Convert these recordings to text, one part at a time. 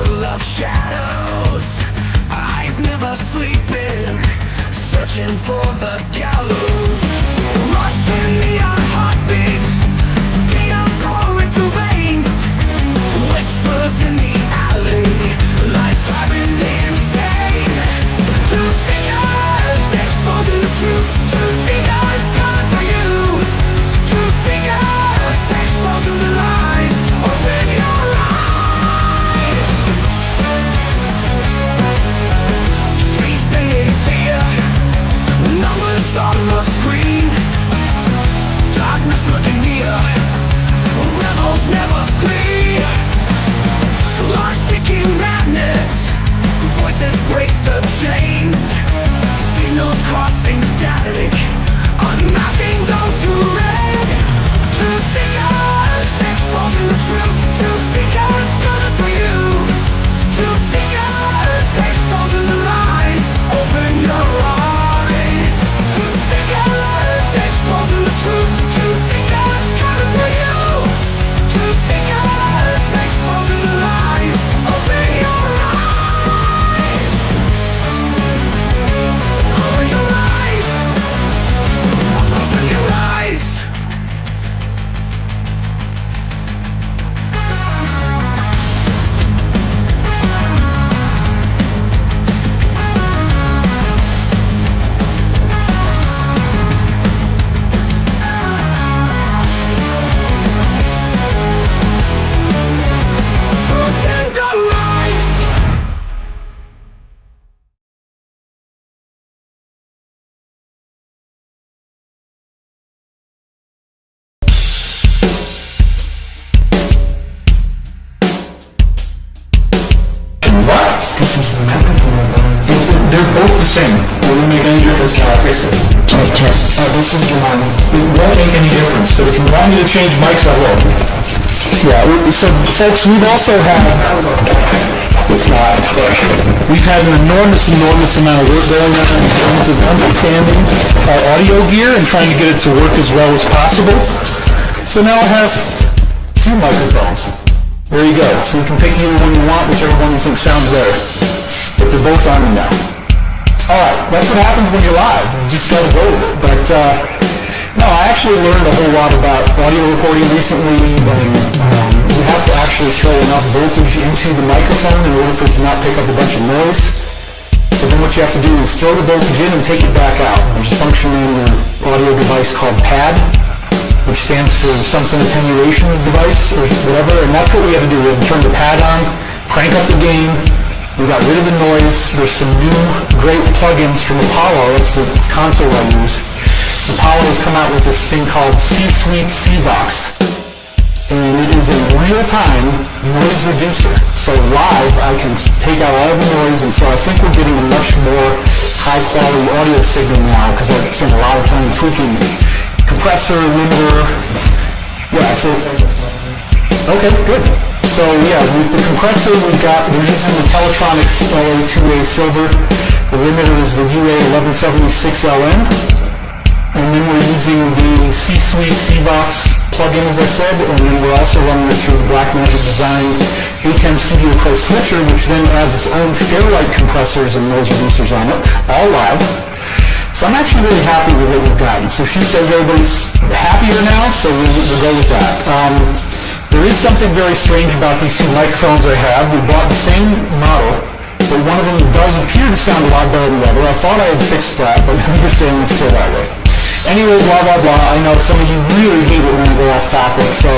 full of shadows, eyes never sleeping, searching for the gallows. Lost in neon heartbeats, neon pouring through veins, whispers in the alley, lights driving me insane. Two singers exposing the truth, two singers coming for you. Two singers exposing the lies. Open your eyes. Streets painting fear, numbers on the screen, darkness looking near, rebels never flee. Clocks ticking madness, voices break the chains, signals crossing static, unmasking those who read. Two singers exposing the truth, two singers coming for you. Two singers exposing the lies. Open your eyes. Two singers exposing the truth, two singers coming for you. Two singers exposing the lies. Open your eyes. Open your eyes. Open your eyes. Truth and the lies. What? This is the microphone. They're both the same. Will it make any difference how I fix it? This is the one. It won't make any difference, but if you want me to change mics, I will. Yeah, so folks, we've also had, we've had an enormous amount of work going on in terms of understanding our audio gear and trying to get it to work as well as possible. So now I have two microphones. There you go. So you can pick either one you want, whichever one you think sounds better. But they're both on me now. Alright, that's what happens when you're live. You just gotta go with it. But, no, I actually learned a whole lot about audio recording recently. You have to actually throw enough voltage into the microphone in order for it to not pick up a bunch of noise. So then what you have to do is throw the voltage in and take it back out. There's a function in your audio device called PAD, which stands for something attenuation device or whatever, and that's what we had to do. We had to turn the pad on, crank up the gain, we got rid of the noise. There's some new great plugins from Apollo. It's the console I use. Apollo has come out with this thing called C-Suite C-Box, and it is a real-time noise reducer. So live, I can take out all the noise, and so I think we're getting a much more high-quality audio signal now because I've spent a lot of time tweaking compressor, limiter. Yeah, so okay, good. So yeah, with the compressor we're using the Teletronics LA2A Silver. The limiter is the UA1176LN. And then we're using the C-Suite C-Box plugin, as I said, and then we're also running it through the Blackmagic Design A10 Studio Pro switcher, which then adds its own Fairlight compressors and noise reducers on it, all live. So I'm actually really happy with what we've gotten. So she says everybody's happier now, so we'll go with that. There is something very strange about these two microphones I have. We bought the same model, but one of them does appear to sound a lot better than the other. I thought I had fixed that, but you're saying it's still that way. Anyway, blah, blah, blah. I know some of you really hate it when I go off topic, so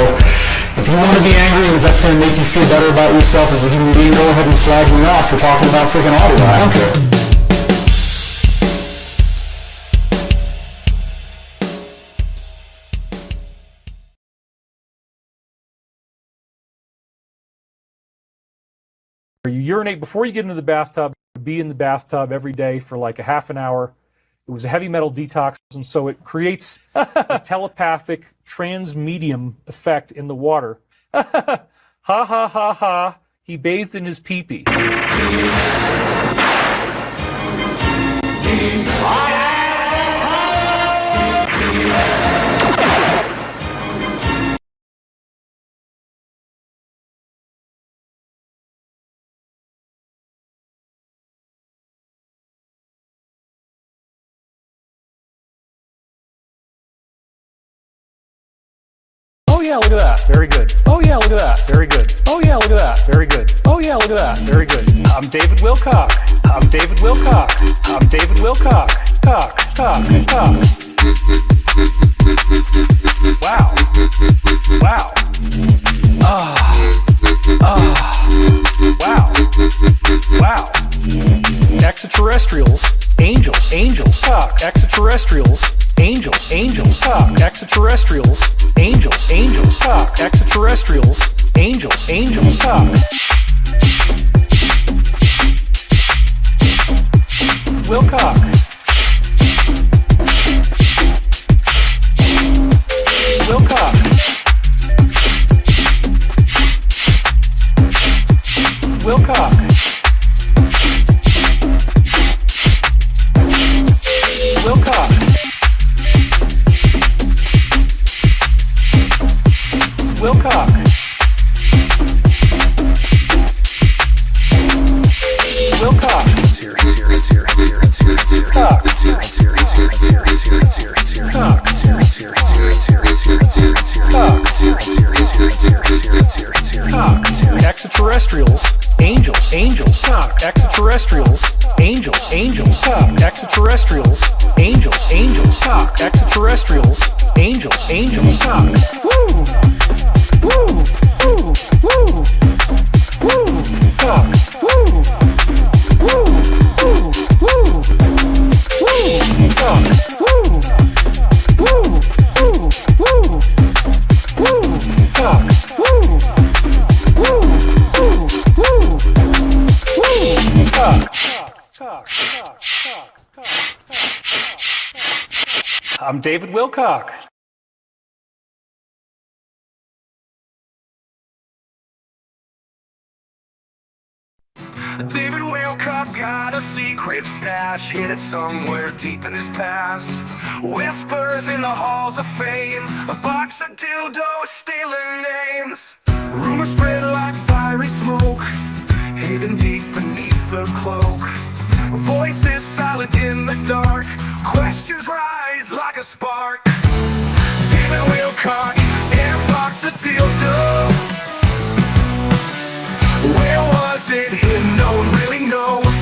if you want to be angry and if that's going to make you feel better about yourself as a human being, go ahead and slag me off for talking about freaking audio. I don't care. You urinate before you get into the bathtub, be in the bathtub every day for like a half an hour. It was a heavy metal detox, and so it creates a telepathic transmedium effect in the water. Ha ha ha ha, he bathed in his pee-pee. yeah, look at that. Very good. Oh yeah, look at that. Very good. Oh yeah, look at that. Very good. Oh yeah, look at that. Very good. I'm David Wilcock. I'm David Wilcock. I'm David Wilcock. Cock, cock, cock. Wow. Wow. Wow. Wow. Extraterrestrials, angels, angels, cock. Extraterrestrials, angels, angels, cock. Extraterrestrials, angels, angels, cock. Extraterrestrials, angels, angels, cock. Wilcock. Wilcock. Wilcock. Wilcock. Wilcock. Wilcock. It's here, it's here, it's here, it's here, it's here, it's here. Cock. It's here, it's here, it's here, it's here, it's here, it's here, it's here. Cock. It's here, it's here, it's here, it's here, it's here, it's here, it's here. Cock. It's here, it's here, it's here, it's here, it's here, it's here, it's here. Cock. It's here. Extraterrestrials, angels, angels, cock. Extraterrestrials, angels, angels, cock. Extraterrestrials, angels, angels, cock. Extraterrestrials, angels, angels, cock. Woo! Woo! Woo! Woo! Woo! Cock. Woo! Woo! Woo! Woo! Woo! Cock. Woo! Woo! Woo! Woo! Woo! Cock. Woo! Woo! Woo! Woo! Woo! Cock. Cock. Cock. Cock. I'm David Wilcock. David Wilcock got a secret stash hidden somewhere deep in his past. Whispers in the halls of fame, a box of dildos stealing names. Rumors spread like fiery smoke, hidden deep beneath the cloak. Voices silent in the dark, questions rise like a spark. David Wilcock in a box of dildos. Where was it hidden? No one really knows.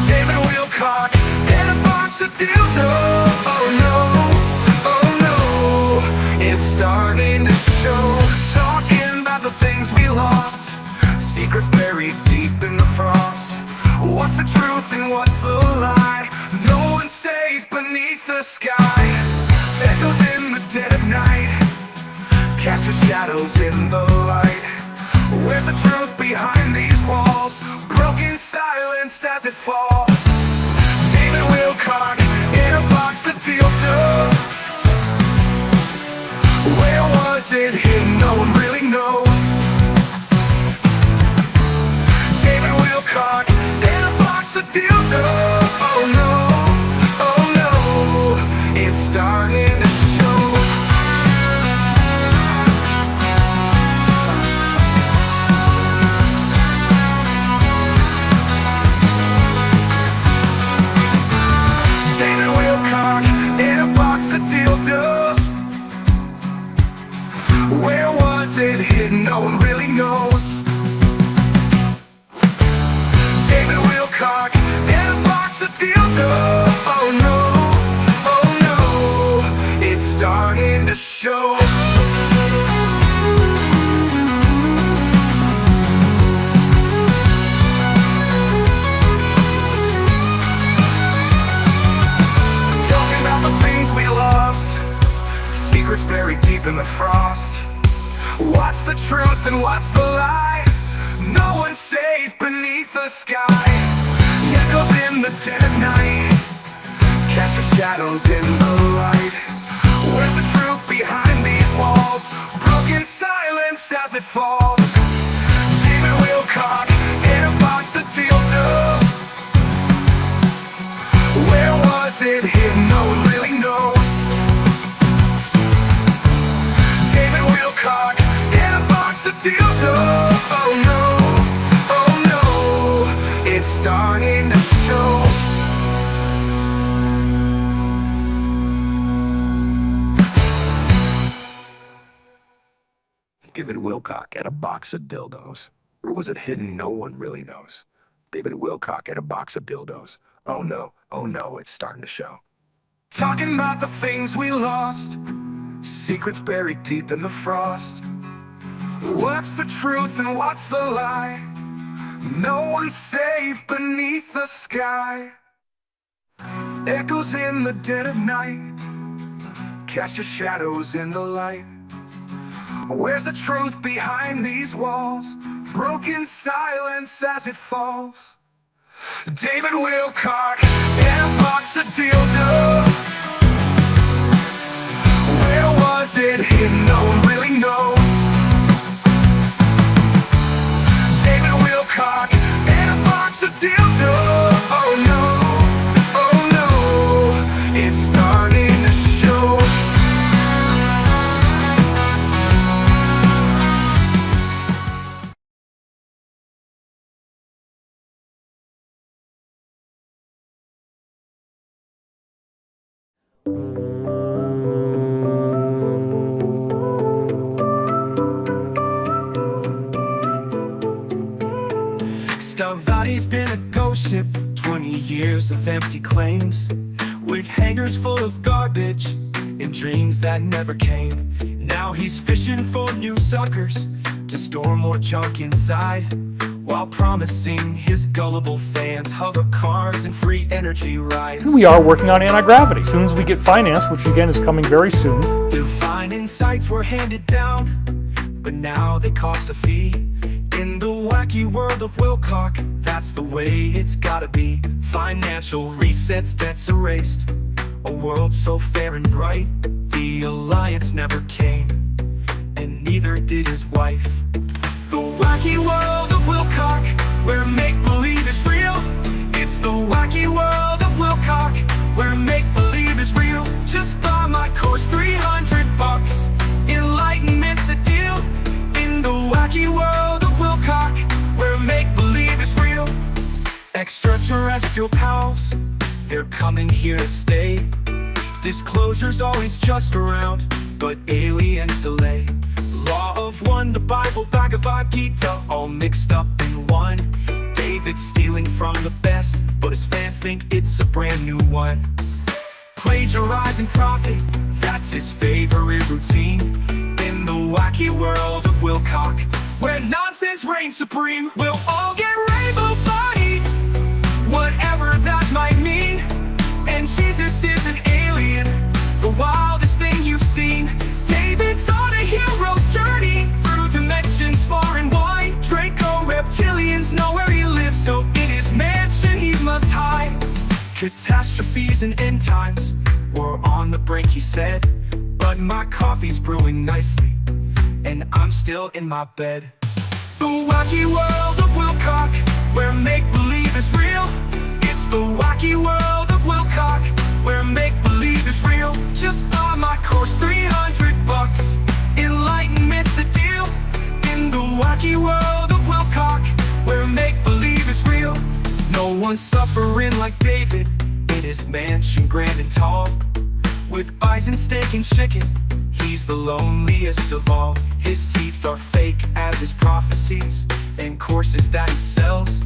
David Wilcock in a box of dildos. Oh no, oh no, it's starting to show. Talking about the things we lost, secrets buried deep in the frost. What's the truth and what's the lie? No one's safe beneath the sky. Echoes in the dead of night, cast your shadows in the light. Where's the truth behind these walls? Broken silence as it falls. David Wilcock in a box of dildos. Where was it hidden? No one really knows. David Wilcock in a box of dildos. Oh no, oh no, it's starting to show. Where was it hidden? No one really knows. David Wilcock in a box of dildos. Oh no, oh no, it's starting to show. Talking about the things we lost, secrets buried deep in the frost. What's the truth and what's the lie? No one's safe beneath the sky. Echoes in the dead of night, cast your shadows in the light. Where's the truth behind these walls? Broken silence as it falls. David Wilcock in a box of dildos. Where was it hidden? No one really knows. David Wilcock in a box of dildos. Oh no, oh no, it's starting to show. Wilcock had a box of dildos. Or was it hidden? No one really knows. David Wilcock had a box of dildos. Oh no, it's starting to show. Talking about the things we lost, secrets buried deep in the frost. What's the truth and what's the lie? No one's safe beneath the sky. Echoes in the dead of night, cast your shadows in the light. Where's the truth behind these walls? Broken silence as it falls. David Wilcock and a box of dildos. Where was it hidden? No one really knows. David Wilcock and a box of dildos. Oh no, it's starting to show. Stavati's been a ghost ship, 20 years of empty claims, with hangars full of garbage and dreams that never came. Now he's fishing for new suckers to store more junk inside, while promising his gullible fans hover cars and free energy rides. We are working on anti-gravity. As soon as we get financed, which again is coming very soon. Divine insights were handed down, but now they cost a fee. In the wacky world of Wilcock, that's the way it's gotta be. Financial resets, debts erased, a world so fair and bright. The alliance never came, and neither did his wife. The wacky world of Wilcock, where make-believe is real. It's the wacky world of Wilcock, where make-believe is real. Just buy my course, $300. Enlightenment's the deal. In the wacky world of Wilcock, where make-believe is real. Extraterrestrial pals, they're coming here to stay. Disclosure's always just around, but aliens delay. Law of one, the Bible, Bhagavad Gita, all mixed up in one. David's stealing from the best, but his fans think it's a brand new one. Plagiarizing profit, that's his favorite routine. In the wacky world of Wilcock, where nonsense reigns supreme, we'll all get rainbow bodies, whatever that might mean. And Jesus is an alien, the wildest thing you've seen. David's on a hero's journey through dimensions far and wide. Draco reptilians know where he lives, so in his mansion he must hide. Catastrophes and end times were on the brink, he said, but my coffee's brewing nicely, and I'm still in my bed. The wacky world of Wilcock, where make-believe is real. It's the wacky world of Wilcock, where make-believe is real. Just buy my course, $300. Enlightenment's the deal. In the wacky world of Wilcock, where make-believe is real. No one's suffering like David in his mansion grand and tall, with bison, steak, and chicken. He's the loneliest of all. His teeth are fake as his prophecies, and courses that he sells.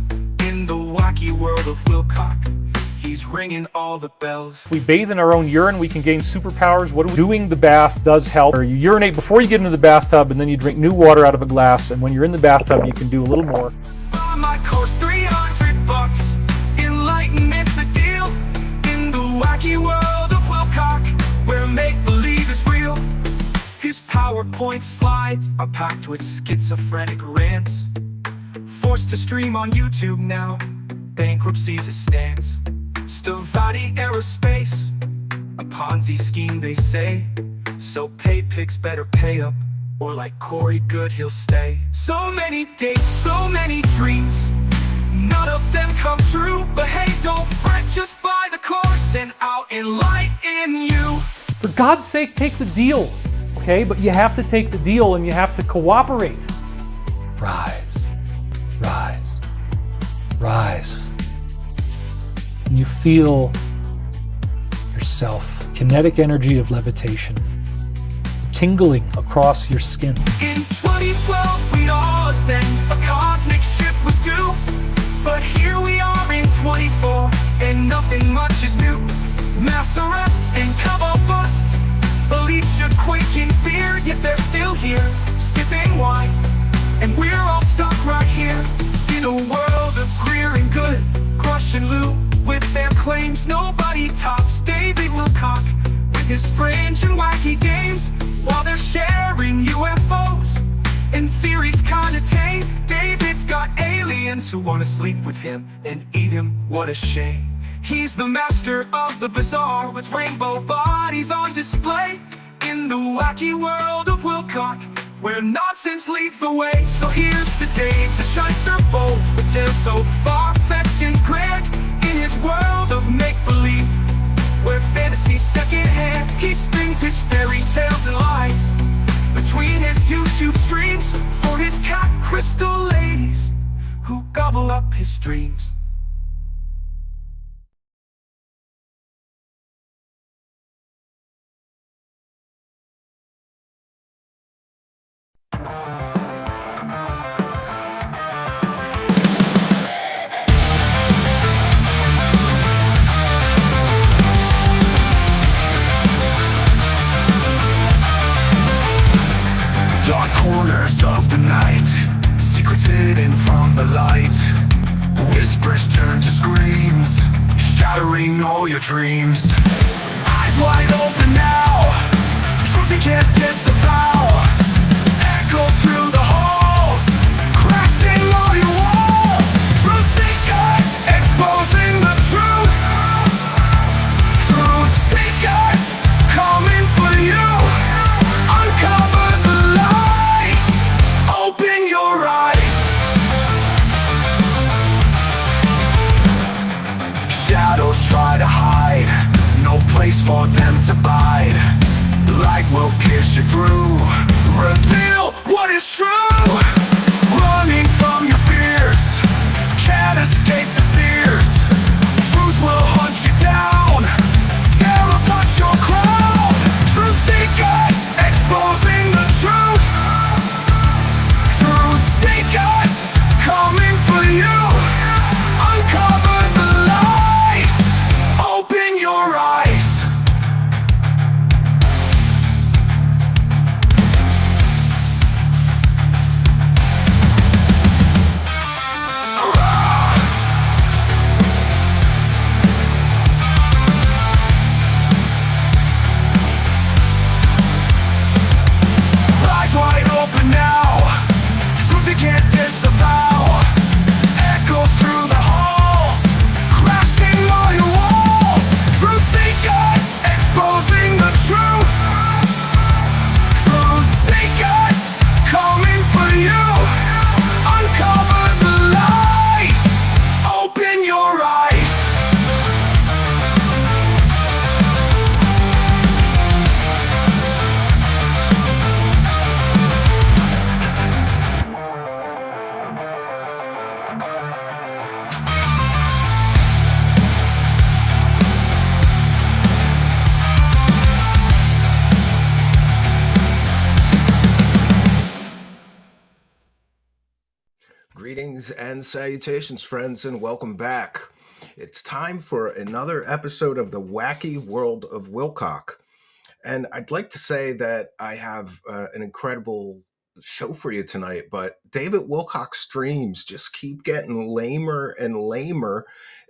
In the wacky world of Wilcock, he's ringing all the bells. If we bathe in our own urine, we can gain superpowers. What do we doing the bath does help. Or you urinate before you get into the bathtub, and then you drink new water out of a glass, and when you're in the bathtub, you can do a little more. Buy my course, $300. Enlightenment's the deal. In the wacky world of Wilcock, where make-believe is real. His PowerPoint slides are packed with schizophrenic rants, forced to stream on YouTube now, bankruptcy's a stance. Stavati Aerospace, a Ponzi scheme they say, so pay pics better pay up, or like Corey Good he'll stay. So many dates, so many dreams, none of them come true. But hey, don't fret, just buy the course and I'll enlighten you. For God's sake, take the deal, okay? But you have to take the deal and you have to cooperate. Rise, rise, rise. And you feel yourself, kinetic energy of levitation. You tingling across your skin. In 2012 we'd all ascend, a cosmic shift was due. But here we are in 24, and nothing much is new. Mass arrests and cabal busts, elites should quake in fear, yet they're still here, sipping wine. And we're all stuck right here, in a world of greer and good, crush and loot. With their claims nobody tops David Wilcock, with his fringe and wacky games, while they're sharing UFOs and theories kinda tame. David's got aliens who wanna sleep with him and eat him, what a shame. He's the master of the bizarre, with rainbow bodies on display, in the wacky world of Wilcock, where nonsense leads the way. So here's to Dave, the shyster bold, with tales so far-fetched and grand, in his world of make-believe, where fantasy's second-hand. He spins his fairy tales and lies between his YouTube streams, for his cat crystal ladies who gobble up his dreams. Dark corners of the night, secrets hidden from the light. Whispers turn to screams, shattering all your dreams. Eyes wide open now, truth you can't disavow. Echoes through the halls, crashing all your walls. Truth seekers, exposing the truth. Truth seekers, coming for you. Uncover the lies, open your eyes. Shadows try to hide, no place for them to bide. Light will pierce you through, reveal what is true. Running from your fears, can't escape the sears. Truth will hunt you down, tear apart your crown. Truth seekers, exposing the truth. Truth seekers, coming for you. Uncover the lies, open your eyes. Eyes wide open now, truth you can't disavow. Echoes through the halls, crashing all your walls. Truth seekers, exposing the truth. Truth seekers, coming for you. Uncover the lies, open your eyes. Greetings and salutations, friends, and welcome back. It's time for another episode of the Wacky World of Wilcock. And I'd like to say that I have an incredible show for you tonight, but David Wilcock's streams just keep getting lamer and lamer.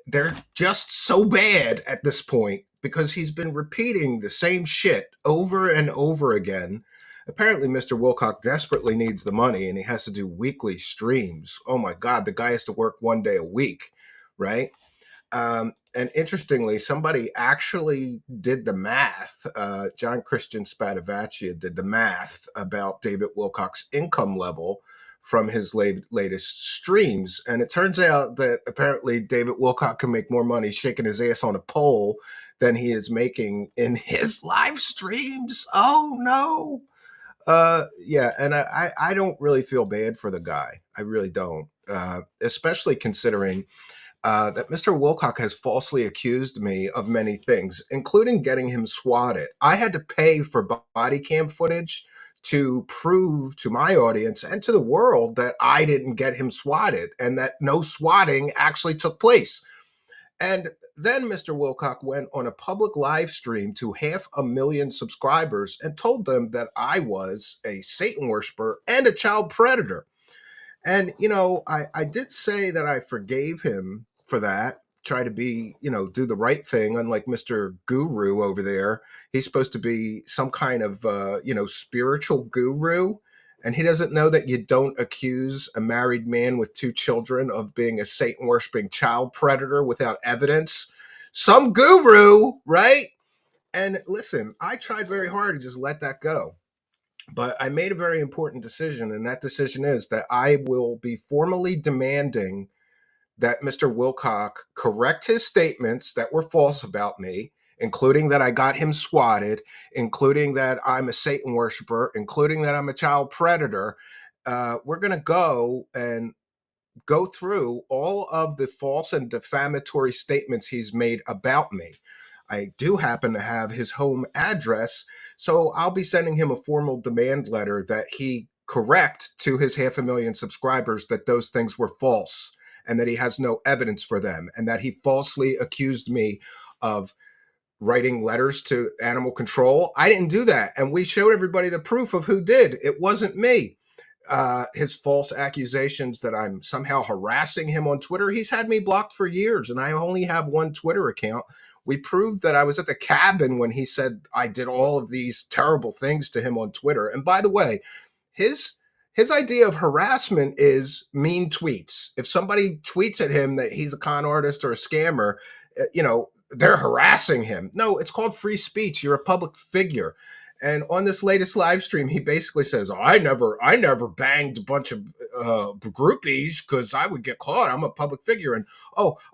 They're just so bad at this point because he's been repeating the same shit over and over again. Apparently, Mr. Wilcock desperately needs the money and he has to do weekly streams. Oh my God, the guy has to work one day a week, right? And interestingly, somebody actually did the math. John Christian Spadavaccia did the math about David Wilcock's income level from his latest streams. And it turns out that apparently David Wilcock can make more money shaking his ass on a pole than he is making in his live streams. Oh no. Yeah, and I don't really feel bad for the guy. I really don't, especially considering that Mr. Wilcock has falsely accused me of many things, including getting him swatted. I had to pay for body cam footage to prove to my audience and to the world that I didn't get him swatted and that no swatting actually took place. And then Mr. Wilcock went on a public live stream to 500,000 subscribers and told them that I was a Satan worshiper and a child predator. And, I did say that I forgave him for that, try to be, do the right thing, unlike Mr. Guru over there. He's supposed to be some kind of, spiritual guru. And he doesn't know that you don't accuse a married man with 2 children of being a Satan worshiping child predator without evidence. Some guru, right? And listen, I tried very hard to just let that go. But I made a very important decision, and that decision is that I will be formally demanding that Mr. Wilcock correct his statements that were false about me, including that I got him swatted, including that I'm a Satan worshiper, including that I'm a child predator. We're going to go through all of the false and defamatory statements he's made about me. I do happen to have his home address, so I'll be sending him a formal demand letter that he correct to his 500,000 subscribers that those things were false and that he has no evidence for them and that he falsely accused me of writing letters to animal control. I didn't do that. And we showed everybody the proof of who did. It wasn't me. His false accusations that I'm somehow harassing him on Twitter. He's had me blocked for years, and I only have one Twitter account. We proved that I was at the cabin when he said I did all of these terrible things to him on Twitter. And by the way, his idea of harassment is mean tweets. If somebody tweets at him that he's a con artist or a scammer, they're harassing him. No, it's called free speech. You're a public figure. And on this latest live stream, he basically says, I never banged a bunch of groupies because I would get caught. I'm a public figure. And,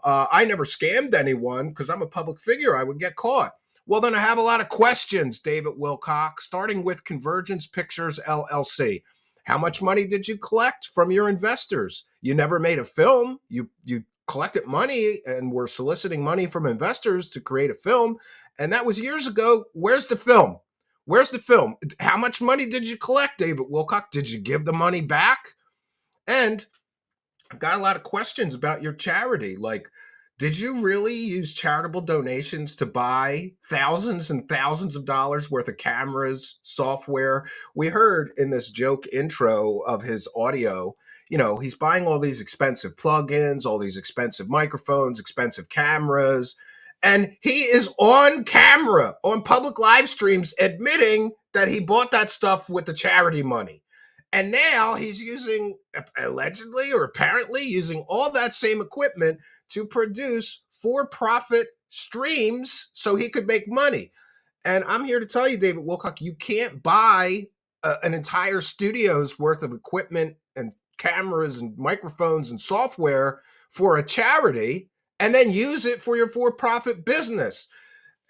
I never scammed anyone because I'm a public figure. I would get caught. Well, then I have a lot of questions, David Wilcock, starting with Convergence Pictures, LLC. How much money did you collect from your investors? You never made a film. You collected money and were soliciting money from investors to create a film. And that was years ago. Where's the film? Where's the film? How much money did you collect, David Wilcock? Did you give the money back? And I've got a lot of questions about your charity. Like, did you really use charitable donations to buy thousands and thousands of dollars worth of cameras, software? We heard in this joke intro of his audio, he's buying all these expensive plugins, all these expensive microphones, expensive cameras. And he is on camera, on public live streams, admitting that he bought that stuff with the charity money. And now he's allegedly or apparently using all that same equipment to produce for-profit streams so he could make money. And I'm here to tell you, David Wilcock, you can't buy an entire studio's worth of equipment and cameras and microphones and software for a charity and then use it for your for-profit business.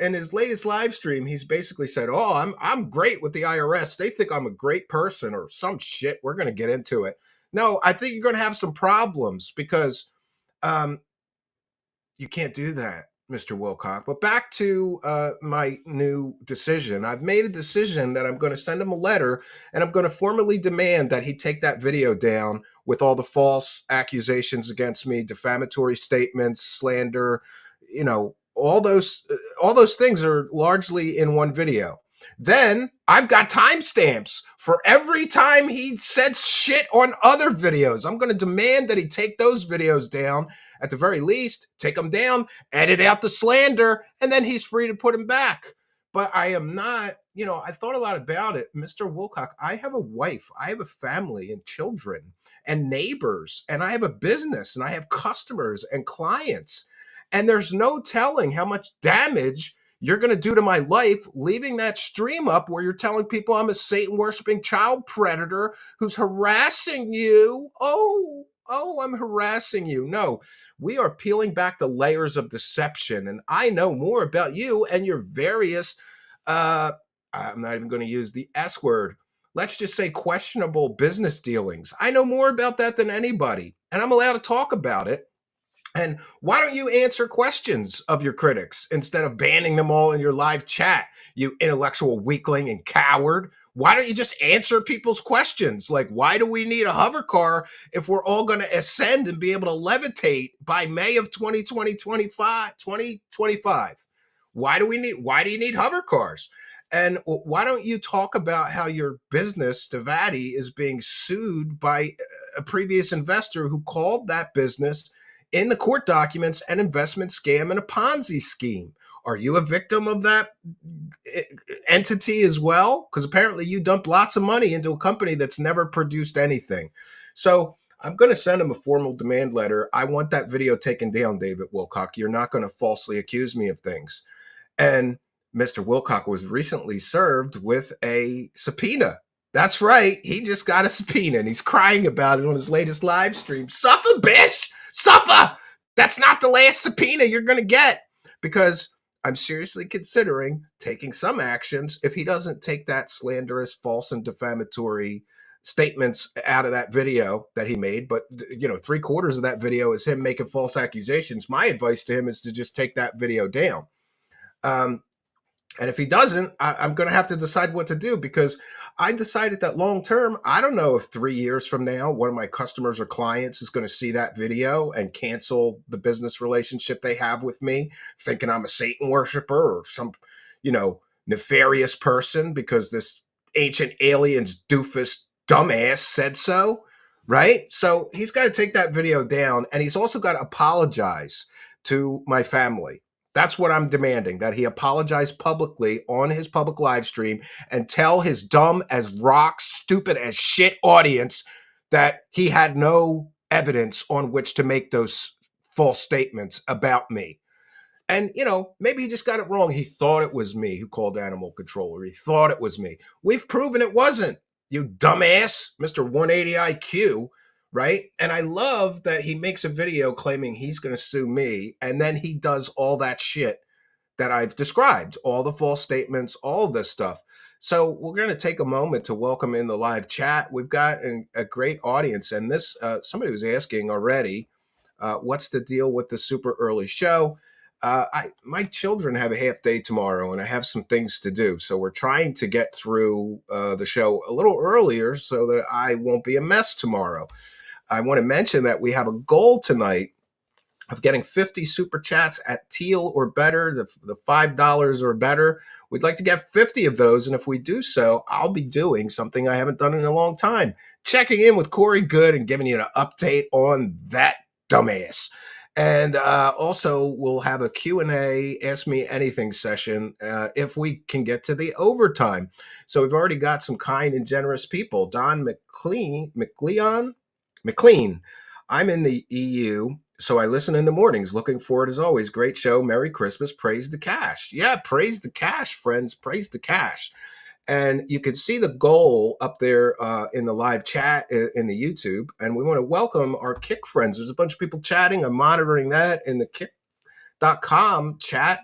In his latest live stream, he's basically said, I'm great with the IRS. They think I'm a great person or some shit. We're going to get into it. No, I think you're going to have some problems because you can't do that, Mr. Wilcock. But back to my new decision. I've made a decision that I'm going to send him a letter and I'm going to formally demand that he take that video down with all the false accusations against me, defamatory statements, slander, all those things are largely in one video. Then I've got timestamps for every time he said shit on other videos. I'm going to demand that he take those videos down. At the very least, take them down, edit out the slander, and then he's free to put them back. But I am not, I thought a lot about it. Mr. Wilcock, I have a wife, I have a family and children and neighbors, and I have a business, and I have customers and clients. And there's no telling how much damage you're going to do to my life leaving that stream up where you're telling people I'm a Satan-worshiping child predator who's harassing you. Oh, I'm harassing you. No, we are peeling back the layers of deception, and I know more about you and your various, I'm not even going to use the S word, let's just say questionable business dealings. I know more about that than anybody, and I'm allowed to talk about it. And why don't you answer questions of your critics instead of banning them all in your live chat, you intellectual weakling and coward? Why don't you just answer people's questions? Like, why do we need a hover car if we're all going to ascend and be able to levitate by May of 2025? Why do you need hover cars? And why don't you talk about how your business, Stavati, is being sued by a previous investor who called that business in the court documents an investment scam and a Ponzi scheme? Are you a victim of that entity as well? Because apparently you dumped lots of money into a company that's never produced anything. So I'm going to send him a formal demand letter. I want that video taken down, David Wilcock. You're not going to falsely accuse me of things. And Mr. Wilcock was recently served with a subpoena. That's right. He just got a subpoena and he's crying about it on his latest live stream. Suffer, bitch! Suffer! That's not the last subpoena you're going to get, because I'm seriously considering taking some actions if he doesn't take that slanderous, false, and defamatory statements out of that video that he made. But, you know, 3/4 of that video is him making false accusations. My advice to him is to just take that video down. And if he doesn't, I'm going to have to decide what to do, because I decided that long term, I don't know if 3 years from now, one of my customers or clients is going to see that video and cancel the business relationship they have with me, thinking I'm a Satan worshiper or some, you know, nefarious person because this ancient aliens doofus dumbass said so, right? So he's got to take that video down, and he's also got to apologize to my family. That's what I'm demanding, that he apologize publicly on his public live stream and tell his dumb as rock, stupid as shit audience that he had no evidence on which to make those false statements about me. And, you know, maybe he just got it wrong. He thought it was me who called animal control, or he thought it was me. We've proven it wasn't, you dumbass, Mr. 180 IQ. Right. And I love that he makes a video claiming he's going to sue me. And then he does all that shit that I've described, all the false statements, all of this stuff. So we're going to take a moment to welcome in the live chat. We've got a great audience. And this somebody was asking already, what's the deal with the super early show? My children have a half day tomorrow and I have some things to do. So we're trying to get through the show a little earlier so that I won't be a mess tomorrow. I want to mention that we have a goal tonight of getting 50 super chats at teal or better, the $5 or better. We'd like to get 50 of those. And if we do so, I'll be doing something I haven't done in a long time, checking in with Corey Good and giving you an update on that dumbass. And also we'll have a Q&A, Ask Me Anything session if we can get to the overtime. So we've already got some kind and generous people. Don McLean, I'm in the EU, so I listen in the mornings. Looking forward as always. Great show. Merry Christmas. Praise the cash. Yeah, praise the cash, friends. Praise the cash. And you can see the goal up there in the live chat in the YouTube. And we want to welcome our Kick friends. There's a bunch of people chatting. I'm monitoring that in the kick.com chat.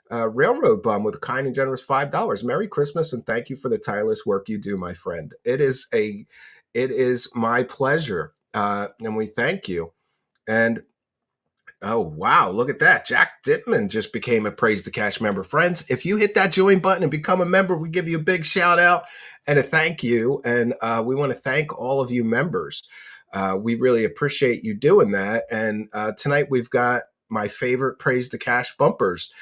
Railroad Bum with a kind and generous $5. Merry Christmas and thank you for the tireless work you do, my friend. It is my pleasure. And we thank you. And oh, wow, look at that. Jack Dittman just became a Praise the Cash member. Friends, if you hit that join button and become a member, we give you a big shout out and a thank you. And we want to thank all of you members. We really appreciate you doing that. And tonight we've got my favorite Praise the Cash bumpers.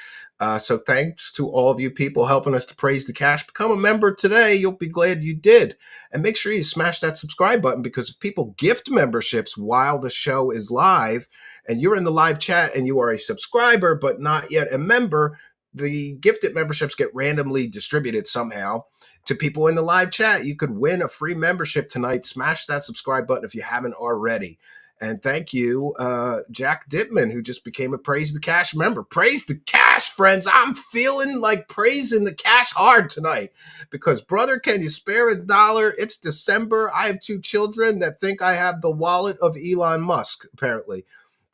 So thanks to all of you people helping us to praise the cash. Become a member today. You'll be glad you did. And make sure you smash that subscribe button, because if people gift memberships while the show is live and you're in the live chat and you are a subscriber but not yet a member, the gifted memberships get randomly distributed somehow to people in the live chat. You could win a free membership tonight. Smash that subscribe button if you haven't already. And thank you, Jack Dittman, who just became a Praise the Cash member. Praise the cash, friends. I'm feeling like praising the cash hard tonight because, brother, can you spare $1? It's December. I have 2 children that think I have the wallet of Elon Musk, apparently.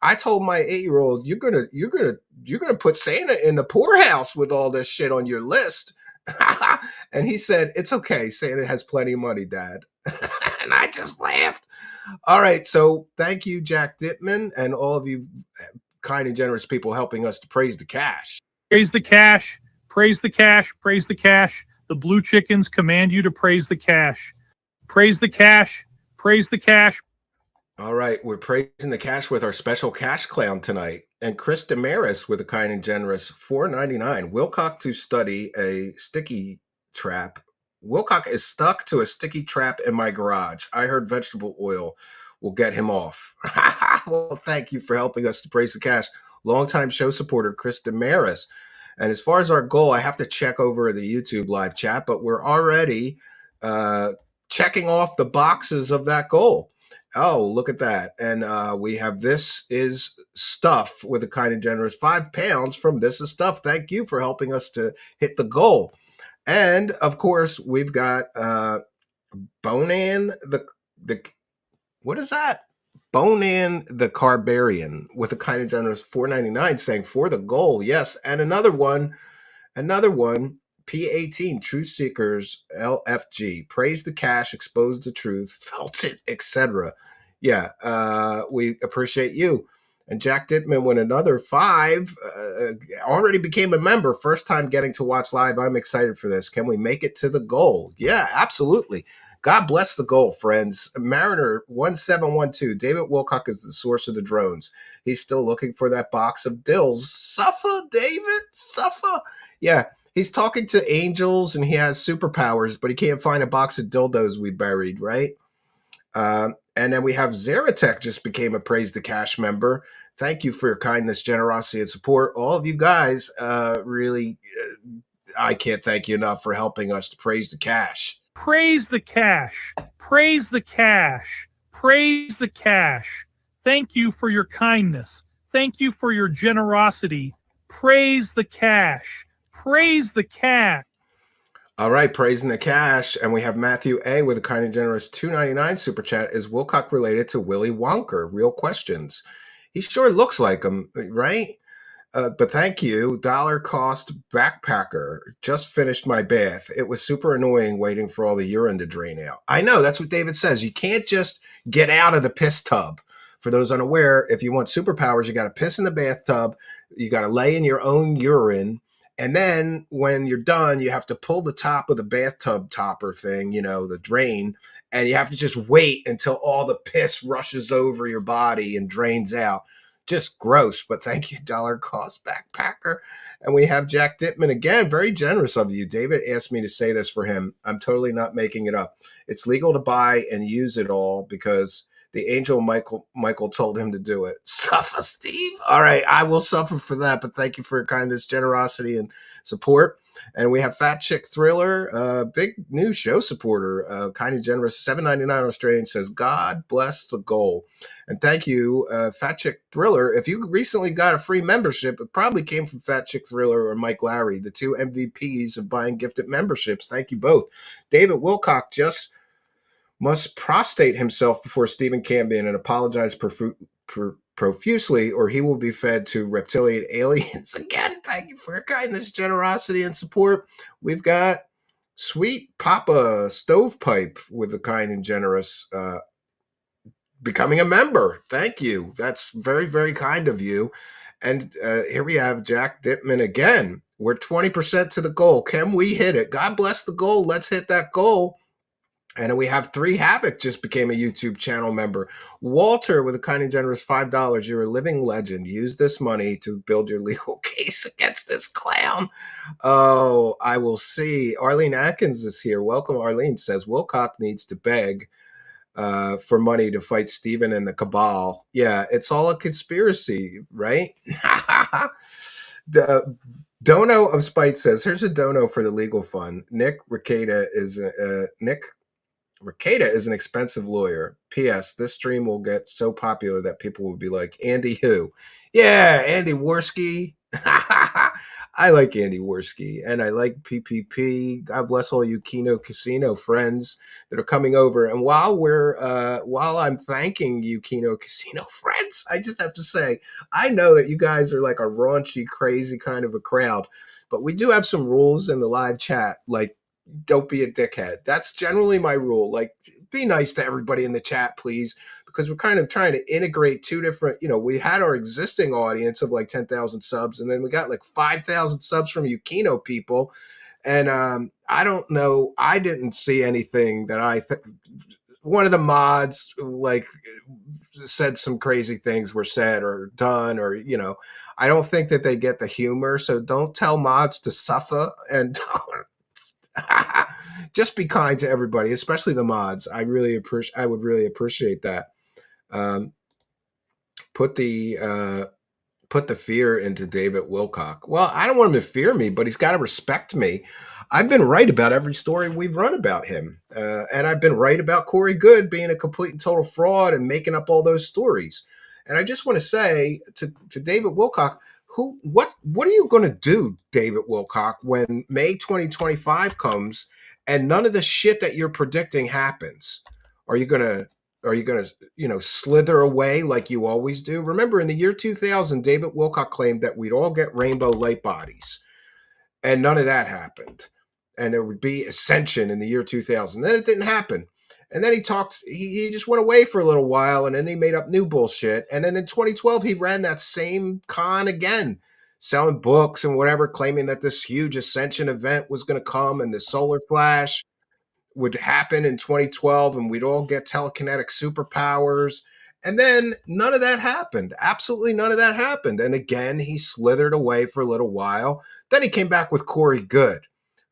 I told my 8-year-old, you're gonna put Santa in the poorhouse with all this shit on your list. And he said, it's okay. Santa has plenty of money, Dad. And I just laughed. All right. So thank you, Jack Dittman, and all of you kind and generous people helping us to praise the cash. Praise the cash. Praise the cash. Praise the cash. The blue chickens command you to praise the cash. Praise the cash. Praise the cash. All right, we're praising the cash with our special cash clown tonight. And Chris Damaris with a kind and generous $4.99. Wilcock to study a sticky trap. Wilcock is stuck to a sticky trap in my garage. I heard vegetable oil will get him off. Well, thank you for helping us to praise the cash. Longtime show supporter Chris Damaris. And as far as our goal, I have to check over the YouTube live chat, but we're already checking off the boxes of that goal. Oh, look at that. And we have This Is Stuff with a kind and generous £5 from This Is Stuff. Thank you for helping us to hit the goal. And of course, we've got Bonan the what is that? Bonan the Carbarian with a kind and generous $4.99 saying for the goal. Yes. And another one, P18 Truth Seekers LFG. Praise the cash, expose the truth, felt it, etc. Yeah, we appreciate you. And Jack Dittman with another $5. Already became a member. First time getting to watch live. I'm excited for this. Can we make it to the goal? Yeah, absolutely. God bless the goal, friends. Mariner 1712. David Wilcock is the source of the drones. He's still looking for that box of dills. Suffer, David. Suffer. Yeah. He's talking to angels and he has superpowers, but he can't find a box of dildos we buried, right? And then we have Zeratech just became a Praise the Cash member. Thank you for your kindness, generosity, and support. All of you guys, really, I can't thank you enough for helping us to praise the cash. Praise the cash. Praise the cash. Praise the cash. Thank you for your kindness. Thank you for your generosity. Praise the cash. Praise the cash. All right, praising the cash. And we have Matthew A with a kind and generous $2.99 super chat. Is Wilcock related to Willy Wonka? Real questions. He sure looks like him, right? But thank you. Dollar cost backpacker. Just finished my bath. It was super annoying waiting for all the urine to drain out. I know, that's what David says. You can't just get out of the piss tub. For those unaware, if you want superpowers, you got to piss in the bathtub. You got to lay in your own urine. And then when you're done, you have to pull the top of the bathtub topper thing, the drain, and you have to just wait until all the piss rushes over your body and drains out. Just gross, but thank you, dollar cost backpacker. And we have Jack Dittman again, very generous of you. David asked me to say this for him. I'm totally not making it up. It's legal to buy and use it all because the angel Michael told him to do it. Suffer, Steve. All right, I will suffer for that, but thank you for your kindness, generosity, and support. And we have Fat Chick Thriller, big new show supporter, kind of generous, $7.99 Australian, says, God bless the goal. And thank you, Fat Chick Thriller. If you recently got a free membership, it probably came from Fat Chick Thriller or Mike Larry, the two MVPs of buying gifted memberships. Thank you both. David Wilcock just must prostrate himself before Stephen Cambion and apologize profusely, or he will be fed to reptilian aliens. Again, thank you for your kindness, generosity, and support. We've got Sweet Papa Stovepipe with a kind and generous becoming a member. Thank you. That's very, very kind of you. And here we have Jack Dittman again. We're 20% to the goal. Can we hit it? God bless the goal. Let's hit that goal. And we have 3 Havoc just became a YouTube channel member. Walter with a kind and generous $5. You're a living legend. Use this money to build your legal case against this clown. Oh, I will see. Arlene Atkins is here. Welcome, Arlene. Says Wilcock needs to beg for money to fight Stephen and the cabal. Yeah, it's all a conspiracy, right? The Dono of Spite says, here's a dono for the legal fund. Nick Ricada is an expensive lawyer. P.S. This stream will get so popular that people will be like, Andy who? Yeah, Andy Worski. I like Andy Worski, and I like PPP. God bless all you Keno Casino friends that are coming over. And while I'm thanking you Keno Casino friends, I just have to say, I know that you guys are like a raunchy, crazy kind of a crowd, but we do have some rules in the live chat, like don't be a dickhead. That's generally my rule. Like, be nice to everybody in the chat, please, because we're kind of trying to integrate 2 different, we had our existing audience of like 10,000 subs, and then we got like 5,000 subs from you Keno people. And I don't know. I didn't see anything that one of the mods like said some crazy things were said or done, or I don't think that they get the humor. So don't tell mods to suffer, and just be kind to everybody, especially the mods. I would really appreciate that. Um, put the fear into David Wilcock. Well, I don't want him to fear me, but he's got to respect me. I've been right about every story we've run about him. And I've been right about Corey Good being a complete and total fraud and making up all those stories. And I just want to say to David Wilcock, what are you going to do, David Wilcock, when May 2025 comes and none of the shit that you're predicting happens? Are you going to slither away like you always do? Remember, in the year 2000, David Wilcock claimed that we'd all get rainbow light bodies, and none of that happened. And there would be ascension in the year 2000. Then it didn't happen. And then he just went away for a little while, and then he made up new bullshit. And then in 2012, he ran that same con again, selling books and whatever, claiming that this huge ascension event was going to come and the solar flash would happen in 2012 and we'd all get telekinetic superpowers. And then none of that happened. Absolutely none of that happened. And again, he slithered away for a little while. Then he came back with Corey Good,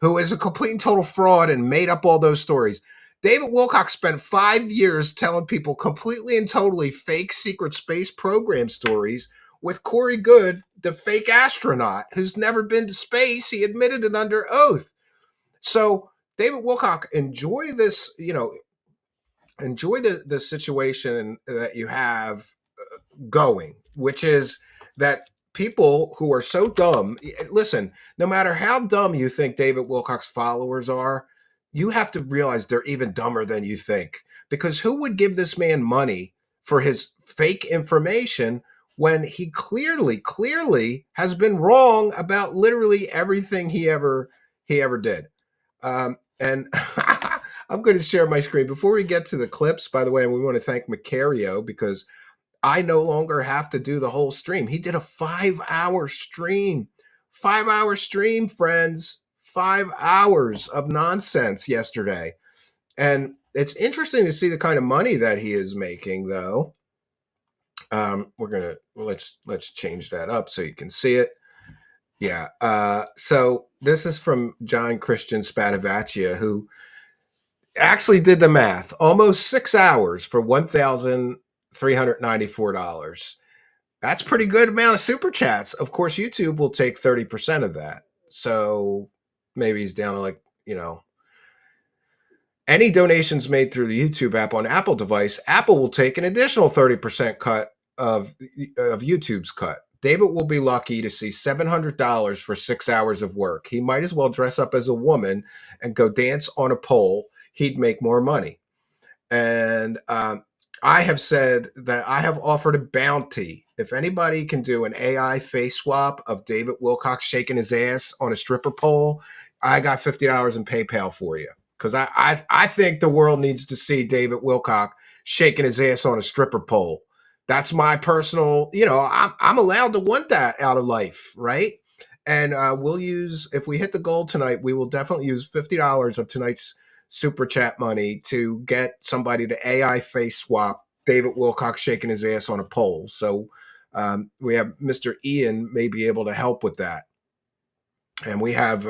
who is a complete and total fraud and made up all those stories. David Wilcock spent 5 years telling people completely and totally fake secret space program stories with Corey Good, the fake astronaut who's never been to space. He admitted it under oath. So David Wilcock, enjoy this, enjoy the situation that you have going, which is that people who are so dumb, listen, no matter how dumb you think David Wilcock's followers are, you have to realize they're even dumber than you think. Because who would give this man money for his fake information when he clearly has been wrong about literally everything he ever did? And I'm going to share my screen. Before we get to the clips, by the way, we want to thank Macario because I no longer have to do the whole stream. He did a 5-hour stream. 5-hour stream, friends. 5 hours of nonsense yesterday. And it's interesting to see the kind of money that he is making, though. Let's change that up so you can see it. Yeah. So this is from John Christian Spadavaccia, who actually did the math. Almost 6 hours for $1,394. That's pretty good amount of super chats. Of course, YouTube will take 30% of that. So maybe he's down to any donations made through the YouTube app on Apple device, Apple will take an additional 30% cut of YouTube's cut. David will be lucky to see $700 for 6 hours of work. He might as well dress up as a woman and go dance on a pole. He'd make more money. And I have said that I have offered a bounty. If anybody can do an AI face swap of David Wilcock shaking his ass on a stripper pole, I got $50 in PayPal for you. Because I think the world needs to see David Wilcock shaking his ass on a stripper pole. That's my personal, I'm allowed to want that out of life, right? And we'll use, if we hit the goal tonight, we will definitely use $50 of tonight's super chat money to get somebody to AI face swap David Wilcock shaking his ass on a pole. So we have Mr. Ian may be able to help with that. And we have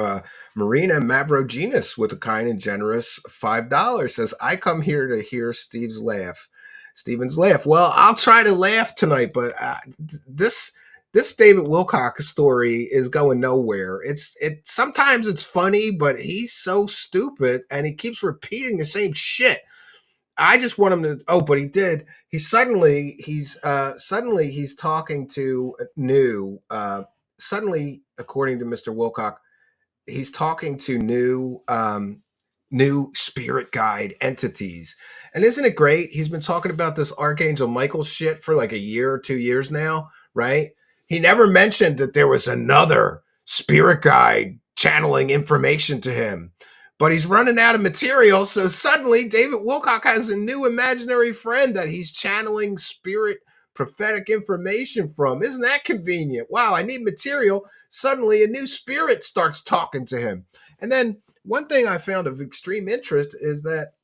Marina Mavrogenis with a kind and generous $5 says, I come here to hear Steven's laugh. Well, I'll try to laugh tonight, but this David Wilcock story is going nowhere. Sometimes it's funny, but he's so stupid and he keeps repeating the same shit. I just want him to. Oh, but he did. He's talking to new. Suddenly, according to Mr. Wilcock, he's talking to new spirit guide entities. And isn't it great? He's been talking about this Archangel Michael shit for like a year or 2 years now, right? He never mentioned that there was another spirit guide channeling information to him. But he's running out of material, so suddenly David Wilcock has a new imaginary friend that he's channeling spirit prophetic information from. Isn't that convenient? Wow, I need material. Suddenly a new spirit starts talking to him. And then one thing I found of extreme interest is that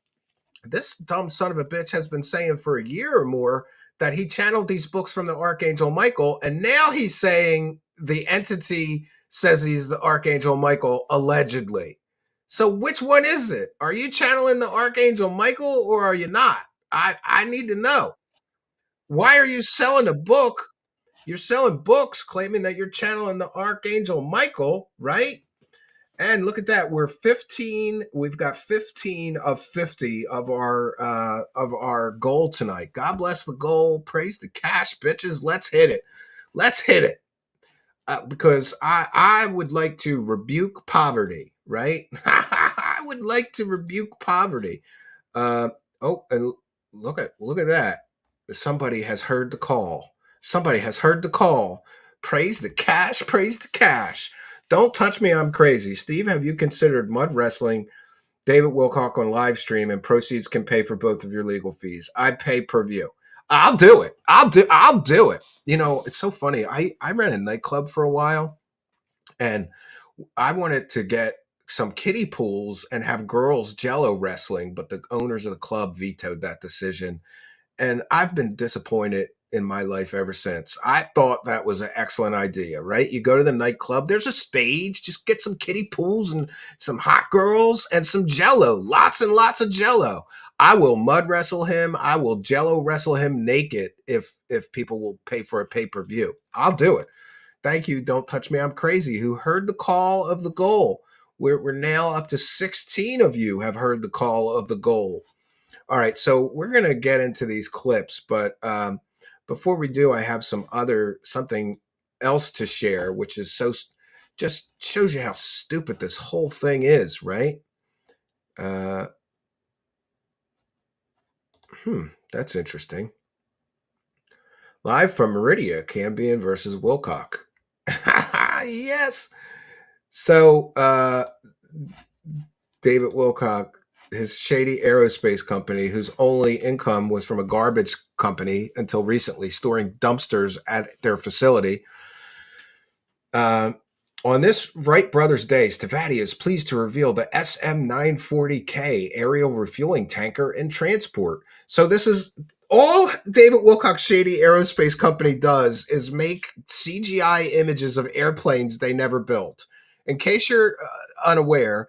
this dumb son of a bitch has been saying for a year or more that he channeled these books from the Archangel Michael, and now he's saying the entity says he's the Archangel Michael, allegedly. So which one is it? Are you channeling the Archangel Michael or are you not? I need to know. Why are you selling a book? You're selling books claiming that you're channeling the Archangel Michael, right? And look at that. We're 15. We've got 15 of 50 of our goal tonight. God bless the goal. Praise the cash, bitches. Let's hit it. Let's hit it. Because I would like to rebuke poverty, right? I would like to rebuke poverty. Oh, and look at that. Somebody has heard the call. Somebody has heard the call. Praise the cash. Praise the cash. Don't touch me, I'm crazy. Steve, have you considered mud wrestling David Wilcock on live stream and proceeds can pay for both of your legal fees? I pay per view. I'll do it. I'll do it. You know, it's so funny. I ran a nightclub for a while and I wanted to get some kiddie pools and have girls jello wrestling, but the owners of the club vetoed that decision. And I've been disappointed in my life ever since. I thought that was an excellent idea, right? You go to the nightclub, there's a stage, just get some kiddie pools and some hot girls and some jello, lots and lots of jello. I will mud wrestle him. I will jello wrestle him naked if people will pay for a pay-per-view. I'll do it. Thank you. Don't touch me. I'm crazy. Who heard the call of the goal? We're now up to 16 of you have heard the call of the goal. All right, so we're going to get into these clips, but before we do, I have something else to share, which is just shows you how stupid this whole thing is, right? That's interesting. Live from Meridia, Cambion versus Wilcock. Yes. So David Wilcock, his shady aerospace company, whose only income was from a garbage company until recently, storing dumpsters at their facility. On this Wright Brothers Day, Stevati is pleased to reveal the SM-940K aerial refueling tanker in transport. So this is all David Wilcock's shady aerospace company does is make CGI images of airplanes they never built. In case you're unaware,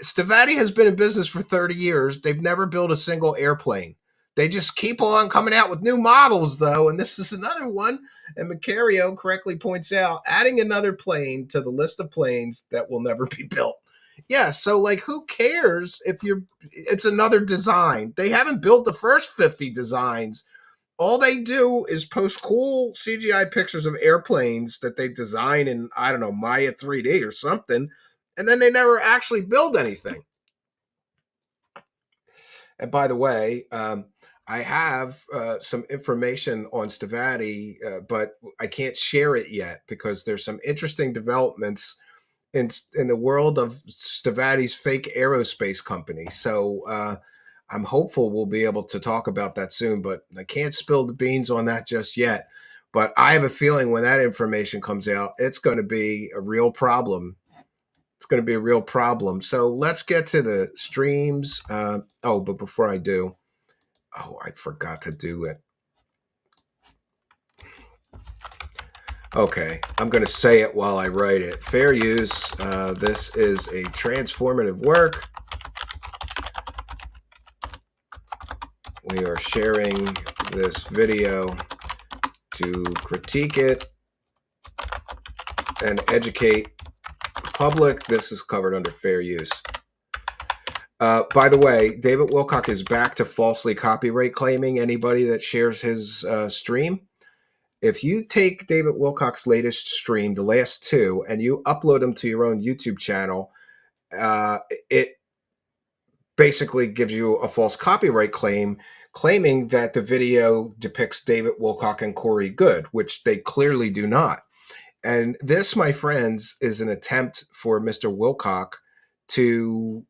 Stevati has been in business for 30 years. They've never built a single airplane. They just keep on coming out with new models, though, and this is another one. And Macario correctly points out, adding another plane to the list of planes that will never be built. Yeah, so, like, who cares if it's another design? They haven't built the first 50 designs. All they do is post cool CGI pictures of airplanes that they design in, I don't know, Maya 3D or something, and then they never actually build anything. And by the way, I have some information on Stevati, but I can't share it yet because there's some interesting developments in the world of Stevati's fake aerospace company. So I'm hopeful we'll be able to talk about that soon, but I can't spill the beans on that just yet. But I have a feeling when that information comes out, it's going to be a real problem. It's going to be a real problem. So let's get to the streams. But before I do, I forgot to do it. Okay, I'm going to say it while I write it. Fair use. This is a transformative work. We are sharing this video to critique it and educate the public. This is covered under fair use. By the way, David Wilcock is back to falsely copyright claiming anybody that shares his stream. If you take David Wilcock's latest stream, the last two, and you upload them to your own YouTube channel, it basically gives you a false copyright claim, claiming that the video depicts David Wilcock and Corey Good, which they clearly do not. And this, my friends, is an attempt for Mr. Wilcock to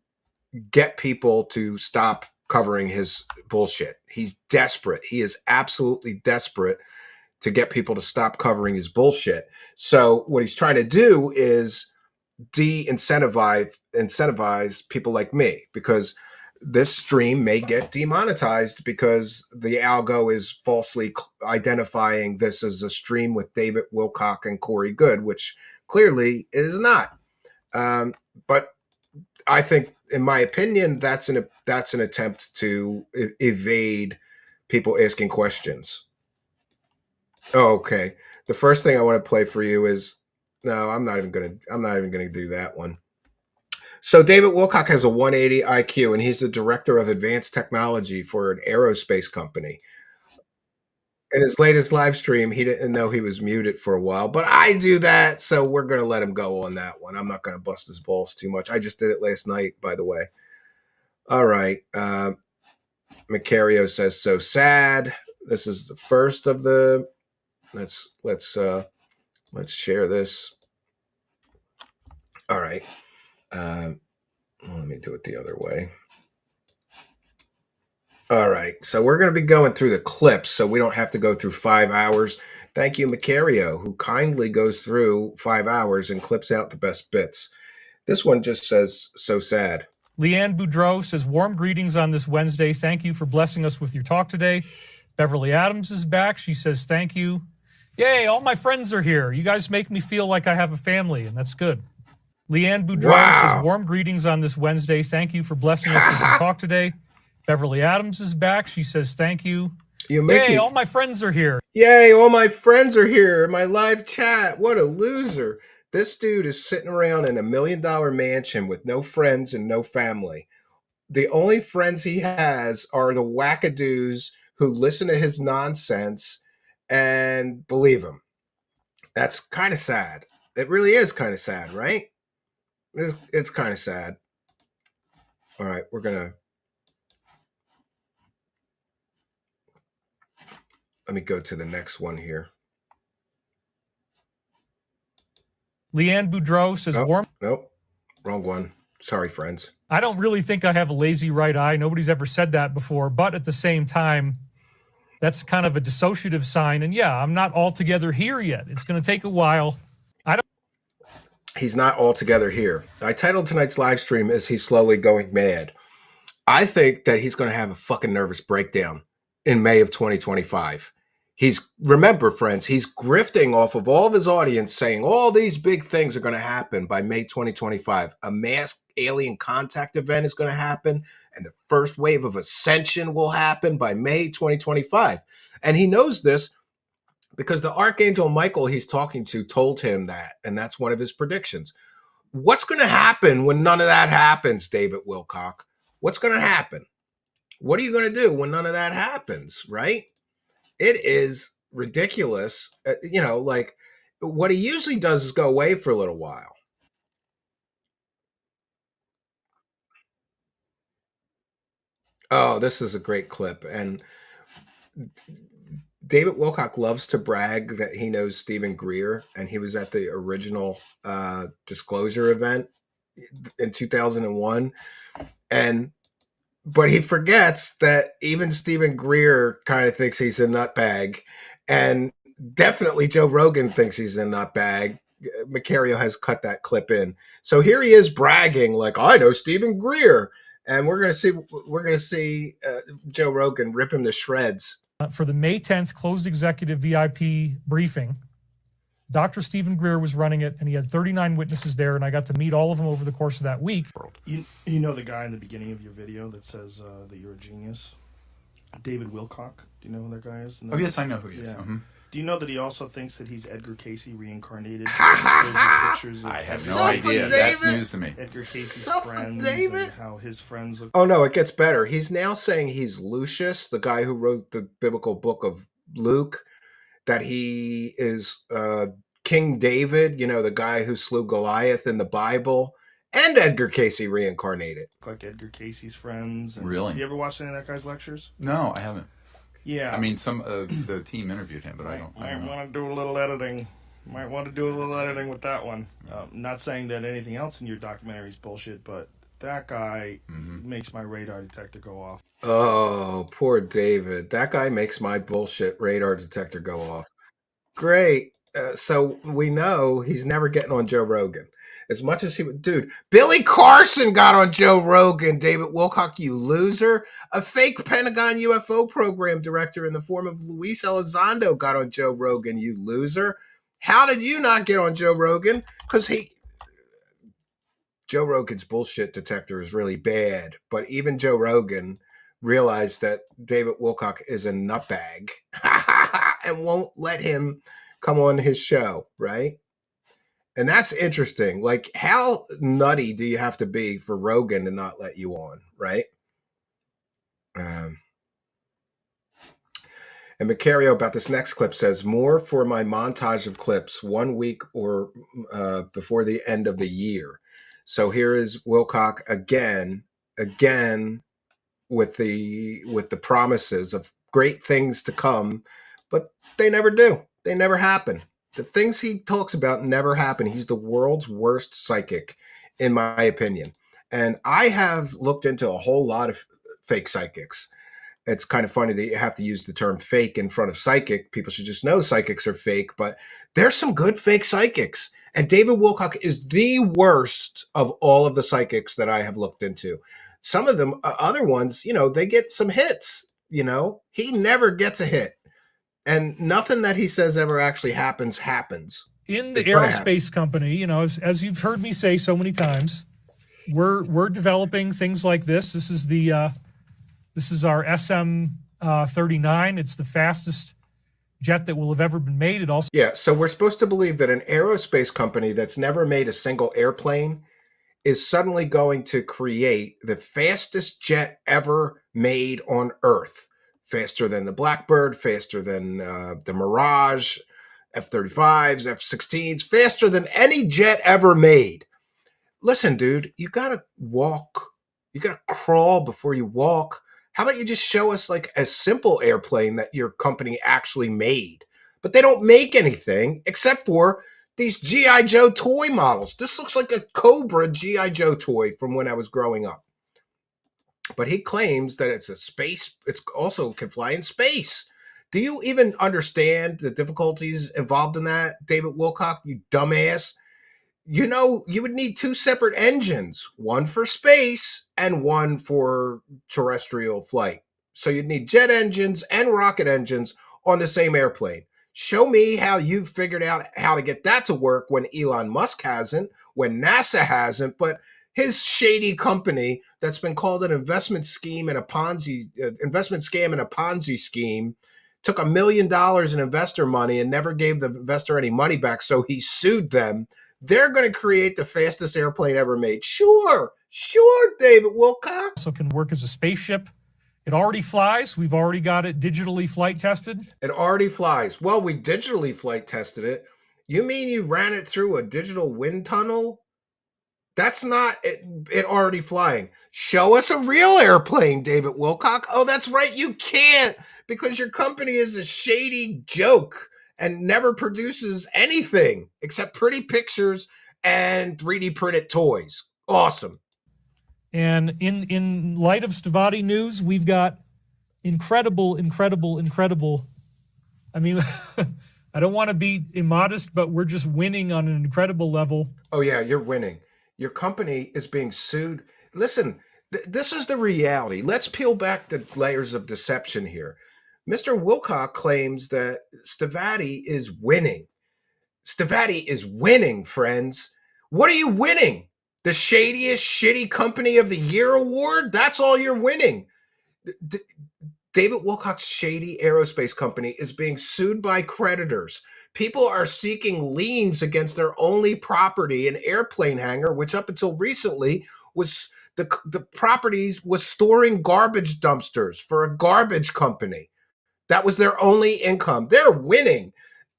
get people to stop covering his bullshit. He's desperate. He is absolutely desperate to get people to stop covering his bullshit. So what he's trying to do is incentivize people like me, because this stream may get demonetized because the algo is falsely identifying this as a stream with David Wilcock and Corey Good, which clearly it is not. But I think, in my opinion, that's an attempt to evade people asking questions. Oh, okay. The first thing I want to play for you is, no, I'm not even gonna do that one. So David Wilcock has a 180 IQ, and he's the director of advanced technology for an aerospace company. In his latest live stream, he didn't know he was muted for a while, but I do that, so we're going to let him go on that one. I'm not going to bust his balls too much. I just did it last night, by the way. All right. Macario says, so sad. This is the first of the. Let's share this. All right. Let me do it the other way. All right, so we're going to be going through the clips so we don't have to go through 5 hours. Thank you, Macario, who kindly goes through 5 hours and clips out the best bits. This one just says, so sad. Leanne Boudreau says, warm greetings on this Wednesday. Thank you for blessing us with your talk today. Beverly Adams is back. She says, thank you. Yay, all my friends are here. You guys make me feel like I have a family, and that's good. Leanne Boudreau says, warm greetings on this Wednesday. Thank you for blessing us with your talk today. Beverly Adams is back. She says, thank you. Yay, all my friends are here. Yay, all my friends are here in my live chat. What a loser. This dude is sitting around in $1 million mansion with no friends and no family. The only friends he has are the wackadoos who listen to his nonsense and believe him. That's kind of sad. It really is kind of sad, right? It's kind of sad. All right, we're going to... Let me go to the next one here. Leanne Boudreau says, Nope, wrong one. Sorry, friends. I don't really think I have a lazy right eye. Nobody's ever said that before. But at the same time, that's kind of a dissociative sign. And yeah, I'm not altogether here yet. It's going to take a while. He's not altogether here. I titled tonight's live stream as He's Slowly Going Mad. I think that he's going to have a fucking nervous breakdown in May of 2025. Remember, friends, he's grifting off of all of his audience saying all these big things are going to happen by May 2025. A mass alien contact event is going to happen, and the first wave of ascension will happen by May 2025. And he knows this because the Archangel Michael he's talking to told him that, and that's one of his predictions. What's going to happen when none of that happens, David Wilcock? What's going to happen? What are you going to do when none of that happens, right? It is ridiculous. Like what he usually does is go away for a little while. Oh, this is a great clip. And David Wilcock loves to brag that he knows Stephen Greer, and he was at the original Disclosure event in 2001. But he forgets that even Stephen Greer kind of thinks he's a nutbag, and definitely Joe Rogan thinks he's a nutbag. Macario has cut that clip in. So here he is bragging like, I know Stephen Greer. And we're going to see Joe Rogan rip him to shreds. For the May 10th closed executive VIP briefing, Dr. Stephen Greer was running it, and he had 39 witnesses there, and I got to meet all of them over the course of that week. You know the guy in the beginning of your video that says that you're a genius? David Wilcock. Do you know who that guy is? Oh, yes, I know who he is. Yeah. Mm-hmm. Do you know that he also thinks that he's Edgar Casey reincarnated? I have no idea. That's news to me. Edgar Casey's friends and how his friends look. Oh, no, it gets better. He's now saying he's Lucius, the guy who wrote the biblical book of Luke, that he is King David, the guy who slew Goliath in the Bible, and Edgar Casey reincarnated. Like Edgar Casey's friends. And really? You ever watched any of that guy's lectures? No, I haven't. Yeah. I mean, some of the team interviewed him, but I don't Might know. want to do a little editing. Might want to do a little editing with that one. Not saying that anything else in your documentary is bullshit, but that guy makes my radar detector go off. Oh, poor David. That guy makes my bullshit radar detector go off. Great. So we know he's never getting on Joe Rogan. As much as he would, dude, Billy Carson got on Joe Rogan. David Wilcock, you loser. A fake Pentagon UFO program director in the form of Luis Elizondo got on Joe Rogan, you loser. How did you not get on Joe Rogan? Because Joe Rogan's bullshit detector is really bad, but even Joe Rogan realized that David Wilcock is a nutbag and won't let him come on his show, right? And that's interesting. Like, how nutty do you have to be for Rogan to not let you on, right? And Macario about this next clip says, more for my montage of clips 1 week or before the end of the year. So here is Wilcock again with the promises of great things to come, but they never do. They never happen. The things he talks about never happen. He's the world's worst psychic, in my opinion. And I have looked into a whole lot of fake psychics. It's kind of funny that you have to use the term fake in front of psychic. People should just know psychics are fake, but there's some good fake psychics. And David Wilcock is the worst of all of the psychics that I have looked into. Some of them, other ones, they get some hits, He never gets a hit. And nothing that he says ever actually happens. In the aerospace company, as you've heard me say so many times, we're developing things like this. This is our SM-39. It's the fastest jet that will have ever been made. It also so we're supposed to believe that an aerospace company that's never made a single airplane is suddenly going to create the fastest jet ever made on Earth. Faster than the Blackbird, faster than the Mirage, F-35s, F-16s, faster than any jet ever made. Listen, dude, you got to walk. You got to crawl before you walk. How about you just show us like a simple airplane that your company actually made? But they don't make anything except for these G.I. Joe toy models. This looks like a Cobra G.I. Joe toy from when I was growing up. But he claims that it's also can fly in space. Do you even understand the difficulties involved in that, David Wilcock, you dumbass? You would need two separate engines, one for space and one for terrestrial flight. So you'd need jet engines and rocket engines on the same airplane. Show me how you've figured out how to get that to work when Elon Musk hasn't, when NASA hasn't, but his shady company that's been called an investment scam and a Ponzi scheme took $1 million in investor money and never gave the investor any money back, so he sued them. They're going to create the fastest airplane ever made. Sure, David Wilcock. also can work as a spaceship. It already flies. We've already got it digitally flight tested. It already flies. Well, we digitally flight tested it. You mean you ran it through a digital wind tunnel? That's not it already flying. Show us a real airplane, David Wilcock. Oh, that's right. You can't, because your company is a shady joke and never produces anything except pretty pictures and 3D printed toys. Awesome. And in light of Stavati news, we've got incredible. I mean, I don't want to be immodest, but we're just winning on an incredible level. Oh, yeah, you're winning. Your company is being sued. Listen, this is the reality. Let's peel back the layers of deception here. Mr. Wilcock claims that Stavati is winning. Stavati is winning, friends. What are you winning? The shadiest shitty company of the year award? That's all you're winning. David Wilcock's shady aerospace company is being sued by creditors. People are seeking liens against their only property, an airplane hangar, which up until recently was the properties was storing garbage dumpsters for a garbage company. That was their only income. They're winning.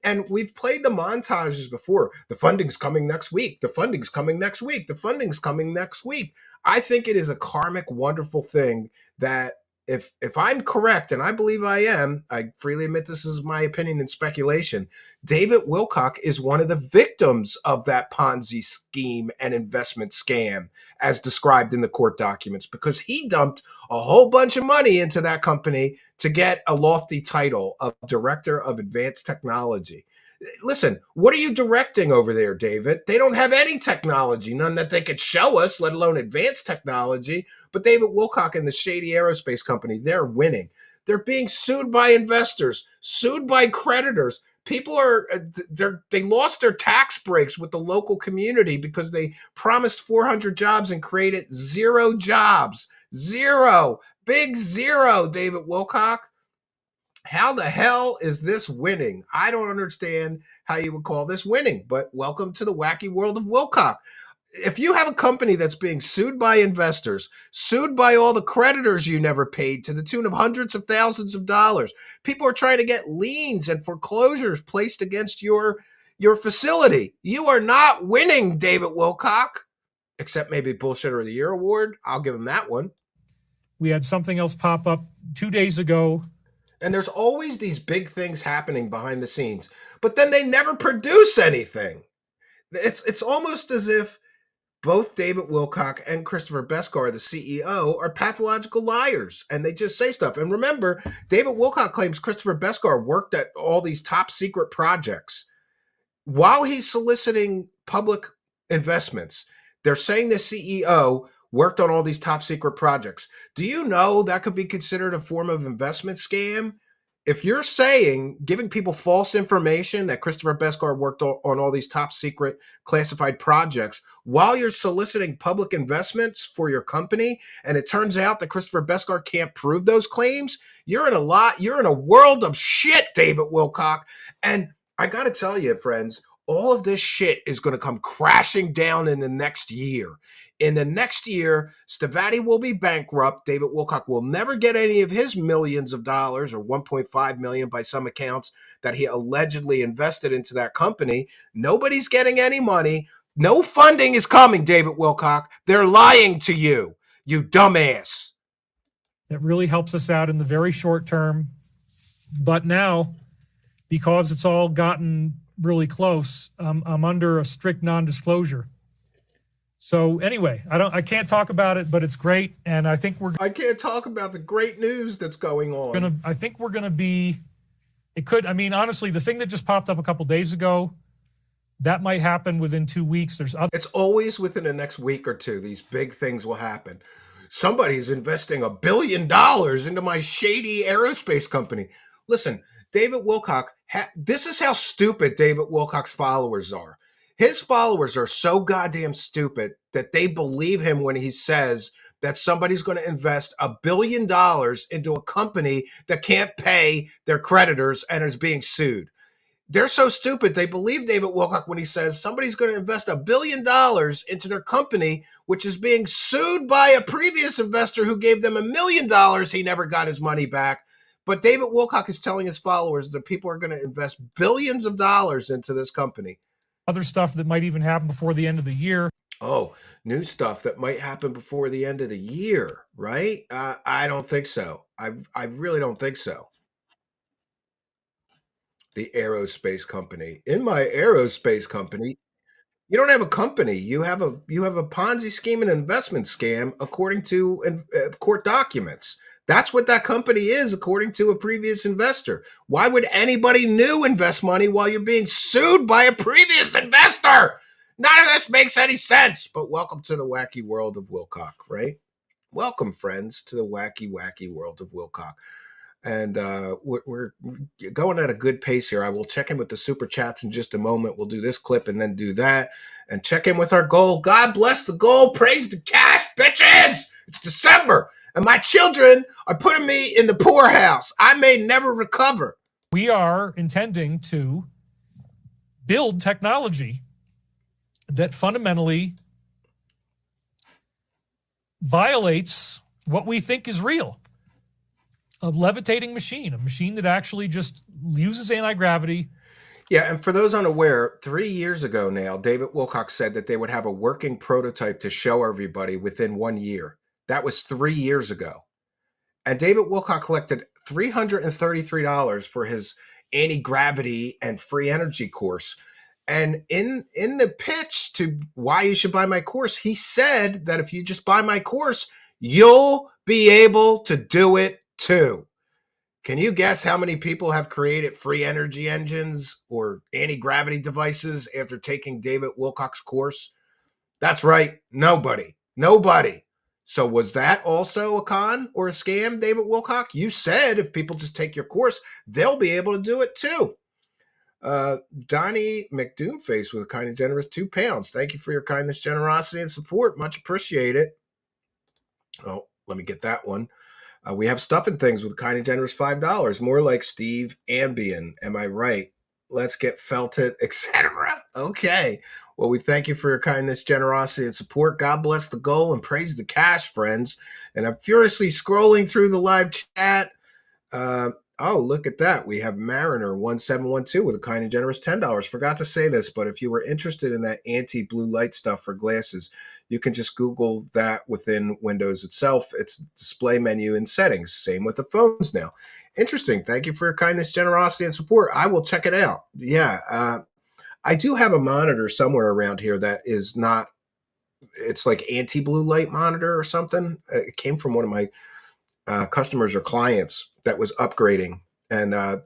And we've played the montages before. The funding's coming next week. The funding's coming next week. The funding's coming next week. I think it is a karmic, wonderful thing that if I'm correct, and I believe I am, I freely admit this is my opinion and speculation, David Wilcock is one of the victims of that Ponzi scheme and investment scam. as described in the court documents, because he dumped a whole bunch of money into that company to get a lofty title of Director of Advanced Technology. Listen, what are you directing over there, David? They don't have any technology, none that they could show us, let alone advanced technology. But David Wilcock and the shady aerospace company, they're winning. They're being sued by investors, sued by creditors. People they lost their tax breaks with the local community because they promised 400 jobs and created 0 jobs. 0. Big 0, David Wilcock. How the hell is this winning? I don't understand how you would call this winning, but welcome to the wacky world of Wilcock. If you have a company that's being sued by investors, sued by all the creditors you never paid to the tune of hundreds of thousands of dollars, people are trying to get liens and foreclosures placed against your facility. You are not winning, David Wilcock, except maybe Bullshitter of the Year award. I'll give him that one. We had something else pop up 2 days ago. And there's always these big things happening behind the scenes, but then they never produce anything. It's almost as if both David Wilcock and Christopher Beskar, the CEO, are pathological liars, and they just say stuff. And remember, David Wilcock claims Christopher Beskar worked at all these top secret projects while he's soliciting public investments. They're saying the CEO worked on all these top secret projects. Do you know that could be considered a form of investment scam? If you're saying, giving people false information that Christopher Beskar worked on all these top secret classified projects while you're soliciting public investments for your company, and it turns out that Christopher Beskar can't prove those claims, you're in a world of shit, David Wilcock. And I got to tell you, friends, all of this shit is going to come crashing down in the next year. In the next year, Stavati will be bankrupt. David Wilcock will never get any of his millions of dollars, or 1.5 million by some accounts, that he allegedly invested into that company. Nobody's getting any money. No funding is coming, David Wilcock. They're lying to you, you dumbass. That really helps us out in the very short term. But now, because it's all gotten really close, I'm under a strict non-disclosure. So anyway, I can't talk about it, but it's great, and I can't talk about the great news that's going on. I think we're gonna be. It could. I mean, honestly, the thing that just popped up a couple days ago, that might happen within 2 weeks. It's always within the next week or two. These big things will happen. Somebody's investing $1 billion into my shady aerospace company. Listen, David Wilcock. This is how stupid David Wilcock's followers are. His followers are so goddamn stupid that they believe him when he says that somebody's going to invest $1 billion into a company that can't pay their creditors and is being sued. They're so stupid. They believe David Wilcock when he says somebody's going to invest $1 billion into their company, which is being sued by a previous investor who gave them $1 million. He never got his money back. But David Wilcock is telling his followers that people are going to invest billions of dollars into this company. Other stuff that might even happen before the end of the year. Oh, new stuff that might happen before the end of the year, right? I don't think so. I really don't think so. The aerospace company. In my aerospace company, you don't have a company. You have a Ponzi scheme and investment scam, according to court documents. That's what that company is, according to a previous investor. Why would anybody new invest money while you're being sued by a previous investor? None of this makes any sense. But welcome to the wacky world of Wilcock, right? Welcome, friends, to the wacky, wacky world of Wilcock. And we're going at a good pace here. I will check in with the super chats in just a moment. We'll do this clip and then do that. And check in with our goal. God bless the goal. Praise the cash, bitches. It's December. And my children are putting me in the poorhouse. I may never recover. We are intending to build technology that fundamentally violates what we think is real. A levitating machine, a machine that actually just uses anti-gravity. Yeah, and for those unaware, 3 years ago now, David Wilcock said that they would have a working prototype to show everybody within 1 year. That was 3 years ago. And David Wilcock collected $333 for his anti-gravity and free energy course. And in the pitch to why you should buy my course, he said that if you just buy my course, you'll be able to do it too. Can you guess how many people have created free energy engines or anti-gravity devices after taking David Wilcock's course? That's right, nobody. Nobody. So was that also a con or a scam, David Wilcock? You said if people just take your course, they'll be able to do it too. Donnie McDoomface with a kind and generous £2. Thank you for your kindness, generosity, and support. Much appreciated. Oh, let me get that one. We have Stuff and Things with a kind and generous $5. More like Steve Ambien. Am I right? Let's get felted, etc. Okay. Well, we thank you for your kindness, generosity, and support. God bless the goal and praise the cash, friends. And I'm furiously scrolling through the live chat. Oh, look at that. We have Mariner1712 with a kind and generous $10. Forgot to say this, but if you were interested in that anti-blue light stuff for glasses, you can just Google that within Windows itself. It's display menu and settings. Same with the phones now. Interesting. Thank you for your kindness, generosity, and support. I will check it out. Yeah. I do have a monitor somewhere around here that is not, it's like anti-blue light monitor or something. It came from one of my customers or clients that was upgrading, and I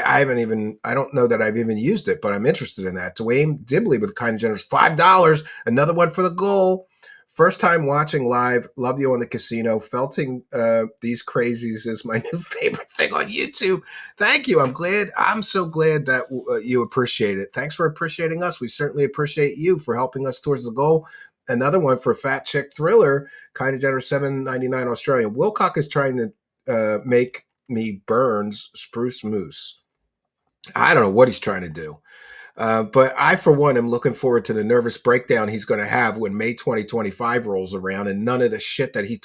haven't even, I don't know that I've even used it, but I'm interested in that. Dwayne Dibley with a kind and generous $5, another one for the goal. First time watching live, love you on the casino. Felting these crazies is my new favorite thing on YouTube. Thank you. I'm so glad that you appreciate it. Thanks for appreciating us. We certainly appreciate you for helping us towards the goal. Another one for Fat Chick Thriller, kind of generous $7.99 Australian. Wilcock is trying to make me Burns Spruce Moose. I don't know what he's trying to do. But I, for one, am looking forward to the nervous breakdown he's going to have when May 2025 rolls around and none of the shit that he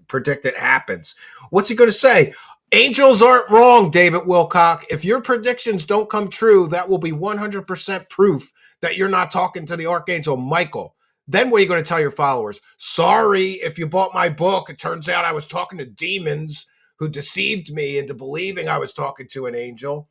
predicted happens. What's he going to say? Angels aren't wrong, David Wilcock. If your predictions don't come true, that will be 100% proof that you're not talking to the Archangel Michael. Then what are you going to tell your followers? Sorry, if you bought my book, it turns out I was talking to demons who deceived me into believing I was talking to an angel.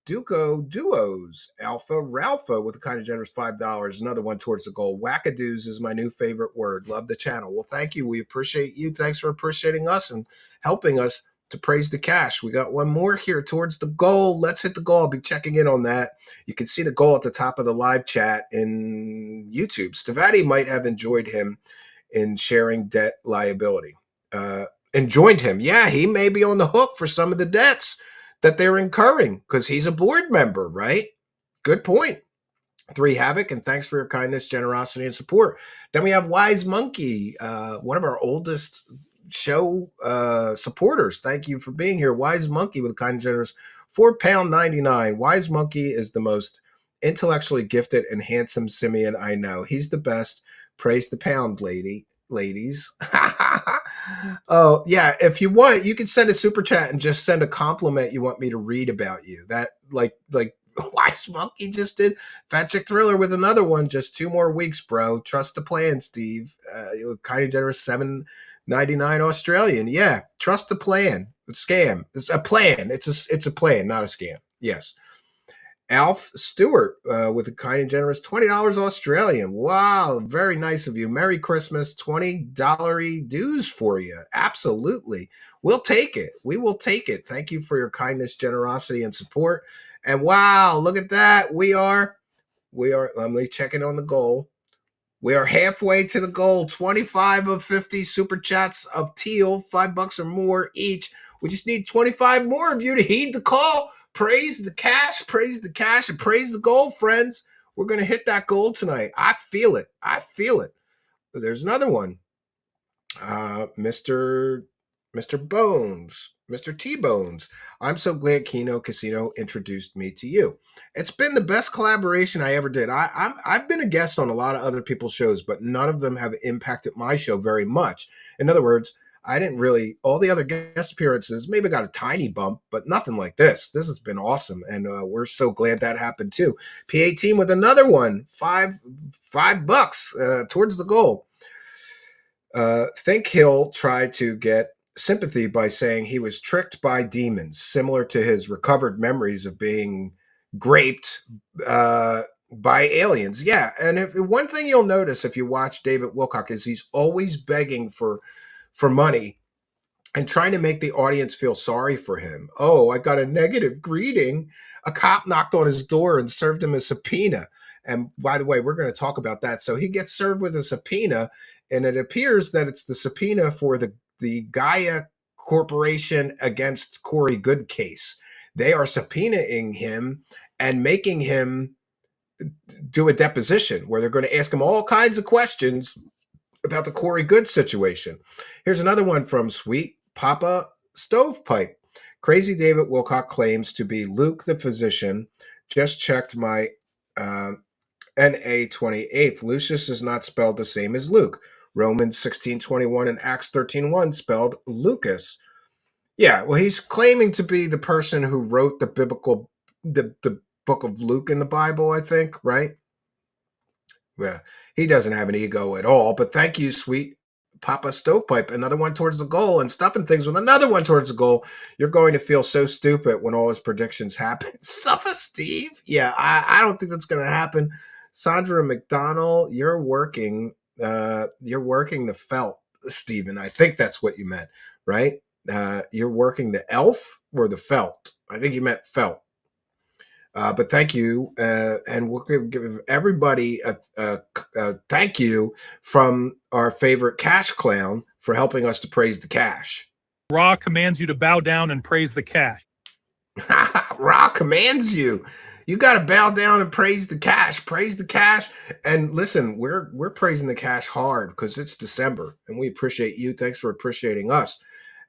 Duco Duos, Alpha Ralpha with a kind of generous $5. Another one towards the goal. Wackadoos is my new favorite word. Love the channel. Well, thank you. We appreciate you. Thanks for appreciating us and helping us to praise the cash. We got one more here towards the goal. Let's hit the goal. I'll be checking in on that. You can see the goal at the top of the live chat in YouTube. Stavati might have enjoyed him in sharing debt liability. And joined him. Yeah, he may be on the hook for some of the debts that they're incurring because he's a board member, right? Good point. 3 Havoc, and thanks for your kindness, generosity, and support. Then we have Wise Monkey, one of our oldest show supporters. Thank you for being here. Wise Monkey with a kind and generous £4.99. Wise Monkey is the most intellectually gifted and handsome simian I know. He's the best. Praise the pound, ladies. Oh, yeah. If you want, you can send a super chat and just send a compliment you want me to read about you. That like Wise Monkey just did. Fat Chick Thriller with another one. Just 2 more weeks, bro. Trust the plan, Steve. Kind of generous $7.99 Australian. Yeah, trust the plan. Scam. It's a plan. It's a plan, not a scam. Yes. Alf Stewart with a kind and generous $20 Australian. Wow, very nice of you. Merry Christmas. $20 dues for you. Absolutely. We'll take it. We will take it. Thank you for your kindness, generosity, and support. And wow, look at that. We are, let me check in on the goal. We are halfway to the goal. 25 of 50 super chats of teal, $5 or more each. We just need 25 more of you to heed the call. Praise the cash, and praise the goal, friends. We're going to hit that goal tonight. I feel it. There's another one. Mr. Bones, Mr. T-Bones. I'm so glad Keno Casino introduced me to you. It's been the best collaboration I ever did. I've been a guest on a lot of other people's shows, but none of them have impacted my show very much. In other words, I didn't really, all the other guest appearances maybe got a tiny bump, but nothing like this. This has been awesome, and we're so glad that happened too. PA team with another one, $5 towards the goal. Think he'll try to get sympathy by saying he was tricked by demons, similar to his recovered memories of being graped by aliens. Yeah, and one thing you'll notice if you watch David Wilcock is he's always begging for money and trying to make the audience feel sorry for him. Oh, I got a negative greeting. A cop knocked on his door and served him a subpoena. And by the way, we're going to talk about that. So he gets served with a subpoena, and it appears that it's the subpoena for the Gaia Corporation against Corey Good case. They are subpoenaing him and making him do a deposition where they're going to ask him all kinds of questions about the Corey Good situation. Here's another one from Sweet Papa Stovepipe. Crazy David Wilcock claims to be Luke the physician. Just checked my NA 28th. Lucius is not spelled the same as Luke. Romans 16:21 and Acts 13:1 spelled Lucas. Yeah, well, he's claiming to be the person who wrote the book of Luke in the Bible, I think, right? Yeah, he doesn't have an ego at all. But thank you, Sweet Papa Stovepipe. Another one towards the goal and stuffing things with another one towards the goal. You're going to feel so stupid when all his predictions happen. Suffer, Steve. Yeah, I don't think that's going to happen. Sandra McDonald, you're working the felt, Stephen. I think that's what you meant, right? You're working the elf or the felt. I think you meant felt. But thank you, and we'll give everybody a thank you from our favorite cash clown for helping us to praise the cash. Ra commands you to bow down and praise the cash. Ra commands you. You got to bow down and praise the cash. Praise the cash. And listen, we're praising the cash hard because it's December, and we appreciate you. Thanks for appreciating us.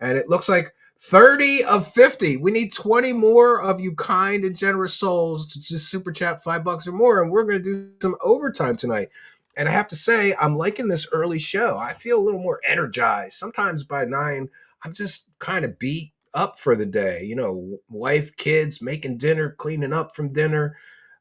And it looks like 30 of 50. We need 20 more of you kind and generous souls to just super chat $5 or more. And we're going to do some overtime tonight. And I have to say, I'm liking this early show. I feel a little more energized. Sometimes by 9, I'm just kind of beat up for the day. You know, wife, kids, making dinner, cleaning up from dinner,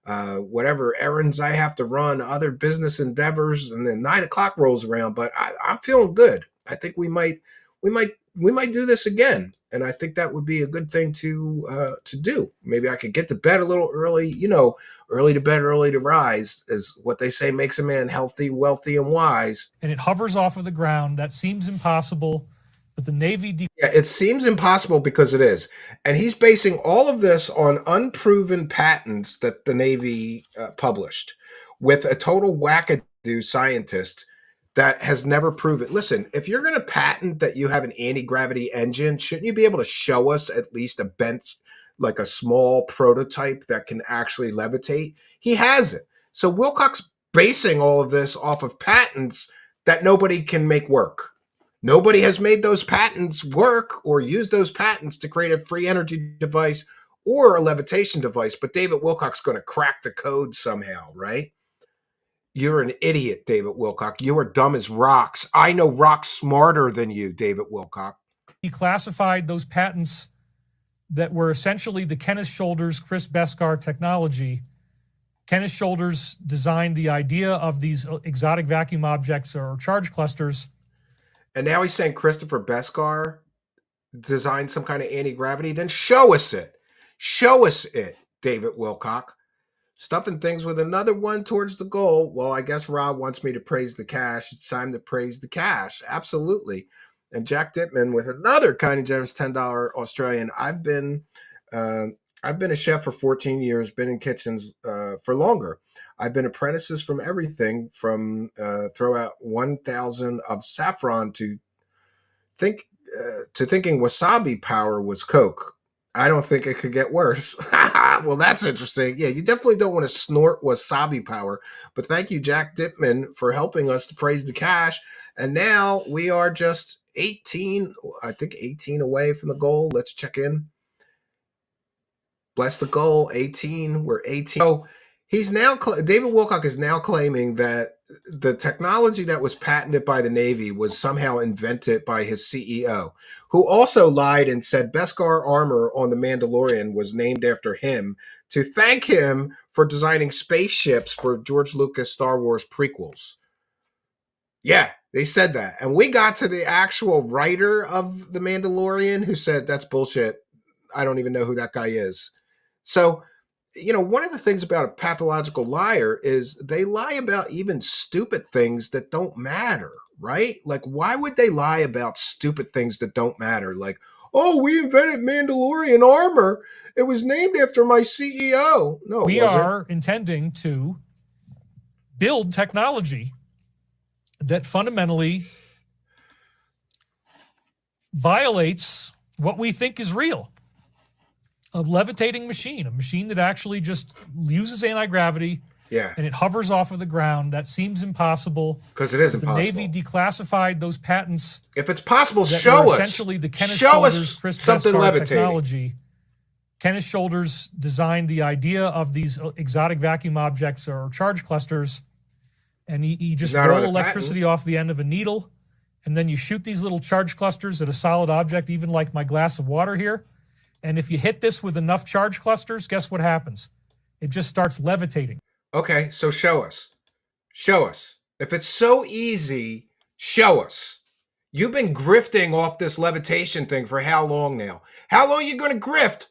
whatever errands I have to run, other business endeavors. And then 9 o'clock rolls around, but I'm feeling good. I think we might do this again. And I think that would be a good thing to do. Maybe I could get to bed a little early. You know, early to bed, early to rise is what they say makes a man healthy, wealthy, and wise. And it hovers off of the ground. That seems impossible. But the Navy... Yeah, it seems impossible because it is. And he's basing all of this on unproven patents that the Navy published with a total wackadoo scientist that has never proven. Listen, if you're going to patent that you have an anti-gravity engine, shouldn't you be able to show us at least a bent, like a small prototype that can actually levitate? He hasn't. So Wilcock's basing all of this off of patents that nobody can make work. Nobody has made those patents work or used those patents to create a free energy device or a levitation device. But David Wilcock's going to crack the code somehow, right? You're an idiot, David Wilcock. You are dumb as rocks. I know rocks smarter than you, David Wilcock. He classified those patents that were essentially the Kenneth Shoulders, Chris Beskar technology. Kenneth Shoulders designed the idea of these exotic vacuum objects or charge clusters. And now he's saying Christopher Beskar designed some kind of anti-gravity. Then show us it. Show us it, David Wilcock. Stuffing things with another one towards the goal. Well, I guess Rob wants me to praise the cash. It's time to praise the cash. Absolutely. And Jack Dittman with another kind of generous $10 Australian. I've been a chef for 14 years, been in kitchens for longer. I've been apprentices from everything from throw out 1,000 of saffron to thinking wasabi power was Coke. I don't think it could get worse. Well, that's interesting. Yeah, you definitely don't want to snort wasabi power. But thank you, Jack Dittman, for helping us to praise the cash. And now we are just 18 away from the goal. Let's check in. Bless the goal, 18. We're 18. So he's now, David Wilcock is now claiming that the technology that was patented by the Navy was somehow invented by his CEO, who also lied and said Beskar armor on The Mandalorian was named after him to thank him for designing spaceships for George Lucas Star Wars prequels. Yeah, they said that. And we got to the actual writer of The Mandalorian who said, that's bullshit. I don't even know who that guy is. So one of the things about a pathological liar is they lie about even stupid things that don't matter, right? Like, why would they lie about stupid things that don't matter? Like, oh, we invented Mandalorian armor. It was named after my CEO. No, it We wasn't. are intending to build technology that fundamentally violates what we think is real. A levitating machine, a machine that actually just uses anti-gravity Yeah, and it hovers off of the ground. That seems impossible. because it is The impossible. Navy declassified those patents If it's possible, that show were us. essentially the Kenneth Show Shoulders, us Chris something Beskar levitating. technology. Kenneth Shoulders designed the idea of these exotic vacuum objects or charge clusters, and he just Not on roll the electricity off the end of a needle, and then you shoot these little charge clusters at a solid object, even like my glass of water here. And if you hit this with enough charge clusters, guess what happens? It just starts levitating. Okay, so show us. Show us. If it's so easy, show us. You've been grifting off this levitation thing for how long now? How long are you going to grift?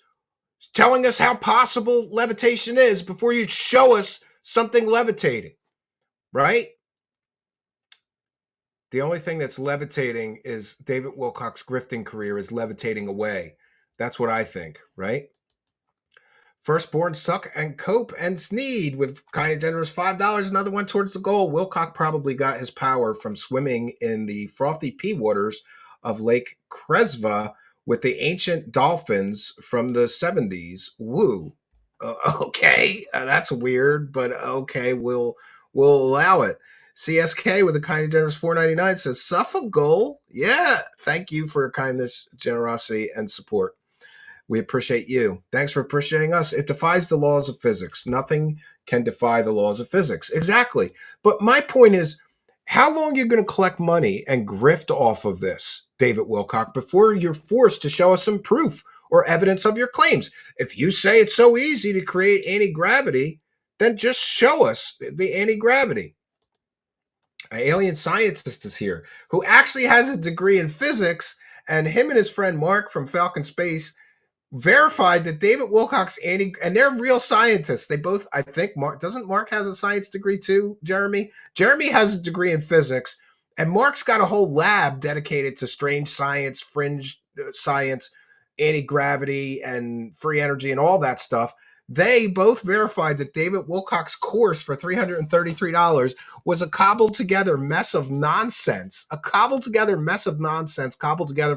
Telling us how possible levitation is before you show us something levitating, right? The only thing that's levitating is David Wilcock's grifting career is levitating away. That's what I think, right? Firstborn Suck and Cope and Sneed with kind of generous $5. Another one towards the goal. Wilcock probably got his power from swimming in the frothy pea waters of Lake Kresva with the ancient dolphins from the 70s. Woo. Okay, that's weird, but okay, we'll allow it. CSK with a kind of generous $4.99 says, Suffolk goal. Yeah, thank you for your kindness, generosity, and support. We appreciate you. Thanks for appreciating us. It defies the laws of physics. Nothing can defy the laws of physics. Exactly. But my point is, how long are you going to collect money and grift off of this, David Wilcock, before you're forced to show us some proof or evidence of your claims? If you say it's so easy to create anti-gravity, then just show us the anti-gravity. An alien scientist is here who actually has a degree in physics, and him and his friend Mark from Falcon Space verified that David Wilcock's and they're real scientists. They both, I think, doesn't Mark has a science degree too, Jeremy? Jeremy has a degree in physics, and Mark's got a whole lab dedicated to strange science, fringe science, anti-gravity, and free energy, and all that stuff. They both verified that David Wilcock's course for $333 was a cobbled together mess of nonsense, cobbled together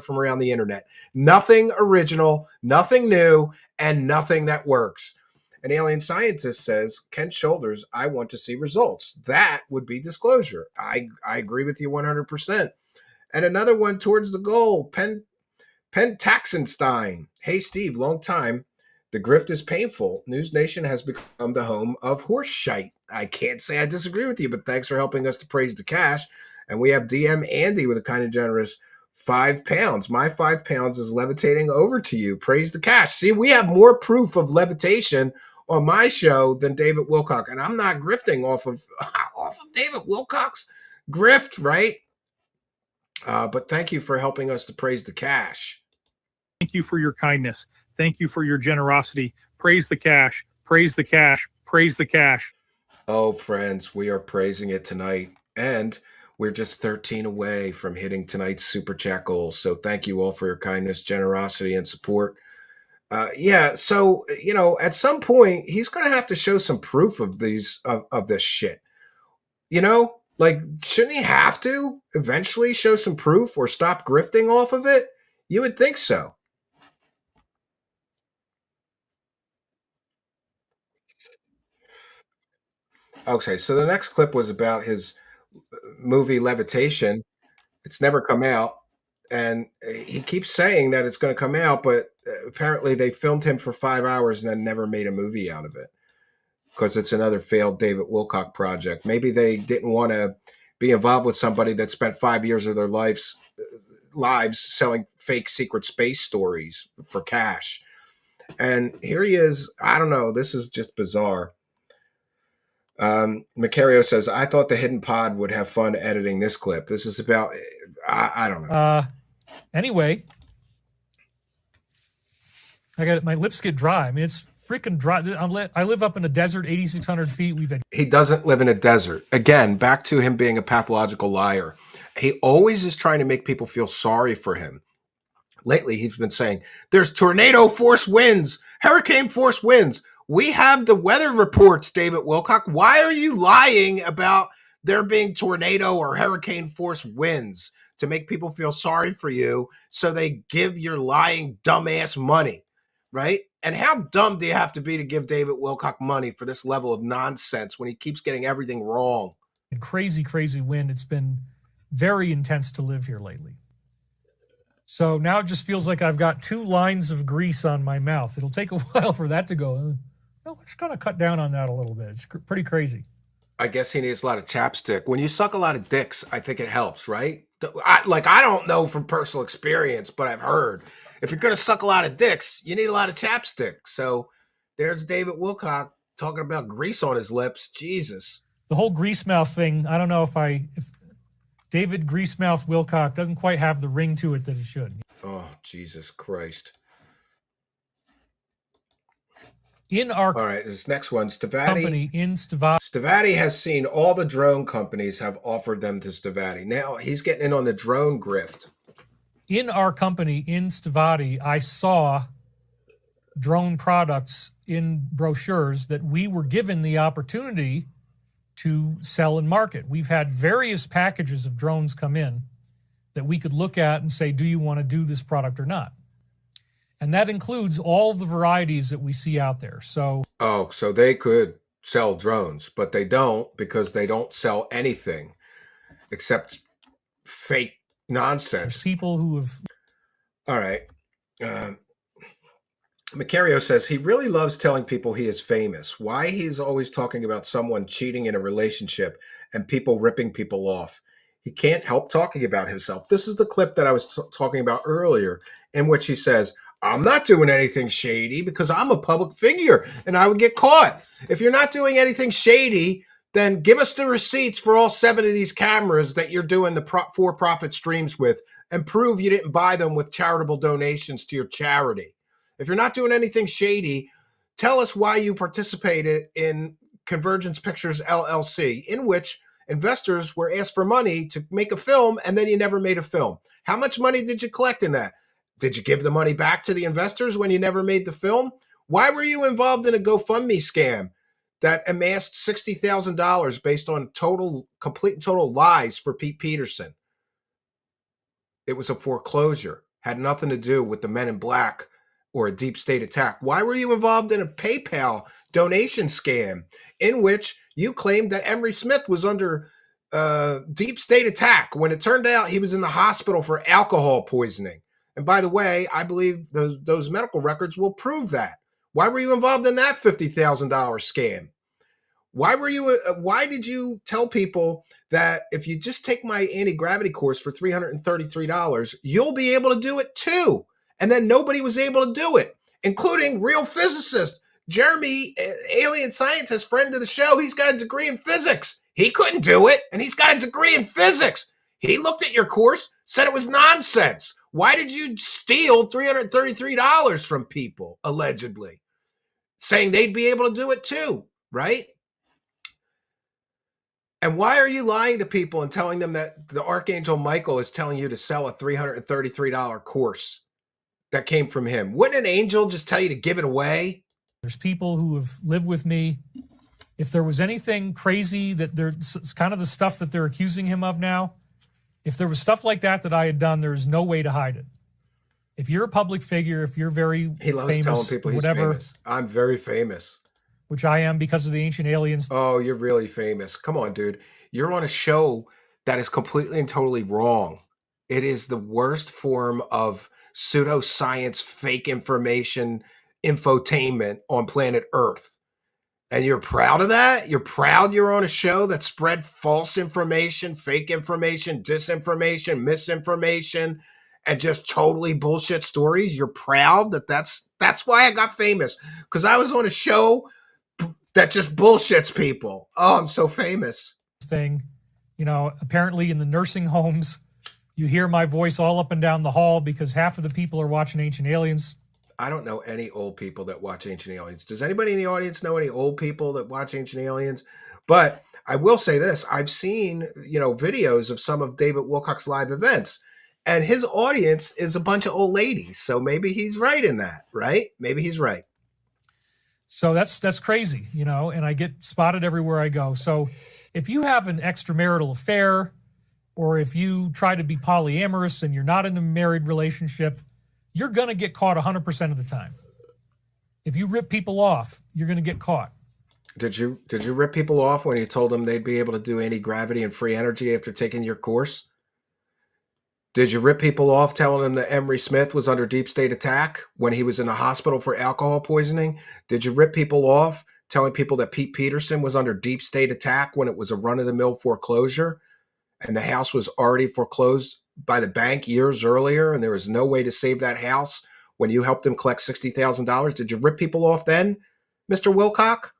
from around the internet. Nothing original, nothing new, and nothing that works. An alien scientist says, Ken Shoulders, I want to see results. That would be disclosure. I agree with you 100%. And another one towards the goal, Pentaxenstein. Hey, Steve, long time. The grift is painful. News Nation has become the home of horse shite. I can't say I disagree with you, but thanks for helping us to praise the cash. And we have DM Andy with a kind of generous £5. My £5 is levitating over to you. Praise the cash. See, we have more proof of levitation on my show than David Wilcock, and I'm not grifting off of David Wilcock's grift, right? But thank you for helping us to praise the cash. Thank you for your kindness. Thank you for your generosity. Praise the cash. Praise the cash. Praise the cash. Oh, friends, we are praising it tonight. And we're just 13 away from hitting tonight's Super Chat goal. So thank you all for your kindness, generosity, and support. So, at some point, he's going to have to show some proof of this shit. Like, shouldn't he have to eventually show some proof or stop grifting off of it? You would think so. Okay, so the next clip was about his movie Levitation. It's never come out, and he keeps saying that it's going to come out, but apparently they filmed him for 5 hours and then never made a movie out of it because it's another failed David Wilcock project. Maybe they didn't want to be involved with somebody that spent 5 years of their lives selling fake secret space stories for cash. And here he is. I don't know. This is just bizarre. Macario says, I thought the Hidden Pod would have fun editing this clip. This is about, I don't know. Anyway, I got it. My lips get dry. I mean, it's freaking dry. I live up in a desert, 8,600 feet. We've had He doesn't live in a desert. Again, back to him being a pathological liar. He always is trying to make people feel sorry for him. Lately, he's been saying, there's tornado force winds, hurricane force winds. We have the weather reports, David Wilcock. Why are you lying about there being tornado or hurricane force winds to make people feel sorry for you so they give your lying dumbass money, right? And how dumb do you have to be to give David Wilcock money for this level of nonsense when he keeps getting everything wrong? crazy, crazy wind. It's been very intense to live here lately. So now it just feels like I've got 2 lines of grease on my mouth. It'll take a while for that to go. Well, let's kind of cut down on that a little bit. It's pretty crazy. I guess he needs a lot of chapstick. When you suck a lot of dicks, I think it helps, right? I don't know from personal experience, but I've heard if you're going to suck a lot of dicks, you need a lot of chapstick. So there's David Wilcock talking about grease on his lips. Jesus. The whole grease mouth thing, I don't know if David Greasemouth Wilcock doesn't quite have the ring to it that it should. Oh, Jesus Christ. In our All right, this next one, Stavati. company, in Stavati, Stavati has seen all the drone companies have offered them to Stavati. Now he's getting in on the drone grift. in our company, in Stavati, I saw drone products in brochures that we were given the opportunity to sell and market. We've had various packages of drones come in that we could look at and say, do you want to do this product or not? And that includes all the varieties that we see out there. So they could sell drones, but they don't because they don't sell anything except fake nonsense. there's people who have All right. Macario says he really loves telling people he is famous. Why he's always talking about someone cheating in a relationship and people ripping people off. He can't help talking about himself. This is the clip that I was talking about earlier in which he says, I'm not doing anything shady because I'm a public figure and I would get caught. If you're not doing anything shady, then give us the receipts for all 7 of these cameras that you're doing the for-profit streams with and prove you didn't buy them with charitable donations to your charity. If you're not doing anything shady, tell us why you participated in Convergence Pictures LLC, in which investors were asked for money to make a film, and then you never made a film. How much money did you collect in that? Did you give the money back to the investors when you never made the film? Why were you involved in a GoFundMe scam that amassed $60,000 based on complete and total lies for Pete Peterson? It was a foreclosure, had nothing to do with the Men in Black or a deep state attack. Why were you involved in a PayPal donation scam in which you claimed that Emery Smith was under deep state attack when it turned out he was in the hospital for alcohol poisoning? And by the way, I believe those medical records will prove that. Why were you involved in that $50,000 scam? Why did you tell people that if you just take my anti-gravity course for $333, you'll be able to do it too? And then nobody was able to do it, including real physicist Jeremy, alien scientist, friend of the show. He's got a degree in physics. He couldn't do it, and he's got a degree in physics. He looked at your course, said it was nonsense. Why did you steal $333 from people, allegedly, saying they'd be able to do it too, right? And why are you lying to people and telling them that the Archangel Michael is telling you to sell a $333 course that came from him? Wouldn't an angel just tell you to give it away? There's people who have lived with me. If there was anything crazy it's kind of the stuff that they're accusing him of now, if there was stuff like that I had done, there's no way to hide it. If you're a public figure, if you're very He loves famous, telling people he's whatever, famous. I'm very famous. which I am because of the Ancient Aliens. Oh, you're really famous. Come on, dude. You're on a show that is completely and totally wrong. It is the worst form of pseudoscience, fake information, infotainment on planet Earth. And you're proud of that? You're proud you're on a show that spread false information, fake information, disinformation, misinformation, and just totally bullshit stories? You're proud that's why I got famous, because I was on a show that just bullshits people. Oh, I'm so famous. Thing, apparently in the nursing homes, you hear my voice all up and down the hall because half of the people are watching Ancient Aliens. I don't know any old people that watch Ancient Aliens. Does anybody in the audience know any old people that watch Ancient Aliens? But I will say this. I've seen, videos of some of David Wilcock's live events, and his audience is a bunch of old ladies. So maybe he's right in that, right? Maybe he's right. So that's crazy, and I get spotted everywhere I go. So if you have an extramarital affair, or if you try to be polyamorous and you're not in a married relationship, you're going to get caught 100% of the time. If you rip people off, you're going to get caught. Did you rip people off when you told them they'd be able to do anti-gravity and free energy after taking your course? Did you rip people off telling them that Emery Smith was under deep state attack when he was in the hospital for alcohol poisoning? Did you rip people off telling people that Pete Peterson was under deep state attack when it was a run-of-the-mill foreclosure and the house was already foreclosed by the bank years earlier and there was no way to save that house when you helped them collect $60,000? Did you rip people off then, Mr. Wilcock?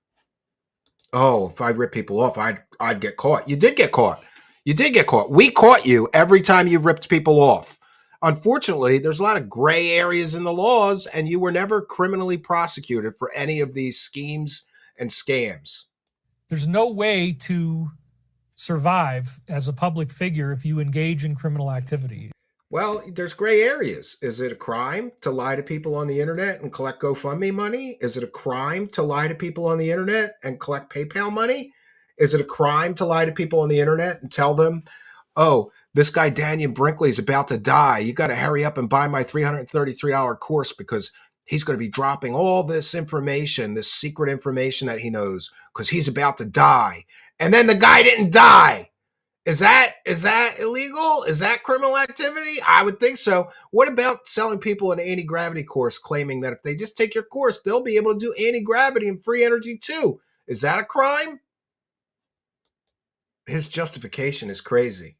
Oh, if I rip people off, I'd get caught. You did get caught. You did get caught. We caught you every time you ripped people off. Unfortunately, there's a lot of gray areas in the laws, and you were never criminally prosecuted for any of these schemes and scams. There's no way to survive as a public figure if you engage in criminal activity. Well, there's gray areas. Is it a crime to lie to people on the internet and collect GoFundMe money? Is it a crime to lie to people on the internet and collect PayPal money? Is it a crime to lie to people on the internet and tell them, oh, this guy Daniel Brinkley is about to die. You got to hurry up and buy my $333 course because he's going to be dropping all this information, this secret information that he knows because he's about to die. And then the guy didn't die. Is that illegal? Is that criminal activity? I would think so. What about selling people an anti-gravity course claiming that if they just take your course, they'll be able to do anti-gravity and free energy too? Is that a crime? His justification is crazy.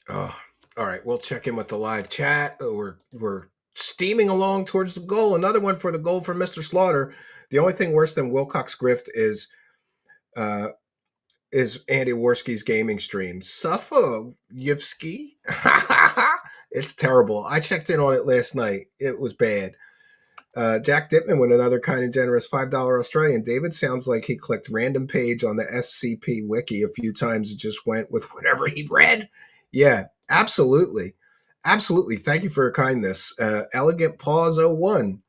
Oh, all right. We'll check in with the live chat. We're steaming along towards the goal. Another one for the goal for Mr. Slaughter. The only thing worse than Wilcock's grift is Andy Worski's gaming stream. Suffer, Yevsky. It's terrible. I checked in on it last night. It was bad. Jack Dittman with another kind and generous $5 Australian. David sounds like he clicked random page on the SCP wiki a few times and just went with whatever he read. Yeah, absolutely. Absolutely. Thank you for your kindness. Elegant Paws 01.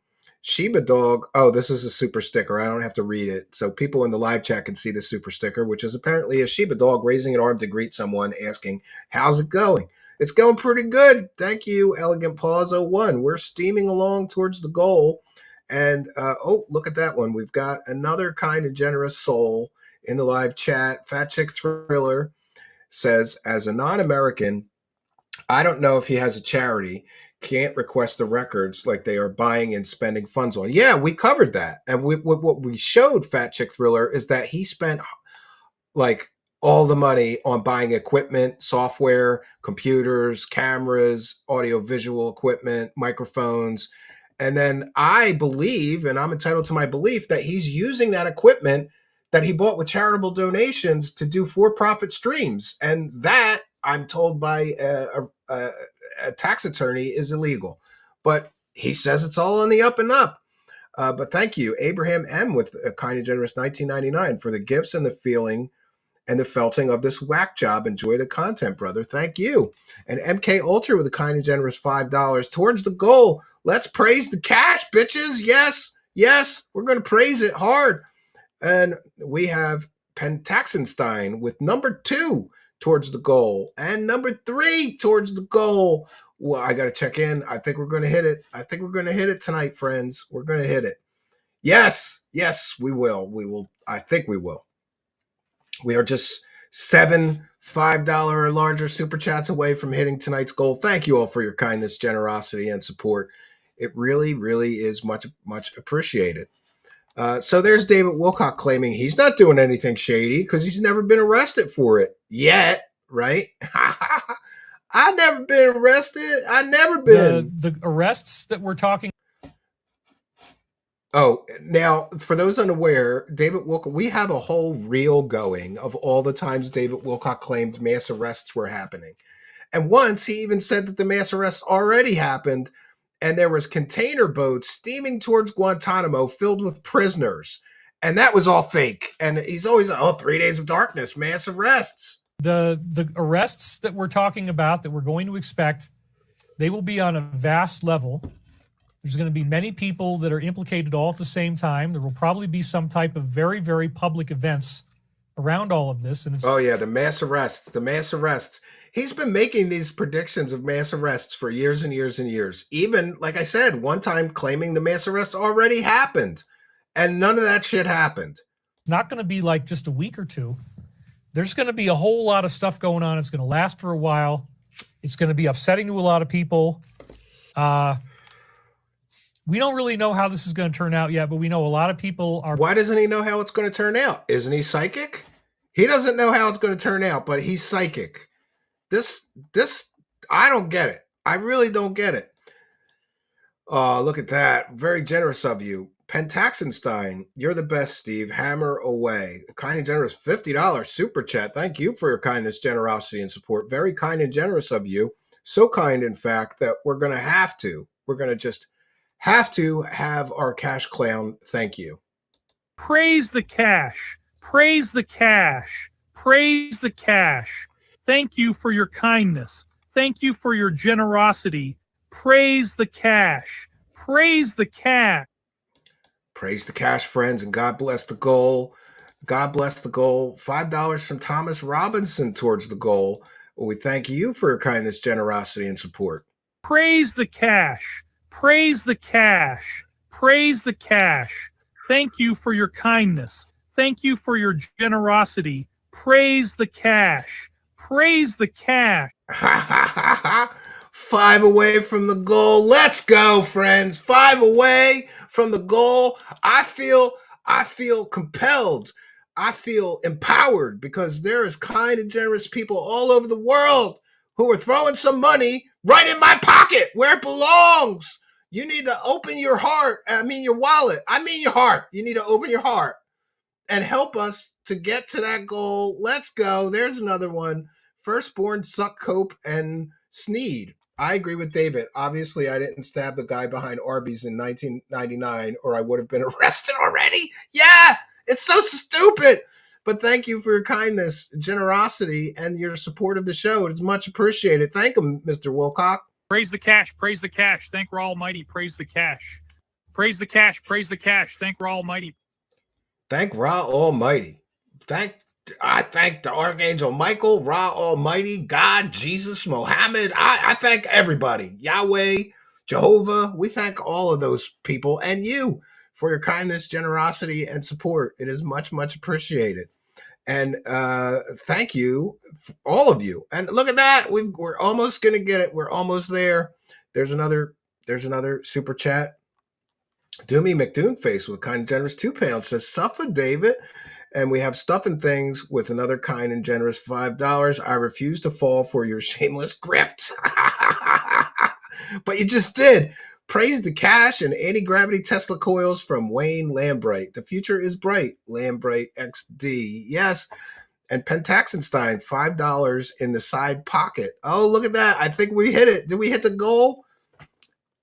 Shiba Dog. Oh, this is a super sticker. I don't have to read it. So people in the live chat can see the super sticker, which is apparently a Shiba Dog raising an arm to greet someone asking, how's it going? It's going pretty good. Thank you, Elegant Paws 01. We're steaming along towards the goal. And, look at that one. We've got another kind and generous soul in the live chat. Fat Chick Thriller says, as a non-American, I don't know if he has a charity, can't request the records like they are buying and spending funds on. Yeah, we covered that. And what we showed Fat Chick Thriller is that he spent like all the money on buying equipment, software, computers, cameras, audio-visual equipment, microphones. And then I believe, and I'm entitled to my belief, that he's using that equipment that he bought with charitable donations to do for-profit streams. And that, I'm told by a tax attorney, is illegal. But he says it's all on the up and up. But thank you, Abraham M. with a kind and generous $19.99 for the gifts and the feeling and the felting of this whack job. Enjoy the content, brother. Thank you. And MK Ultra with a kind and generous $5 towards the goal. Let's praise the cash, bitches. Yes, yes, we're going to praise it hard. And we have Pentaxenstein with number 2 towards the goal and number 3 towards the goal. Well, I got to check in. I think we're going to hit it. I think we're going to hit it tonight, friends. We're going to hit it. Yes, yes, we will. We will. I think we will. We are just 7 $5 or larger super chats away from hitting tonight's goal. Thank you all for your kindness, generosity, and support. It really, really is much, much appreciated. So there's David Wilcock claiming he's not doing anything shady because he's never been arrested for it yet, right? I've never been arrested. I've never been. The arrests that we're talking. Oh, now, for those unaware, David Wilcock, we have a whole reel going of all the times David Wilcock claimed mass arrests were happening. And once he even said that the mass arrests already happened and there was container boats steaming towards Guantanamo filled with prisoners. And that was all fake. And he's always, 3 days of darkness, mass arrests. The arrests that we're talking about, that we're going to expect, they will be on a vast level. There's going to be many people that are implicated all at the same time. There will probably be some type of very, very public events around all of this. And it's the mass arrests. He's been making these predictions of mass arrests for years and years and years. Even, like I said, one time claiming the mass arrests already happened. And none of that shit happened. not going to be like just a week or two. There's going to be a whole lot of stuff going on. It's going to last for a while. It's going to be upsetting to a lot of people. We don't really know how this is going to turn out yet, but we know a lot of people are. Why doesn't he know how it's going to turn out? Isn't he psychic? He doesn't know how it's going to turn out, but he's psychic. This, I don't get it. I really don't get it. Look at that. Very generous of you. Pentaxenstein, you're the best, Steve. Hammer away. Kind and generous $50 super chat. Thank you for your kindness, generosity, and support. Very kind and generous of you. So kind, in fact, that we're going to just have to have our cash clown thank you. Praise the cash. Praise the cash. Praise the cash. Thank you for your kindness. Thank you for your generosity. Praise the cash. Praise the cash. Praise the cash, friends, and God bless the goal. God bless the goal. $5 from Thomas Robinson towards the goal. Well, we thank you for your kindness, generosity, and support. Praise the cash. Praise the cash. Praise the cash. Thank you for your kindness. Thank you for your generosity. Praise the cash. Praise the cash. 5 away from the goal. Let's go, friends. 5 away from the goal. I feel compelled. I feel empowered because there is kind and generous people all over the world who are throwing some money right in my pocket where it belongs. You need to open your heart. Your wallet. Your heart. You need to open your heart and help us to get to that goal. Let's go. There's another one. Firstborn, Suck, Cope, and Sneed. I agree with David. Obviously, I didn't stab the guy behind Arby's in 1999 or I would have been arrested already. Yeah, it's so stupid. But thank you for your kindness, generosity, and your support of the show. It's much appreciated. Thank you, Mr. Wilcock. Praise the cash. Praise the cash. Thank Ra Almighty. Praise the cash. Praise the cash. Praise the cash. Thank Ra Almighty. Thank Ra Almighty. I thank the Archangel Michael, Ra Almighty, God, Jesus, Mohammed. I thank everybody. Yahweh, Jehovah. We thank all of those people and you for your kindness, generosity, and support. It is much, much appreciated. And thank you, all of you. And look at that. We're almost going to get it. We're almost there. There's another super chat. Doomy McDoonface with kind and generous £2 says, Suffer David. And we have Stuffing Things with another kind and generous $5. I refuse to fall for your shameless grift. But you just did. Praise the cash and anti-gravity Tesla coils from Wayne Lambright. The future is bright. Lambright XD. Yes. And Pentaxenstein, $5 in the side pocket. Oh, look at that. I think we hit it. Did we hit the goal?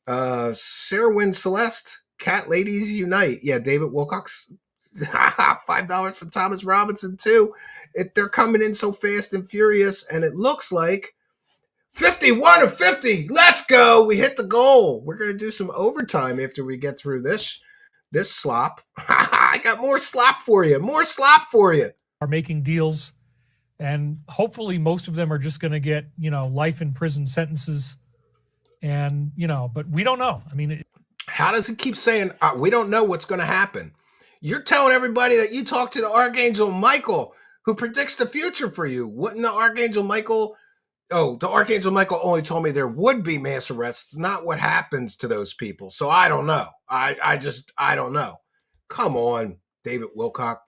Sarah Celeste, Cat Ladies Unite. Yeah, David Wilcock's. $5 from Thomas Robinson too. They're coming in so fast and furious, and it looks like 51 of 50. Let's go. We hit the goal. We're gonna do some overtime after we get through this slop. I got more slop for you. Are making deals, and hopefully most of them are just going to get life in prison sentences, and but we don't know. How does it keep saying we don't know what's going to happen? You're telling everybody that you talked to the Archangel Michael, who predicts the future for you. Wouldn't the Archangel Michael? Oh, the Archangel Michael only told me there would be mass arrests, not what happens to those people. So I don't know. I don't know. Come on, David Wilcock.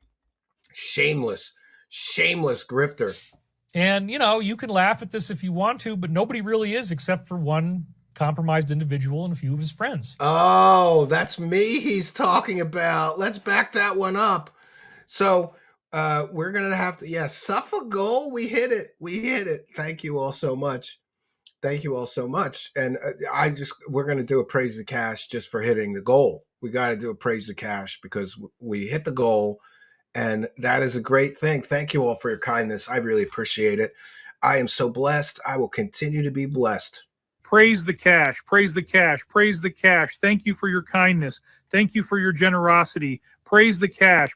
Shameless grifter. And you can laugh at this if you want to, but nobody really is except for one compromised individual and a few of his friends. Oh, that's me he's talking about. Let's back that one up. So we're going to have to, Suffolk goal. We hit it. Thank you all so much. Thank you all so much. And we're going to do a praise the cash just for hitting the goal. We got to do a praise the cash because we hit the goal. And that is a great thing. Thank you all for your kindness. I really appreciate it. I am so blessed. I will continue to be blessed. Praise the cash. Praise the cash. Praise the cash. Thank you for your kindness. Thank you for your generosity. Praise the cash.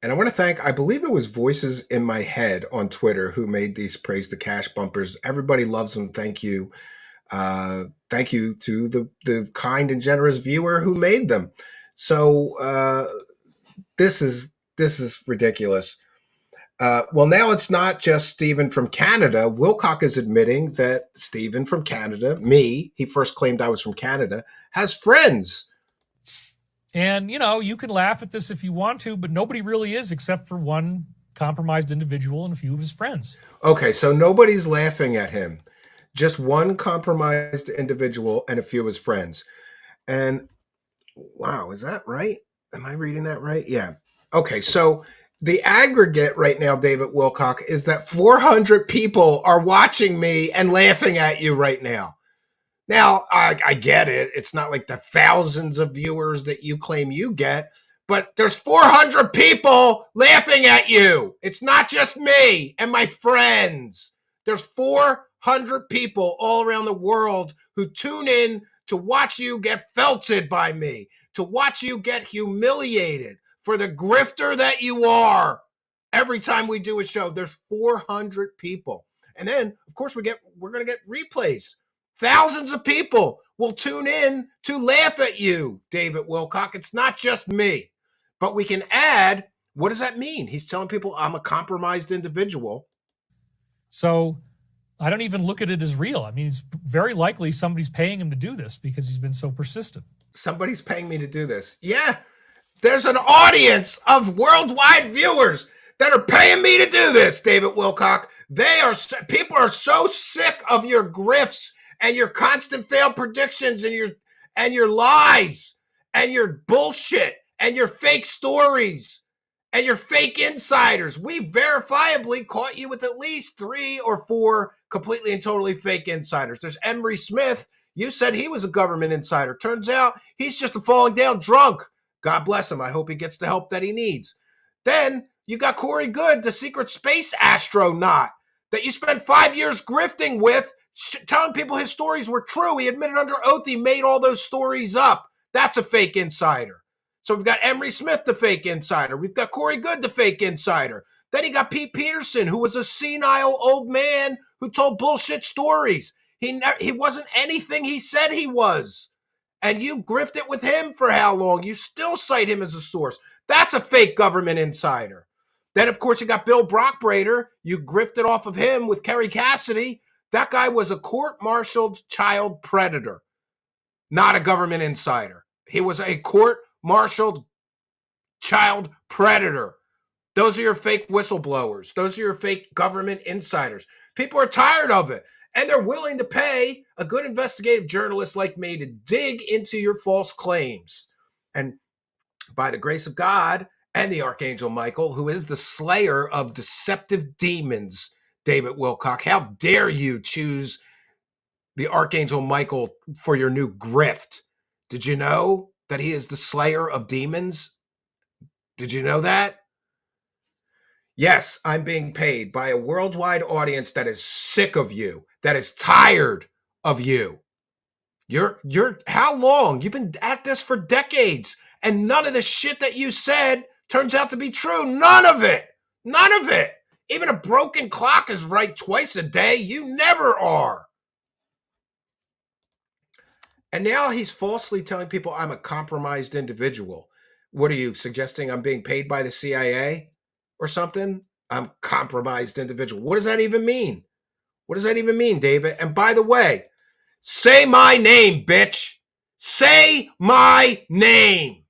And I want to thank, I believe it was Voices in My Head on Twitter who made these Praise the Cash bumpers. Everybody loves them. Thank you. Thank you to the kind and generous viewer who made them. So this is ridiculous. Well, now it's not just Stephen from Canada. Wilcock is admitting that Stephen from Canada, he first claimed I was from Canada, has friends. And, you can laugh at this if you want to, but nobody really is except for one compromised individual and a few of his friends. Okay, so nobody's laughing at him. Just one compromised individual and a few of his friends. And, wow, is that right? Am I reading that right? Yeah. Okay, so the aggregate right now, David Wilcock, is that 400 people are watching me and laughing at you right now. Now, I get it. It's not like the thousands of viewers that you claim you get, but there's 400 people laughing at you. It's not just me and my friends. There's 400 people all around the world who tune in to watch you get felted by me, to watch you get humiliated for the grifter that you are. Every time we do a show, there's 400 people. And then, of course, we're going to get replays. Thousands of people will tune in to laugh at you, David Wilcock. It's not just me. But we can add, what does that mean? He's telling people I'm a compromised individual. So I don't even look at it as real. I mean, it's very likely somebody's paying him to do this because he's been so persistent. Somebody's paying me to do this. Yeah, there's an audience of worldwide viewers that are paying me to do this, David Wilcock. People are so sick of your grifts and your constant failed predictions and your lies and your bullshit and your fake stories and your fake insiders. We verifiably caught you with at least 3 or 4 completely and totally fake insiders. There's Emery Smith. You said he was a government insider. Turns out he's just a falling down drunk. God bless him. I hope he gets the help that he needs. Then you got Corey Good, the secret space astronaut that you spent 5 years grifting with, telling people his stories were true. He admitted under oath he made all those stories up. That's a fake insider. So we've got Emery Smith, the fake insider. We've got Corey Good, the fake insider. Then you got Pete Peterson, who was a senile old man who told bullshit stories. He wasn't anything he said he was. And you grifted with him for how long? You still cite him as a source. That's a fake government insider. Then, of course, you got Bill Brockbrader. You grifted off of him with Kerry Cassidy. That guy was a court-martialed child predator, not a government insider. He was a court-martialed child predator. Those are your fake whistleblowers. Those are your fake government insiders. People are tired of it, and they're willing to pay a good investigative journalist like me to dig into your false claims. And by the grace of God and the Archangel Michael, who is the slayer of deceptive demons, David Wilcock, how dare you choose the Archangel Michael for your new grift? Did you know that he is the slayer of demons? Did you know that? Yes, I'm being paid by a worldwide audience that is sick of you, that is tired of you. You're how long? You've been at this for decades, and none of the shit that you said turns out to be true. None of it. None of it. Even a broken clock is right twice a day. You never are. And now he's falsely telling people I'm a compromised individual. What are you suggesting? I'm being paid by the CIA or something? I'm a compromised individual. What does that even mean? What does that even mean, David? And by the way, say my name, bitch. Say my name.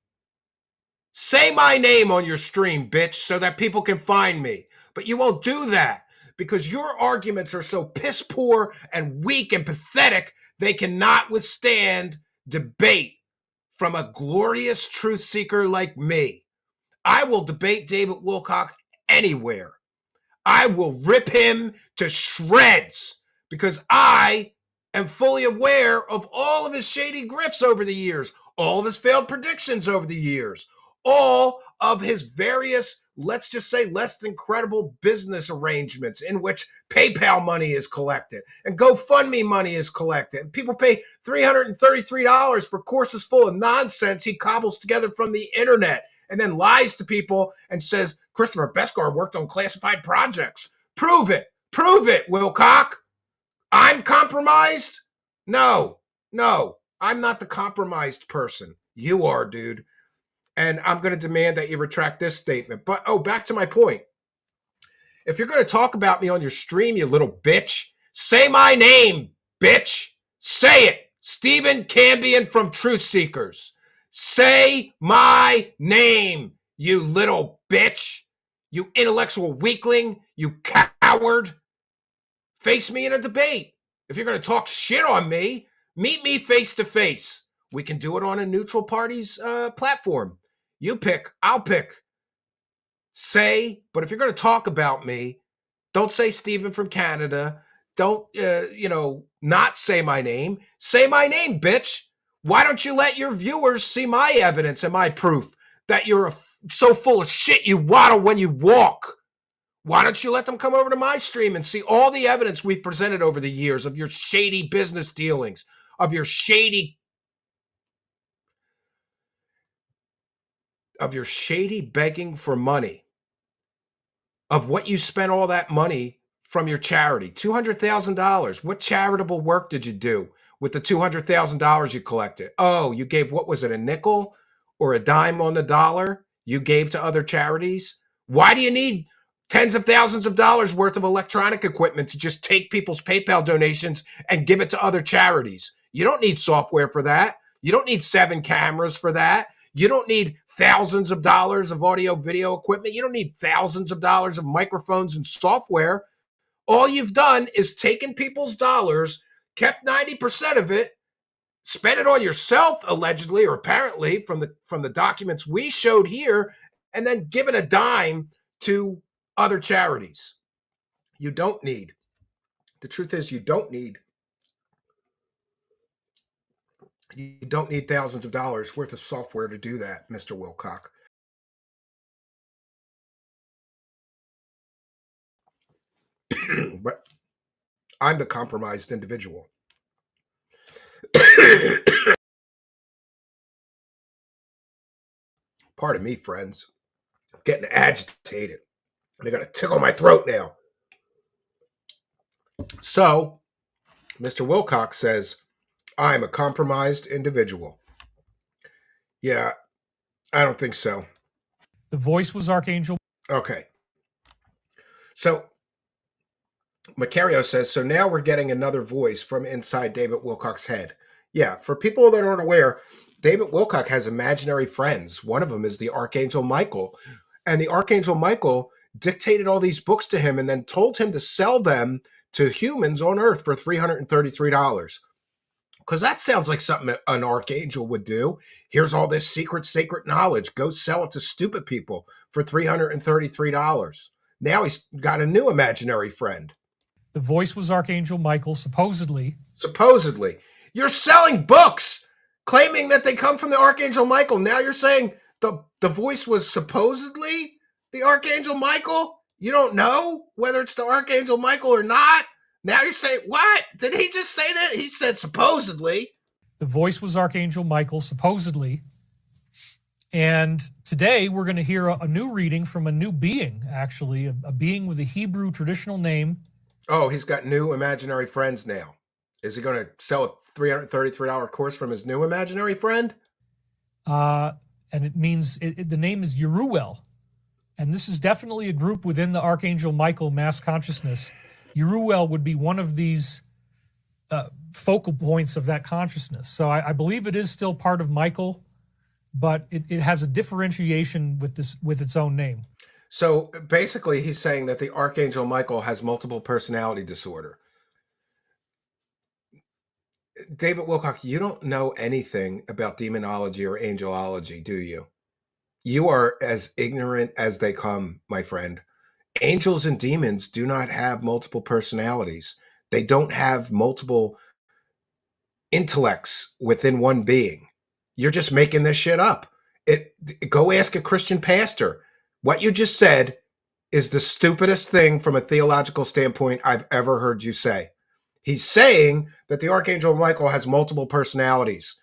Say my name on your stream, bitch, so that people can find me. But you won't do that because your arguments are so piss poor and weak and pathetic, they cannot withstand debate from a glorious truth seeker like me. I will debate David Wilcock anywhere. I will rip him to shreds because I and fully aware of all of his shady grifts over the years, all of his failed predictions over the years, all of his various, let's just say, less than credible business arrangements in which PayPal money is collected and GoFundMe money is collected. And people pay $333 for courses full of nonsense he cobbles together from the internet and then lies to people and says, Christopher Beskar worked on classified projects. Prove it. Prove it, Wilcock. I'm compromised? No, I'm not the compromised person. You are, dude. And I'm going to demand that you retract this statement. But, back to my point. If you're going to talk about me on your stream, you little bitch, say my name, bitch. Say it. Stephen Cambion from Truth Seekers. Say my name, you little bitch. You intellectual weakling. You coward. Face me in a debate. If you're going to talk shit on me, meet me face to face. We can do it on a neutral party's platform. You pick, I'll pick. But if you're going to talk about me, don't say Stephen from Canada. Don't, not say my name. Say my name, bitch. Why don't you let your viewers see my evidence and my proof that you're so full of shit you waddle when you walk? Why don't you let them come over to my stream and see all the evidence we've presented over the years of your shady business dealings, of your shady begging for money, of what you spent all that money from your charity, $200,000. What charitable work did you do with the $200,000 you collected? Oh, you gave, what was it, a nickel or a dime on the dollar you gave to other charities? Why do you need tens of thousands of dollars worth of electronic equipment to just take people's PayPal donations and give it to other charities? You don't need software for that. You don't need 7 cameras for that. You don't need thousands of dollars of audio video equipment. You don't need thousands of dollars of microphones and software. All you've done is taken people's dollars, kept 90% of it, spent it on yourself, allegedly or apparently from the documents we showed here, and then given a dime to other charities. You don't need. The truth is, you don't need thousands of dollars worth of software to do that, Mr. Wilcock. But I'm the compromised individual. Pardon me, friends. I'm getting agitated. I got a tickle in my throat now. So, Mr. Wilcock says, I'm a compromised individual. Yeah, I don't think so. The voice was Archangel. Okay. So, Macario says, so now we're getting another voice from inside David Wilcock's head. Yeah, for people that aren't aware, David Wilcock has imaginary friends. One of them is the Archangel Michael. And the Archangel Michael dictated all these books to him and then told him to sell them to humans on Earth for $333. Because that sounds like something an archangel would do. Here's all this secret, sacred knowledge. Go sell it to stupid people for $333. Now he's got a new imaginary friend. The voice was Archangel Michael, supposedly. Supposedly. You're selling books claiming that they come from the Archangel Michael. Now you're saying the voice was supposedly the Archangel Michael? You don't know whether it's the Archangel Michael or not? Now you're saying, what? Did he just say that? He said supposedly. The voice was Archangel Michael, supposedly. And today we're going to hear a new reading from a new being, actually, a being with a Hebrew traditional name. Oh, he's got new imaginary friends now. Is he going to sell a $333 course from his new imaginary friend? And it means, the name is Yeruel. And this is definitely a group within the Archangel Michael mass consciousness. Yeruel would be one of these focal points of that consciousness. So I believe it is still part of Michael, but it has a differentiation with its own name. So basically he's saying that the Archangel Michael has multiple personality disorder. David Wilcock, you don't know anything about demonology or angelology, do you? You are as ignorant as they come, my friend. Angels and demons do not have multiple personalities. They don't have multiple intellects within one being. You're just making this shit up. Go ask a Christian pastor. What you just said is the stupidest thing from a theological standpoint I've ever heard you say. He's saying that the Archangel Michael has multiple personalities.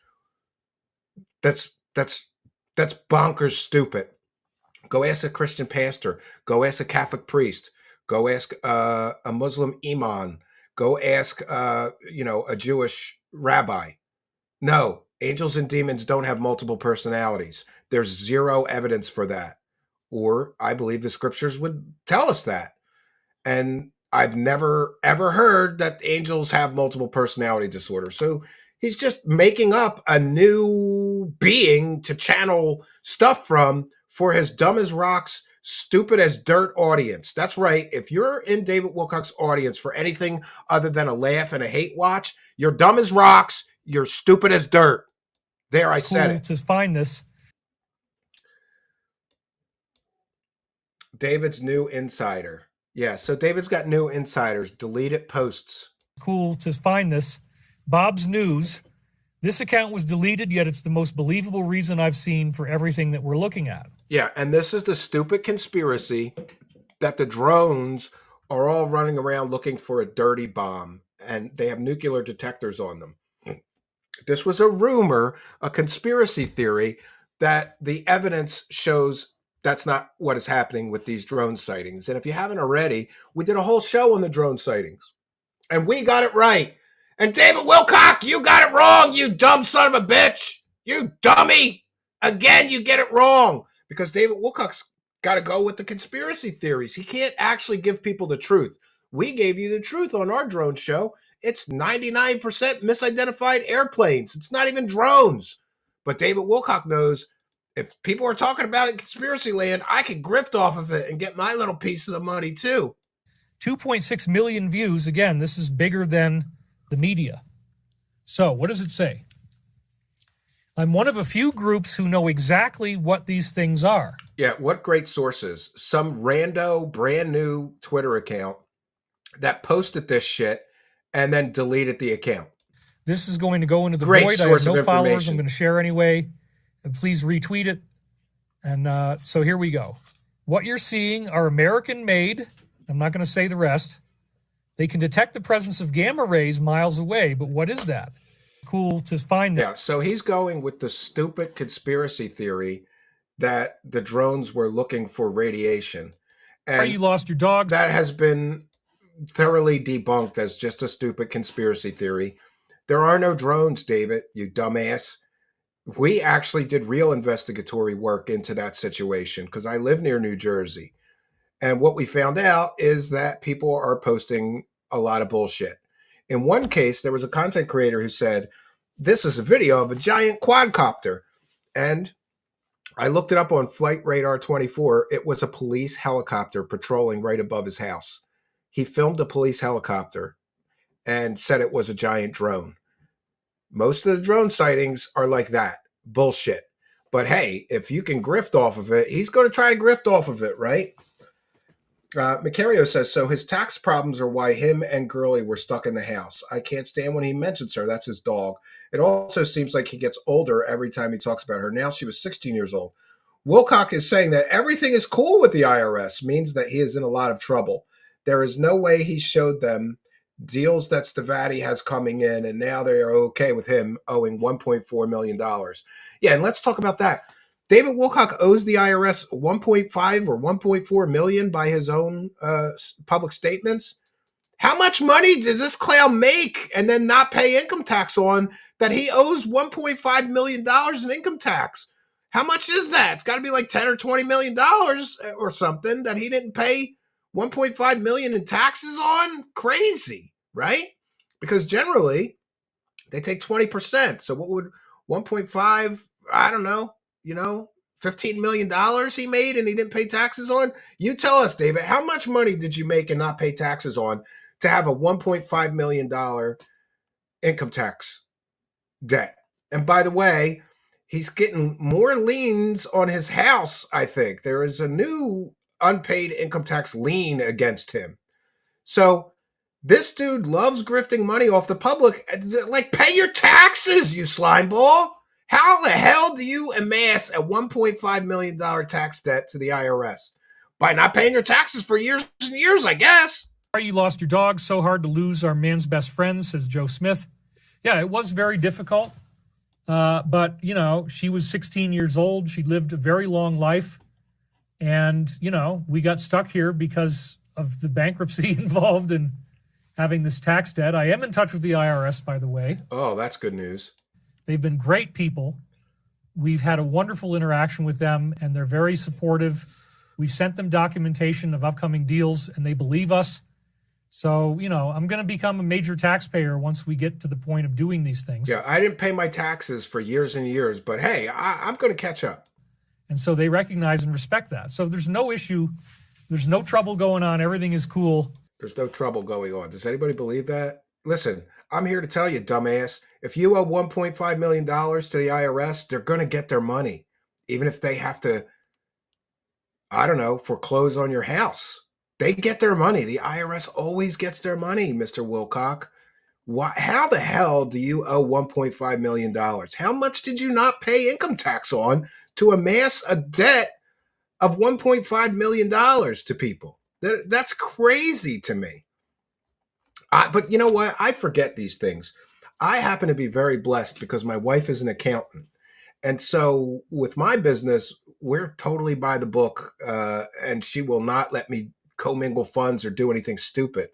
That's bonkers stupid. Go ask a Christian pastor. Go ask a Catholic priest. Go ask a Muslim imam. Go ask a Jewish rabbi. No, angels and demons don't have multiple personalities. There's zero evidence for that. Or I believe the scriptures would tell us that. And I've never, ever heard that angels have multiple personality disorder. So he's just making up a new being to channel stuff from for his dumb as rocks, stupid as dirt audience. That's right. If you're in David Wilcock's audience for anything other than a laugh and a hate watch, you're dumb as rocks. You're stupid as dirt. There, I said it. To find this. David's new insider. Yeah, so David's got new insiders. Deleted posts. Cool to find this. Bob's News. This account was deleted, yet it's the most believable reason I've seen for everything that we're looking at. Yeah, and this is the stupid conspiracy that the drones are all running around looking for a dirty bomb, and they have nuclear detectors on them. This was a rumor, a conspiracy theory, that the evidence shows that's not what is happening with these drone sightings. And if you haven't already, we did a whole show on the drone sightings. And we got it right. And David Wilcock, you got it wrong, you dumb son of a bitch. You dummy. Again, you get it wrong. Because David Wilcock's got to go with the conspiracy theories. He can't actually give people the truth. We gave you the truth on our drone show. It's 99% misidentified airplanes. It's not even drones. But David Wilcock knows if people are talking about it in conspiracy land, I can grift off of it and get my little piece of the money too. 2.6 million views. Again, this is bigger than the media. So what does it say? I'm one of a few groups who know exactly what these things are. Yeah, what great sources. Some rando brand new Twitter account that posted this shit and then deleted the account. This is going to go into the Great void. I have source of no followers. information. I'm going to share anyway. And please retweet it. And so here we go. What you're seeing are American-made. I'm not going to say the rest. They can detect the presence of gamma rays miles away. But what is that? Cool to find that. Yeah, so he's going with the stupid conspiracy theory that the drones were looking for radiation. And You lost your dog. that has been thoroughly debunked as just a stupid conspiracy theory. There are no drones, David, you dumbass. We actually did real investigatory work into that situation because I live near New Jersey. And what we found out is that people are posting a lot of bullshit. In one case, there was a content creator who said, this is a video of a giant quadcopter. And I looked it up on Flight Radar 24. It was a police helicopter patrolling right above his house. He filmed a police helicopter and said it was a giant drone. Most of the drone sightings are like that. Bullshit. But hey, if you can grift off of it, he's going to try to grift off of it, right? Macario says, so his tax problems are why him and Girlie were stuck in the house. I can't stand when he mentions her. That's his dog. It also seems like he gets older every time he talks about her. Now she was 16 years old. Wilcock is saying that everything is cool with the IRS means that he is in a lot of trouble. There is no way he showed them deals that Stavati has coming in, and now they are okay with him owing $1.4 million. Yeah, and let's talk about that. David Wilcock owes the IRS 1.5 or 1.4 million by his own public statements. How much money does this clown make and then not pay income tax on that he owes $1.5 million in income tax? How much is that? It's got to be like 10 or 20 million dollars or something that he didn't pay 1.5 million in taxes on. Crazy, right? Because generally they take 20%. So what would 1.5, I don't know, $15 million he made and he didn't pay taxes on? You tell us, David, how much money did you make and not pay taxes on to have a $1.5 million income tax debt? And by the way, he's getting more liens on his house, I think. There is a new unpaid income tax lien against him. So This dude loves grifting money off the public. Like, pay your taxes, you slime ball. How the hell do you amass a $1.5 million tax debt to the IRS? By not paying your taxes for years and years, I guess. You lost your dog. So hard to lose our man's best friend, says Joe Smith. Yeah, it was very difficult. But, you know, she was 16 years old. She lived a very long life. And, you know, we got stuck here because of the bankruptcy involved in having this tax debt. I am in touch with the IRS, by the way. Oh, that's good news. They've been great people. We've had a wonderful interaction with them, and they're very supportive. We've sent them documentation of upcoming deals, and they believe us. So, you know, I'm going to become a major taxpayer once we get to the point of doing these things. Yeah, I didn't pay my taxes for years and years, but hey, I'm going to catch up. And so they recognize and respect that. So there's no issue. There's no trouble going on. Everything is cool. There's no trouble going on. Does anybody believe that? Listen, I'm here to tell you, dumbass, if you owe $1.5 million to the IRS, they're going to get their money, even if they have to, I don't know, foreclose on your house. They get their money. The IRS always gets their money, Mr. Wilcock. How the hell do you owe $1.5 million? How much did you not pay income tax on to amass a debt of $1.5 million to people? That's crazy to me. But you know what? I forget these things. I happen to be very blessed because my wife is an accountant. And so with my business, we're totally by the book, and she will not let me commingle funds or do anything stupid.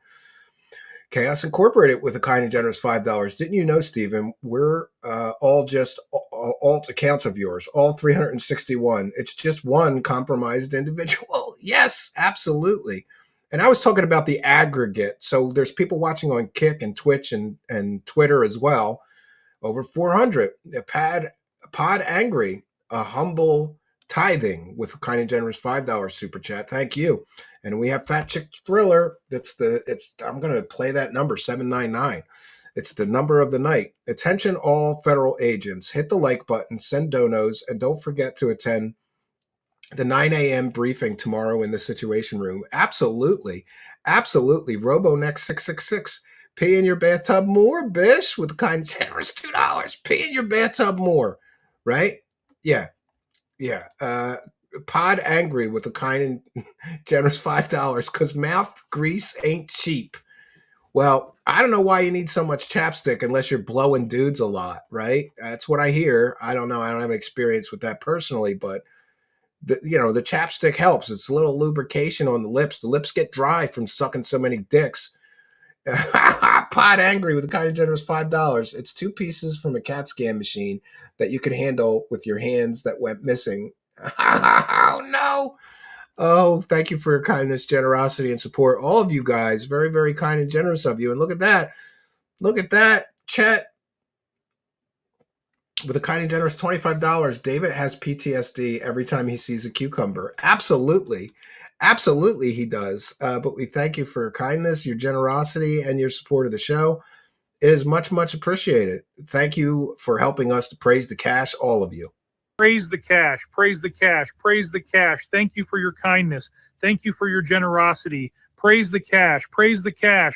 Chaos Incorporated with a kind and generous $5. Didn't you know, Stephen, we're all just alt accounts of yours, all 361. It's just one compromised individual. Yes, absolutely. And I was talking about the aggregate. So there's people watching on Kick and Twitch and Twitter as well. Over 400. Pod Angry, a humble tithing with a kind and generous $5 super chat. Thank you. And we have Fat Chick Thriller. I'm going to play that number, 799. It's the number of the night. Attention all federal agents. Hit the like button, send donos, and don't forget to attend the 9 a.m. briefing tomorrow in the Situation Room. Absolutely. Absolutely. RoboNext 666. Pee in your bathtub more, bish, with a kind and generous $2. Pee in your bathtub more. Right? Yeah. Pod Angry with a kind and generous $5 because mouth grease ain't cheap. Well, I don't know why you need so much chapstick unless you're blowing dudes a lot, right? That's what I hear. I don't know. I don't have an experience with that personally, but the chapstick helps. It's a little lubrication on the lips. The lips get dry from sucking so many dicks. Pod Angry with a kind of generous $5. It's 2 pieces from a CAT scan machine that you can handle with your hands that went missing. Oh, no. Oh, thank you for your kindness, generosity, and support. All of you guys, very, very kind and generous of you. And look at that. Look at that. Chet with a kind and generous $25. David has PTSD every time he sees a cucumber. Absolutely. Absolutely, he does. But we thank you for your kindness, your generosity, and your support of the show. It is much, much appreciated. Thank you for helping us to praise the cash, all of you. Praise the cash, praise the cash, praise the cash. Thank you for your kindness. Thank you for your generosity. Praise the cash, praise the cash.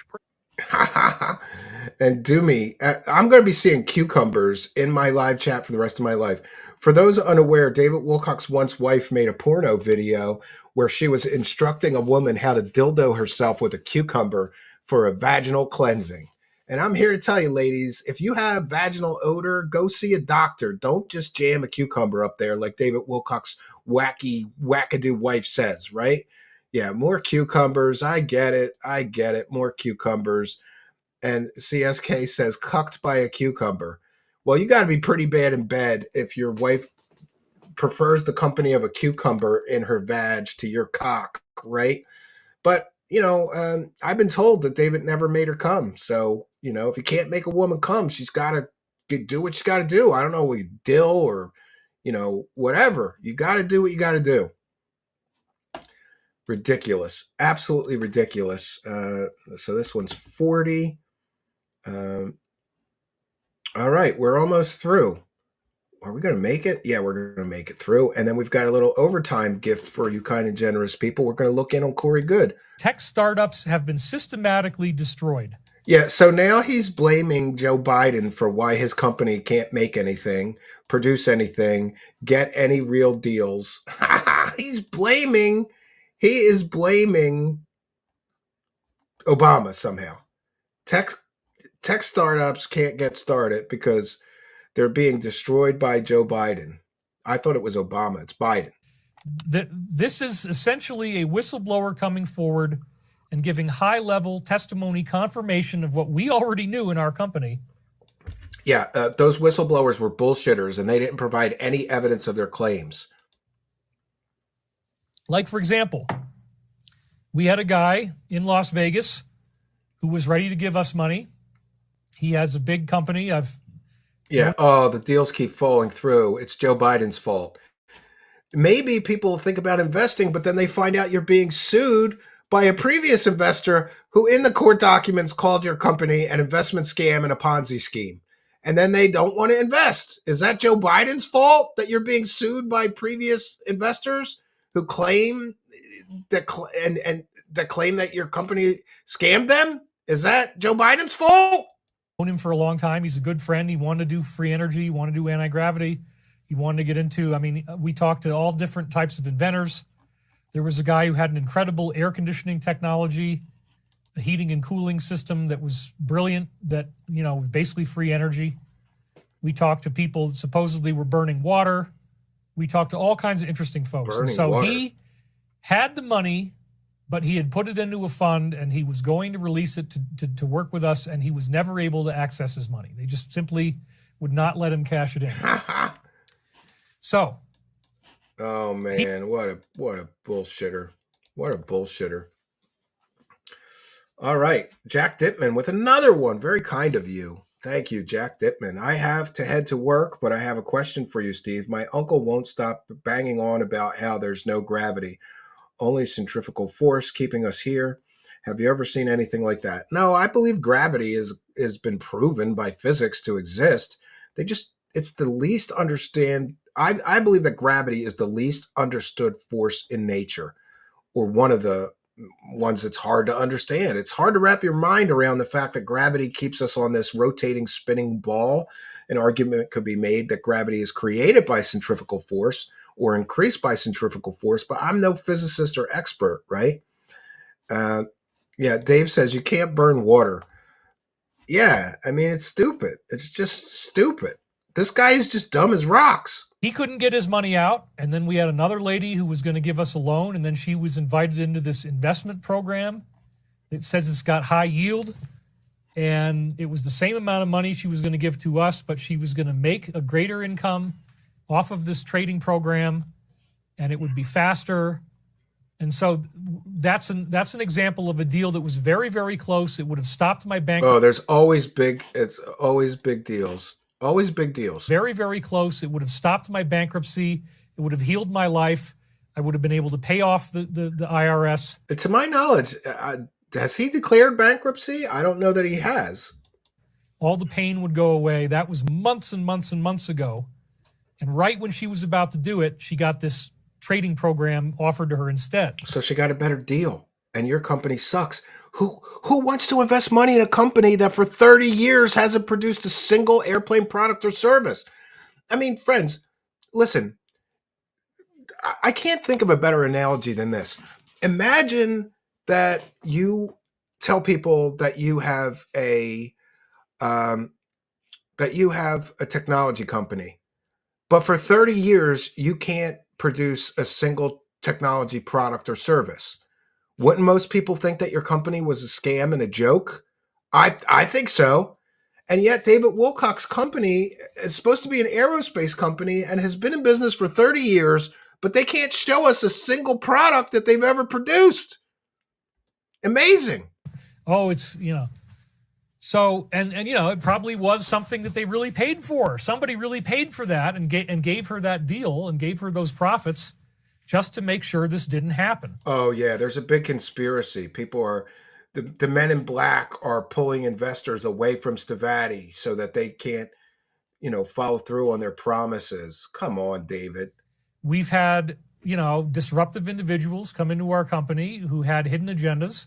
And do me, I'm going to be seeing cucumbers in my live chat for the rest of my life. For those unaware, David Wilcock's once wife made a porno video where she was instructing a woman how to dildo herself with a cucumber for a vaginal cleansing. And I'm here to tell you, ladies, if you have vaginal odor, go see a doctor. Don't just jam a cucumber up there like David Wilcock's wackadoo wife says, right? Yeah, more cucumbers. I get it. More cucumbers. And CSK says, cucked by a cucumber. Well, you got to be pretty bad in bed if your wife prefers the company of a cucumber in her vag to your cock, right? But, I've been told that David never made her come. So, if you can't make a woman come, she's got to do what she's got to do. I don't know, dill or, whatever. You got to do what you got to do. Ridiculous. Absolutely ridiculous. So this one's 40. All right, we're almost through. are we going to make it? Yeah, we're going to make it through. And then we've got a little overtime gift for you kind and generous people. We're going to look in on Corey Good. Tech startups have been systematically destroyed. Yeah, so now he's blaming Joe Biden for why his company can't make anything, produce anything, get any real deals. He is blaming Obama somehow. Tech startups can't get started because they're being destroyed by Joe Biden. I thought it was Obama. It's Biden. This is essentially a whistleblower coming forward and giving high-level testimony confirmation of what we already knew in our company. Yeah, those whistleblowers were bullshitters, and they didn't provide any evidence of their claims. Like, for example, we had a guy in Las Vegas who was ready to give us money. He has a big company. The deals keep falling through. It's Joe Biden's fault. Maybe people think about investing, but then they find out you're being sued by a previous investor who in the court documents called your company an investment scam and a Ponzi scheme. And then they don't want to invest. Is that Joe Biden's fault that you're being sued by previous investors who claim that claim that your company scammed them? Is that Joe Biden's fault? Known him for a long time. He's a good friend. He wanted to do free energy. He wanted to do anti-gravity. He wanted to get into, we talked to all different types of inventors. There was a guy who had an incredible air conditioning technology, a heating and cooling system that was brilliant, that, was basically free energy. We talked to people that supposedly were burning water. We talked to all kinds of interesting folks. He had the money, but he had put it into a fund and he was going to release it to work with us, and he was never able to access his money. They just simply would not let him cash it in. So. Oh man, what a bullshitter. What a bullshitter. All right, Jack Dittman with another one. Very kind of you. Thank you, Jack Dittman. I have to head to work, but I have a question for you, Steve. My uncle won't stop banging on about how there's no gravity, only centrifugal force keeping us here. Have you ever seen anything like that? No, I believe gravity has been proven by physics to exist. It's the least understand. I believe that gravity is the least understood force in nature, or one of the ones that's hard to understand. It's hard to wrap your mind around the fact that gravity keeps us on this rotating, spinning ball. An argument could be made that gravity is created by centrifugal force or increased by centrifugal force, but I'm no physicist or expert, right? Dave says you can't burn water. Yeah, it's stupid. It's just stupid. This guy is just dumb as rocks. He couldn't get his money out, and then we had another lady who was going to give us a loan, and then she was invited into this investment program. It says it's got high yield, and it was the same amount of money she was going to give to us, but she was going to make a greater income off of this trading program, and it would be faster. And so that's an example of a deal that was very, very close. It would have stopped my bank. Oh, it's always big deals. Always big deals. Very, very close. It would have stopped my bankruptcy. It would have healed my life. I would have been able to pay off the IRS. To my knowledge, has he declared bankruptcy? I don't know that he has. All the pain would go away. That was months and months and months ago. And right when she was about to do it, she got this trading program offered to her instead. So she got a better deal, and your company sucks. Who wants to invest money in a company that for 30 years hasn't produced a single airplane product or service? Friends, listen, I can't think of a better analogy than this. Imagine that you tell people that you have a technology company, but for 30 years you can't produce a single technology product or service. Wouldn't most people think that your company was a scam and a joke? I think so. And yet David Wilcock's company is supposed to be an aerospace company and has been in business for 30 years, but they can't show us a single product that they've ever produced. Amazing. Oh, it's, So, and it probably was something that they really paid for. Somebody really paid for that and gave her that deal and gave her those profits just to make sure this didn't happen. Oh, yeah. There's a big conspiracy. The men in black are pulling investors away from Stevati so that they can't, follow through on their promises. Come on, David. We've had, disruptive individuals come into our company who had hidden agendas,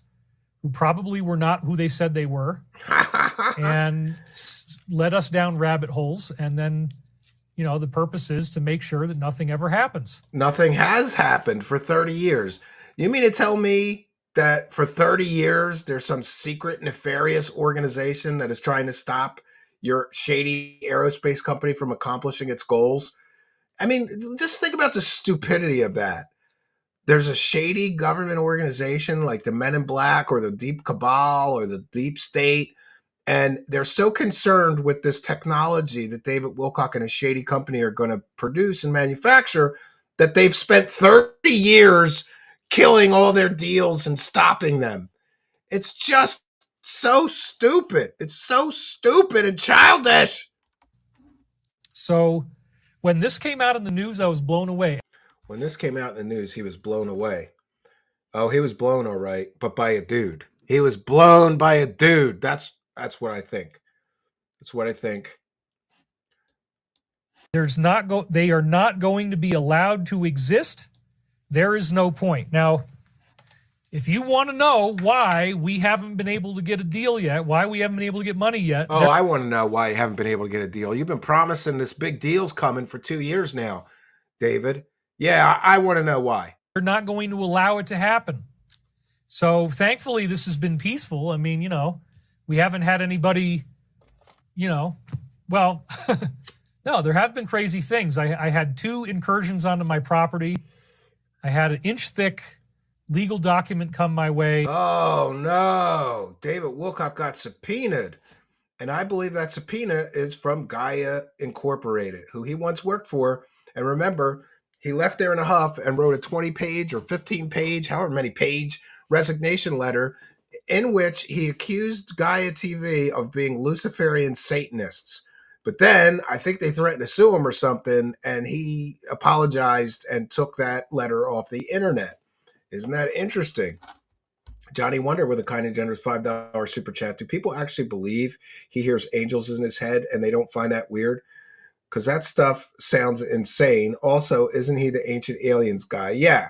who probably were not who they said they were, and led us down rabbit holes. And then, the purpose is to make sure that nothing ever happens. Nothing has happened for 30 years. You mean to tell me that for 30 years, there's some secret nefarious organization that is trying to stop your shady aerospace company from accomplishing its goals? I mean, just think about the stupidity of that. There's a shady government organization like the Men in Black or the Deep Cabal or the Deep State, and they're so concerned with this technology that David Wilcock and his shady company are going to produce and manufacture that they've spent 30 years killing all their deals and stopping them. It's just so stupid. It's so stupid and childish. So when this came out in the news, I was blown away. When this came out in the news, he was blown away. Oh, he was blown all right, but by a dude. He was blown by a dude. That's what I think. That's what I think. They are not going to be allowed to exist. There is no point. Now, if you want to know why we haven't been able to get a deal yet, why we haven't been able to get money yet. Oh, I want to know why you haven't been able to get a deal. You've been promising this big deal's coming for 2 years now, David. Yeah, I want to know why. They're not going to allow it to happen. So thankfully, this has been peaceful. I mean, we haven't had anybody, well, no, there have been crazy things. I had 2 incursions onto my property. I had an inch-thick legal document come my way. Oh, no. David Wilcock got subpoenaed. And I believe that subpoena is from Gaia Incorporated, who he once worked for. And remember, he left there in a huff and wrote a 20-page or 15-page, however many page resignation letter in which he accused Gaia TV of being Luciferian Satanists. But then I think they threatened to sue him or something, and he apologized and took that letter off the internet. Isn't that interesting? Johnny Wonder with a kind and generous $5 super chat. Do people actually believe he hears angels in his head and they don't find that weird? Because that stuff sounds insane. Also, isn't he the ancient aliens guy? Yeah.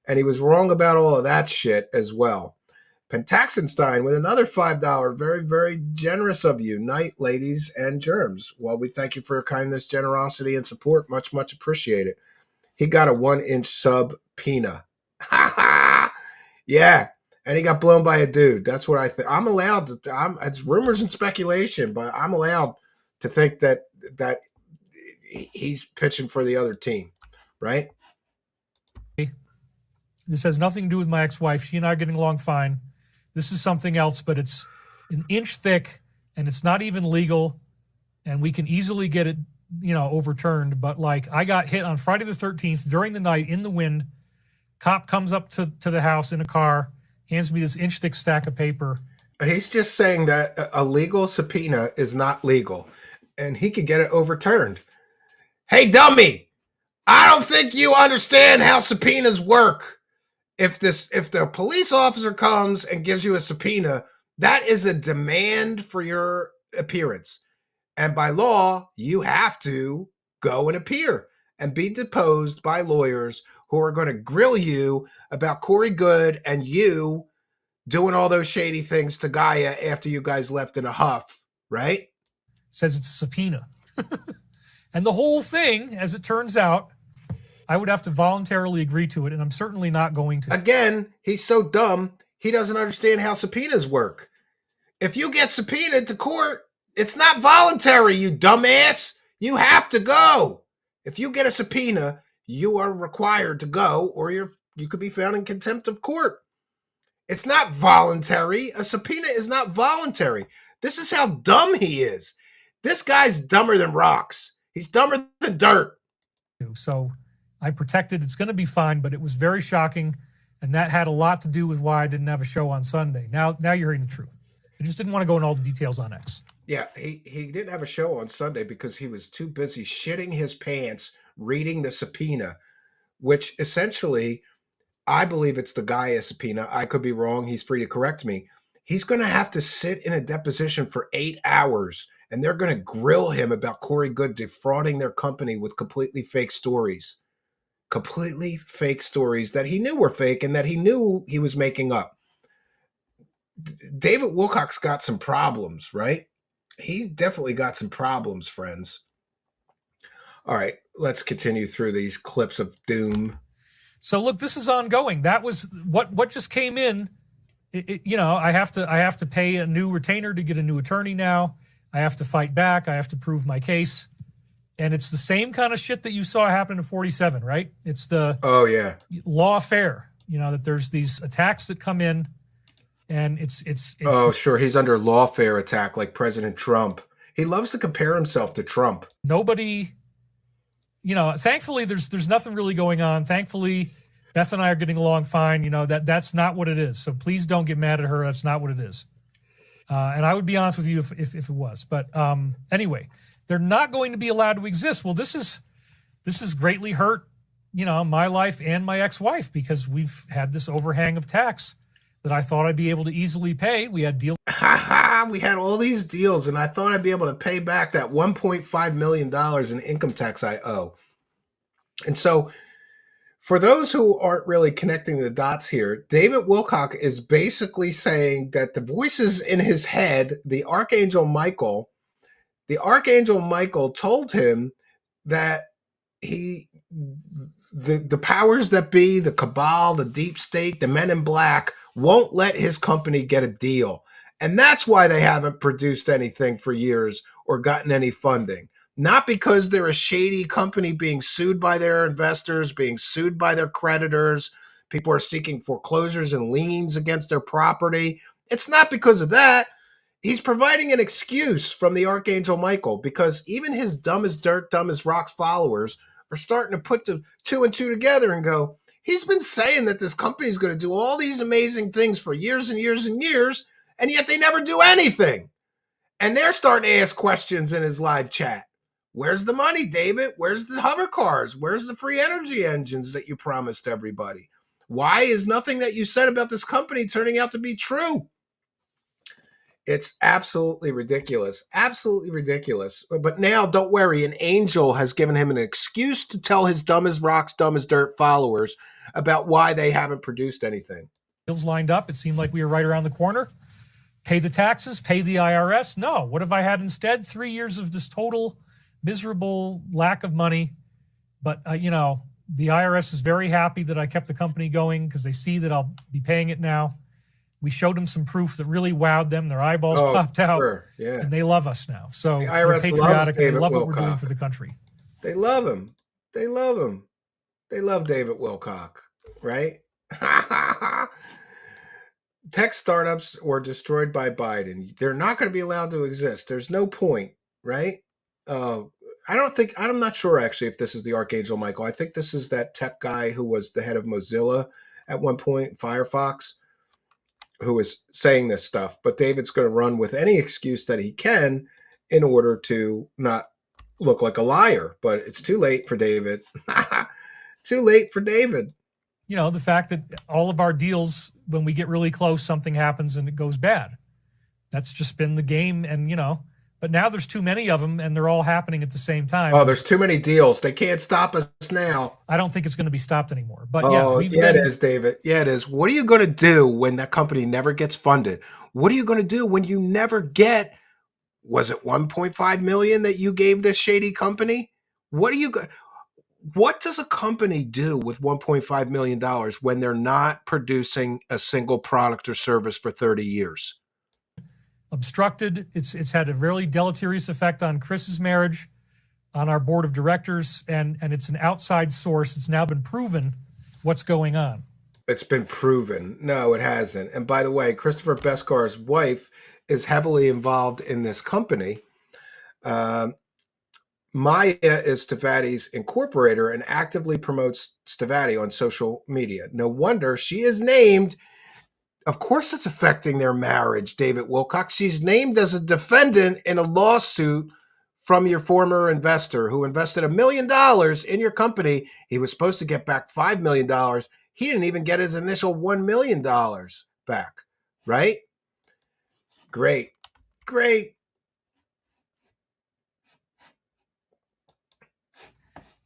And he was wrong about all of that shit as well. Pentaxenstein with another $5. Very, very generous of you. Night, ladies and germs. Well, we thank you for your kindness, generosity, and support. Much, much appreciated. He got a 1-inch subpoena. Yeah. And he got blown by a dude. That's what I think. I'm allowed to, it's rumors and speculation, but I'm allowed to think that he's pitching for the other team, right? This has nothing to do with my ex-wife. She and I are getting along fine. This is something else, but it's an inch thick, and it's not even legal, and we can easily get it, overturned. But I got hit on Friday the 13th during the night in the wind. Cop comes up to the house in a car, hands me this inch thick stack of paper. He's just saying that a legal subpoena is not legal, and he could get it overturned. Hey, dummy! I don't think you understand how subpoenas work. If the police officer comes and gives you a subpoena, that is a demand for your appearance. And by law, you have to go and appear and be deposed by lawyers who are going to grill you about Corey Good and you doing all those shady things to Gaia after you guys left in a huff, right? Says it's a subpoena. And the whole thing, as it turns out, I would have to voluntarily agree to it, and I'm certainly not going to. Again, he's so dumb, he doesn't understand how subpoenas work. If you get subpoenaed to court, it's not voluntary, you dumbass. You have to go. If you get a subpoena, you are required to go, or you could be found in contempt of court. It's not voluntary. A subpoena is not voluntary. This is how dumb he is. This guy's dumber than rocks. He's dumber than dirt. So I protected. It's going to be fine, but it was very shocking, and that had a lot to do with why I didn't have a show on Sunday. Now you're hearing the truth. I just didn't want to go into all the details on X. Yeah, he didn't have a show on Sunday because he was too busy shitting his pants reading the subpoena, which essentially, I believe it's the Gaia subpoena. I could be wrong. He's free to correct me. He's going to have to sit in a deposition for 8 hours, and they're going to grill him about Corey Good defrauding their company with completely fake stories. Completely fake stories that he knew were fake and that he knew he was making up. David Wilcock's got some problems, right? He definitely got some problems, friends. All right, let's continue through these clips of doom. So look, this is ongoing. That was what just came in. I have to pay a new retainer to get a new attorney now. I have to fight back. I have to prove my case. And it's the same kind of shit that you saw happen in 47, right? It's the lawfare, that there's these attacks that come in, and it's oh, sure, he's under lawfare attack like President Trump. He loves to compare himself to Trump. Nobody, thankfully there's nothing really going on. Thankfully, Beth and I are getting along fine. That's not what it is. So please don't get mad at her. That's not what it is. And I would be honest with you if it was. But anyway, they're not going to be allowed to exist. Well, this has greatly hurt, my life and my ex-wife, because we've had this overhang of tax that I thought I'd be able to easily pay. We had deals. We had all these deals, and I thought I'd be able to pay back that $1.5 million in income tax I owe. And so for those who aren't really connecting the dots here, David Wilcock is basically saying that the voices in his head, the Archangel Michael told him that the powers that be, the cabal, the deep state, the men in black won't let his company get a deal. And that's why they haven't produced anything for years or gotten any funding. Not because they're a shady company being sued by their investors, being sued by their creditors. People are seeking foreclosures and liens against their property. It's not because of that. He's providing an excuse from the Archangel Michael, because even his dumb as dirt, dumb as rocks followers are starting to put the two and two together and go, he's been saying that this company is going to do all these amazing things for years and years and years, and yet they never do anything. And they're starting to ask questions in his live chat. Where's the money, David? Where's the hover cars? Where's the free energy engines that you promised everybody? Why is nothing that you said about this company turning out to be true? It's absolutely ridiculous. Absolutely ridiculous. But now, don't worry, an angel has given him an excuse to tell his dumb as rocks, dumb as dirt followers about why they haven't produced anything. Deals lined up. It seemed like we were right around the corner. Pay the taxes, pay the IRS. No, what have I had instead? 3 years of this total miserable lack of money. But, the IRS is very happy that I kept the company going because they see that I'll be paying it now. We showed them some proof that really wowed them. Their eyeballs popped out, yeah. And they love us now. So the IRS they're patriotic and they love what we're doing for the country. They love him. They love him. They love David Wilcock, right? Tech startups were destroyed by Biden. They're not going to be allowed to exist. There's no point, right? I'm not sure actually if this is the Archangel Michael. I think this is that tech guy who was the head of Mozilla at one point, Firefox, who is saying this stuff. But David's going to run with any excuse that he can in order to not look like a liar. But it's too late for David. Too late for David. The fact that all of our deals, when we get really close, something happens and it goes bad. That's just been the game. And, but now there's too many of them and they're all happening at the same time. Oh, there's too many deals. They can't stop us now. I don't think it's going to be stopped anymore. But it is, David. Yeah, it is. What are you going to do when that company never gets funded? What are you going to do when you never get, was it 1.5 million that you gave this shady company? What does a company do with $1.5 million when they're not producing a single product or service for 30 years? Obstructed. It's had a really deleterious effect on Chris's marriage, on our board of directors, and it's an outside source. It's now been proven what's going on. It's been proven. No, it hasn't. And by the way, Christopher Beskar's wife is heavily involved in this company. Maya is Stavati's incorporator and actively promotes Stavati on social media. No wonder she is named. Of course it's affecting their marriage, David Wilcock. She's named as a defendant in a lawsuit from your former investor who invested $1 million in your company. He was supposed to get back $5 million. He didn't even get his initial $1 million back, right? Great. Great.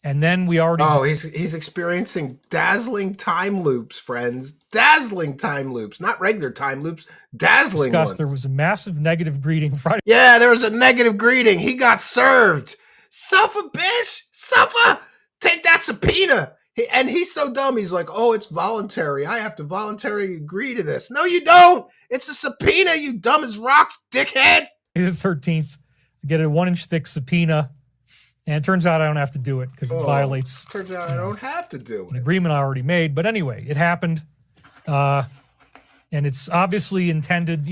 And then we already Oh, he's experiencing dazzling time loops, friends. Dazzling time loops. Not regular time loops. Dazzling discussed ones. there was a massive negative greeting Friday. Yeah, there was a negative greeting. He got served. Suffer, bitch. Suffer. Take that subpoena. And he's so dumb. He's like, oh, it's voluntary. I have to voluntarily agree to this. No, you don't. It's a subpoena, you dumb as rocks, dickhead. The 13th, I get a 1-inch thick subpoena. And it turns out I don't have to do it because it violates Turns out I don't have to do an it. agreement I already made. But anyway, it happened. And it's obviously intended,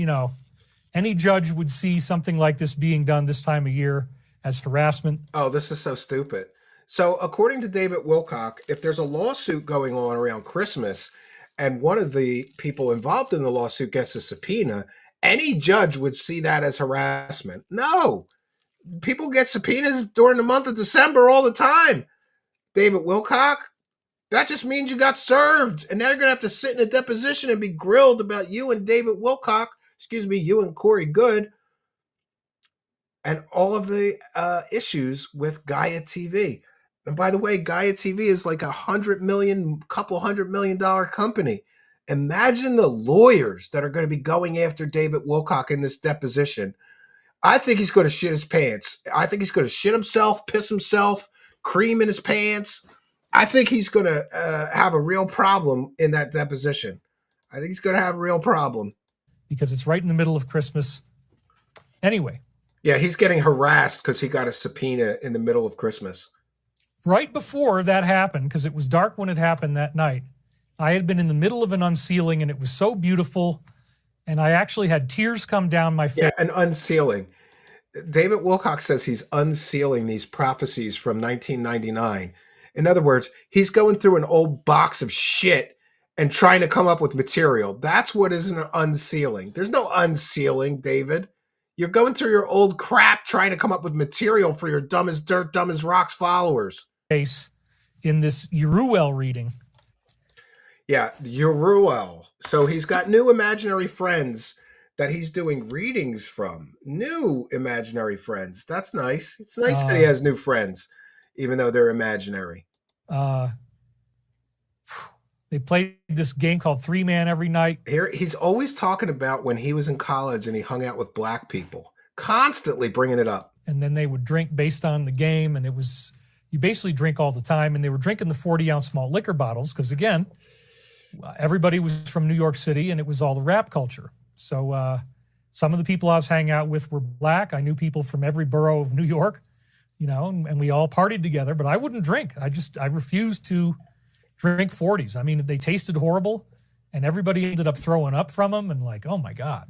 any judge would see something like this being done this time of year as harassment. Oh, this is so stupid. So according to David Wilcock, if there's a lawsuit going on around Christmas and one of the people involved in the lawsuit gets a subpoena, any judge would see that as harassment. No. People get subpoenas during the month of December all the time. David Wilcock, that just means you got served. And now you're going to have to sit in a deposition and be grilled about you and David Wilcock, you and Corey Good, and all of the issues with Gaia TV. And by the way, Gaia TV is like $100 million company. Imagine the lawyers that are going to be going after David Wilcock in this deposition. I think he's going to shit his pants. I think he's going to shit himself, piss himself, cream in his pants. I think he's going to have a real problem in that deposition. I think he's going to have a real problem. Because it's right in the middle of Christmas. Anyway. Yeah, he's getting harassed because he got a subpoena in the middle of Christmas. Right before that happened, because it was dark when it happened that night, I had been in the middle of an unsealing, and it was so beautiful, and I actually had tears come down my face. Yeah, an unsealing. David Wilcock says he's unsealing these prophecies from 1999. In other words, he's going through an old box of shit and trying to come up with material. That's what is an unsealing. There's no unsealing, David. You're going through your old crap trying to come up with material for your dumb as dirt, dumb as rocks followers. In this Uruel reading. Yeah, Uruel. So he's got new imaginary friends that he's doing readings from. New imaginary friends. That's nice. It's nice that he has new friends, even though they're imaginary. They played this game called Three Man every night. Here, he's always talking about when he was in college and he hung out with black people. Constantly bringing it up. And then they would drink based on the game, and it was, you basically drink all the time, and they were drinking the 40-ounce malt liquor bottles because, again, everybody was from New York City, and it was all the rap culture. So some of the people I was hanging out with were black. I knew people from every borough of New York, and we all partied together, but I wouldn't drink. I refused to drink 40s. I mean, they tasted horrible, and everybody ended up throwing up from them, and like, oh my God.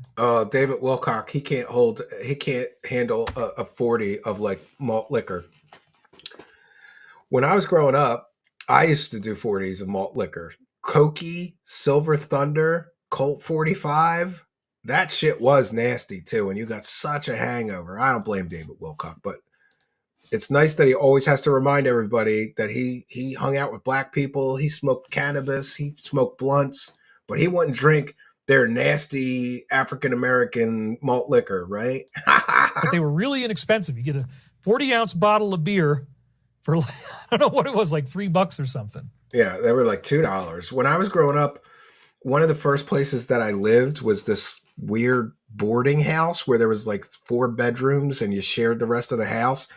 David Wilcock, he can't handle a 40 of like malt liquor. When I was growing up, I used to do 40s of malt liquor. Cokie, Silver Thunder, Colt 45. That shit was nasty too, and you got such a hangover. I don't blame David Wilcock, but it's nice that he always has to remind everybody that he hung out with black people, he smoked cannabis, he smoked blunts, but he wouldn't drink their nasty African-American malt liquor, right? But they were really inexpensive. You get a 40-ounce bottle of beer for, I don't know what it was, like $3 or something. Yeah, they were like $2. When I was growing up, one of the first places that I lived was this weird boarding house where there was like 4 bedrooms and you shared the rest of the house.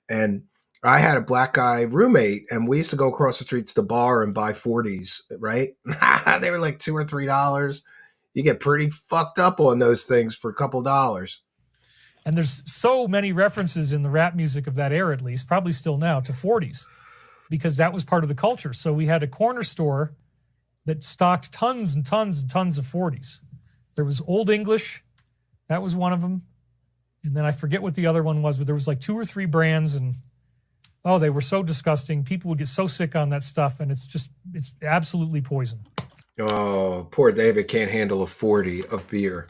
And I had a black guy roommate, and we used to go across the street to the bar and buy 40s, right? They were like $2 or $3. You get pretty fucked up on those things for a couple dollars. And there's so many references in the rap music of that era, at least, probably still now, to 40s, because that was part of the culture. So we had a corner store that stocked tons and tons and tons of 40s. There was Old English. That was one of them. And then I forget what the other one was, but there was like 2 or 3 brands, and they were so disgusting. People would get so sick on that stuff, and it's absolutely poison. Oh, poor David can't handle a 40 of beer.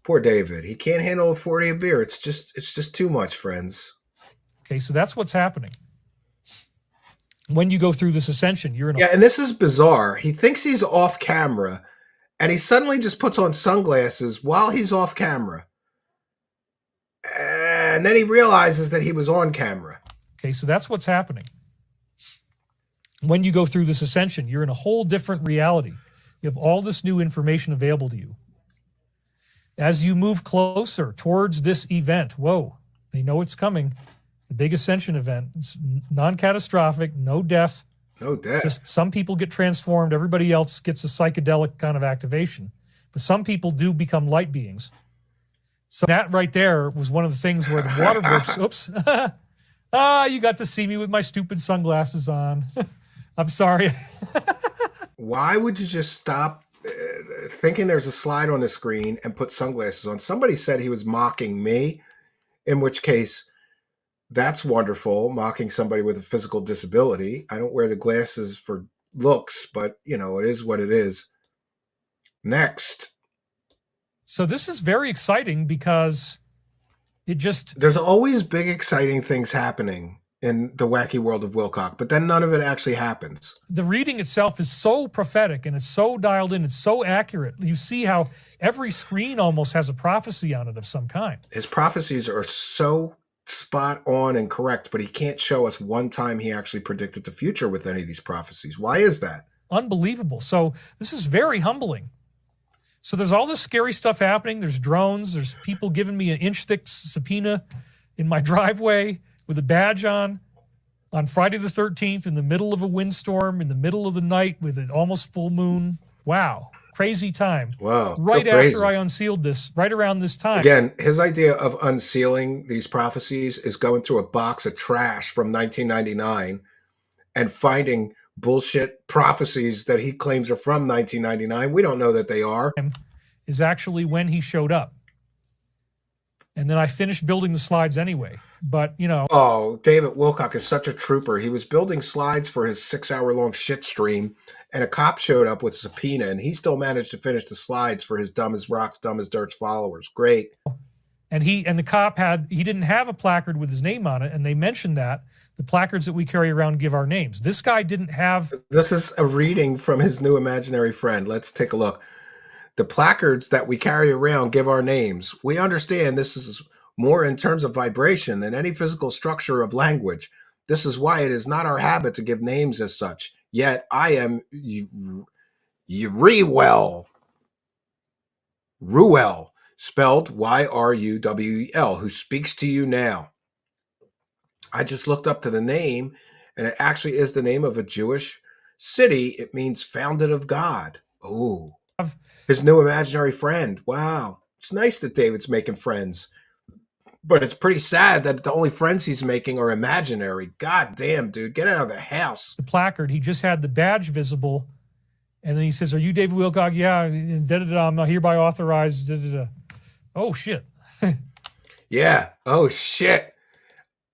Poor David. He can't handle a 40 of beer. It's just too much, friends. Okay, so that's what's happening. When you go through this ascension, you're in a... Yeah, and this is bizarre. He thinks he's off camera, and he suddenly just puts on sunglasses while he's off camera. And then he realizes that he was on camera. Okay, so that's what's happening. When you go through this ascension, you're in a whole different reality. You have all this new information available to you. As you move closer towards this event, whoa, they know it's coming. The big ascension event. It's non-catastrophic, no death. No death. Just some people get transformed. Everybody else gets a psychedelic kind of activation. But some people do become light beings. So that right there was one of the things where the water works. Oops. You got to see me with my stupid sunglasses on. I'm sorry. Why would you just stop thinking there's a slide on the screen and put sunglasses on? Somebody said he was mocking me, in which case, that's wonderful, mocking somebody with a physical disability. I don't wear the glasses for looks, but, you know, it is what it is. Next. So this is very exciting because it just... There's always big, exciting things happening in the wacky world of Wilcock, but then none of it actually happens. The reading itself is so prophetic and it's so dialed in, it's so accurate. You see how every screen almost has a prophecy on it of some kind. His prophecies are so spot on and correct, but he can't show us one time he actually predicted the future with any of these prophecies. Why is that? Unbelievable. So this is very humbling. So there's all this scary stuff happening. There's drones. There's people giving me an inch-thick subpoena in my driveway with a badge on Friday the 13th in the middle of a windstorm, in the middle of the night with an almost full moon. Wow. Crazy time. Wow. Right so crazy. after I unsealed this, right around this time. Again, his idea of unsealing these prophecies is going through a box of trash from 1999 and finding bullshit prophecies that he claims are from 1999. We don't know that they are. Is actually when he showed up. And then I finished building the slides anyway. But, you know. Oh, David Wilcock is such a trooper. He was building slides for his 6-hour-long shit stream, and a cop showed up with a subpoena, and he still managed to finish the slides for his dumb as rocks, dumb as dirt's followers. Great. And the cop he didn't have a placard with his name on it, and they mentioned that. The placards that we carry around give our names. This guy didn't have... This is a reading from his new imaginary friend. Let's take a look. The placards that we carry around give our names. We understand this is more in terms of vibration than any physical structure of language. This is why it is not our habit to give names as such. Yet I am Ruel, spelled Y-R-U-W-E-L, who speaks to you now. I just looked up to the name, and it actually is the name of a Jewish city. It means founded of God. Oh. His new imaginary friend. Wow. It's nice that David's making friends. But it's pretty sad that the only friends he's making are imaginary. God damn, dude. Get out of the house. The placard, he just had the badge visible. And then he says, "Are you David Wilcock?" "Yeah. I'm hereby authorized. Oh, shit. Yeah. Oh, shit.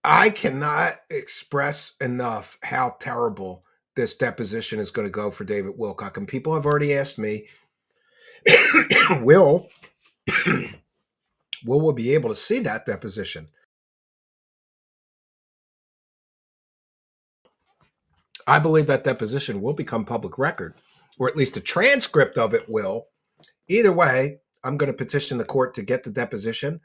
I cannot express enough how terrible this deposition is going to go for David Wilcock. And people have already asked me, will we be able to see that deposition? I believe that deposition will become public record, or at least a transcript of it will. Either way, I'm going to petition the court to get the deposition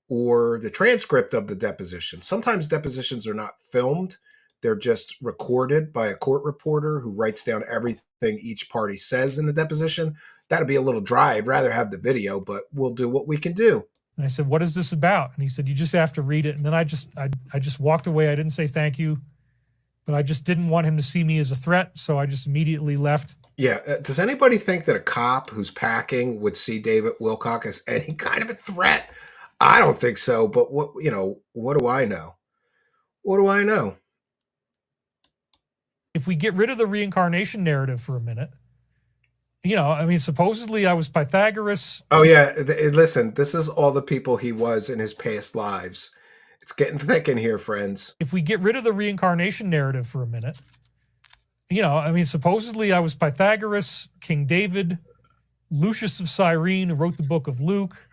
or the transcript of the deposition. Sometimes depositions are not filmed. They're just recorded by a court reporter who writes down everything each party says in the deposition. That'd be a little dry. I'd rather have the video, but we'll do what we can do. And I said, "What is this about?" And he said, "You just have to read it." And then I just walked away. I didn't say thank you, but I just didn't want him to see me as a threat, so I just immediately left. Yeah. Does anybody think that a cop who's packing would see David Wilcock as any kind of a threat? I don't think so, but what do I know? What do I know? If we get rid of the reincarnation narrative for a minute, supposedly I was Pythagoras. Oh, yeah. Listen, this is all the people he was in his past lives. It's getting thick in here, friends. If we get rid of the reincarnation narrative for a minute, supposedly I was Pythagoras, King David, Lucius of Cyrene, who wrote the book of Luke.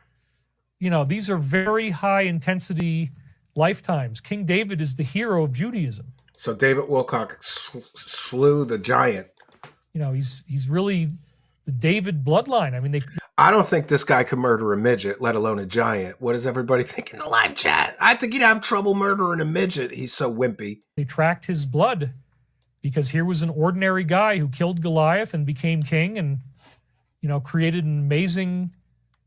These are very high intensity lifetimes. King David is the hero of Judaism. So David Wilcock slew the giant. He's really the David bloodline. I mean, I don't think this guy could murder a midget, let alone a giant. What does everybody think in the live chat? I think he'd have trouble murdering a midget. He's so wimpy. they tracked his blood because here was an ordinary guy who killed Goliath and became king and, created an amazing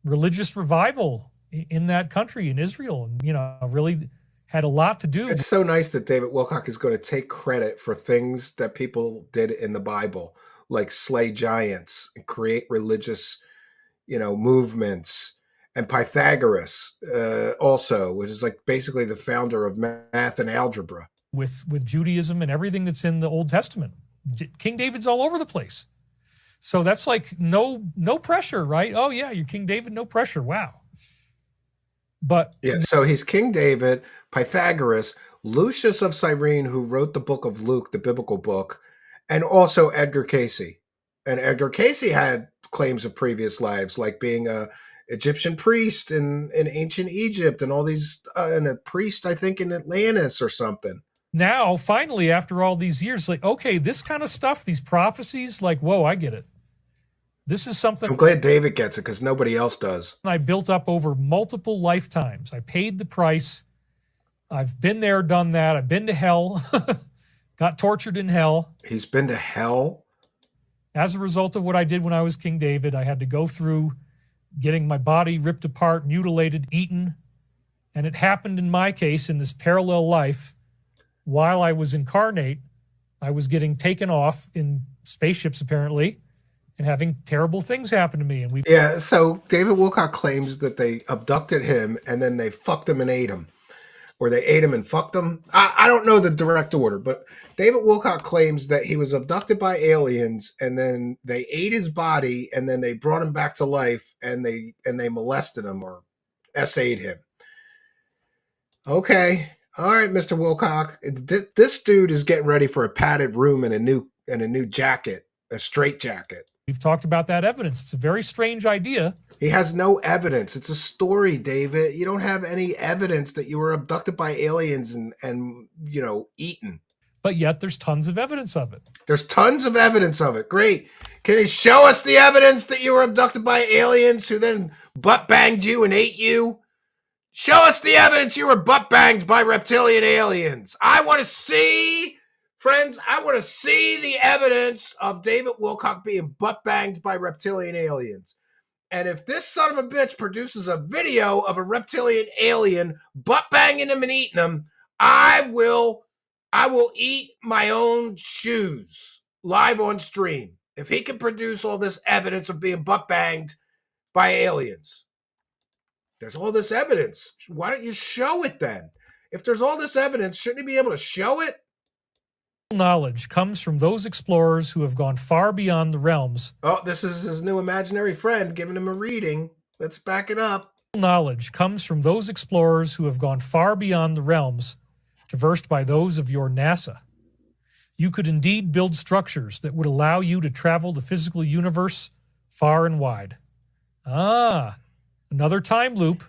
religious revival in that country, in Israel, and, really had a lot to do. It's so nice that David Wilcock is going to take credit for things that people did in the Bible, like slay giants and create religious, movements. And Pythagoras also, which is like basically the founder of math and algebra. With Judaism and everything that's in the Old Testament. King David's all over the place. So that's like no pressure, right? Oh yeah, you're King David, no pressure. Wow. But yeah, so he's King David, Pythagoras, Lucius of Cyrene, who wrote the book of Luke, the biblical book, and also Edgar Cayce. And Edgar Cayce had claims of previous lives, like being a Egyptian priest in ancient Egypt, and all these, and a priest, I think, in Atlantis or something. Now, finally, after all these years, like, okay, this kind of stuff, these prophecies, like, whoa, I get it. This is something I'm glad David gets it because nobody else does. I built up over multiple lifetimes. I paid the price. I've been there, done that. I've been to hell, got tortured in hell. He's been to hell? As a result of what I did when I was King David, I had to go through getting my body ripped apart, mutilated, eaten. And it happened in my case in this parallel life. While I was incarnate, I was getting taken off in spaceships, apparently, and having terrible things happen to me. And yeah, so David Wilcock claims that they abducted him and then they fucked him and ate him. Or they ate him and fucked him. I don't know the direct order, but David Wilcock claims that he was abducted by aliens and then they ate his body and then they brought him back to life and they molested him or SA'd him. Okay. All right, Mr. Wilcock. This dude is getting ready for a padded room and a new jacket, a straight jacket. we've talked about that evidence. It's a very strange idea. He has no evidence. It's a story, David. You don't have any evidence that you were abducted by aliens and eaten. But yet there's tons of evidence of it. There's tons of evidence of it. Great. Can you show us the evidence that you were abducted by aliens who then butt banged you and ate you? Show us the evidence you were butt banged by reptilian aliens. I want to see, friends, I want to see the evidence of David Wilcock being butt banged by reptilian aliens. And if this son of a bitch produces a video of a reptilian alien butt banging him and eating him, I will eat my own shoes live on stream. If he can produce all this evidence of being butt banged by aliens. There's all this evidence. Why don't you show it then? If there's all this evidence, shouldn't he be able to show it? Knowledge comes from those explorers who have gone far beyond the realms. Oh, this is his new imaginary friend giving him a reading. Let's back it up. Knowledge comes from those explorers who have gone far beyond the realms, traversed by those of your NASA. You could indeed build structures that would allow you to travel the physical universe far and wide. Ah, another time loop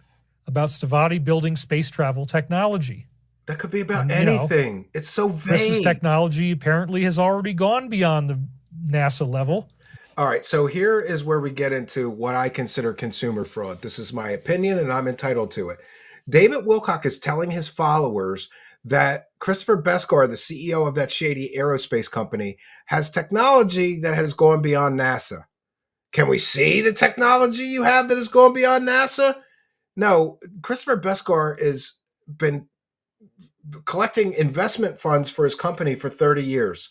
about Stavati building space travel technology. That could be about anything. It's so vague. Chris's technology apparently has already gone beyond the NASA level. All right, so here is where we get into what I consider consumer fraud. This is my opinion, and I'm entitled to it. David Wilcock is telling his followers that Christopher Beskar, the CEO of that shady aerospace company, has technology that has gone beyond NASA. Can we see the technology you have that has gone beyond NASA? No, Christopher Beskar has been collecting investment funds for his company for 30 years,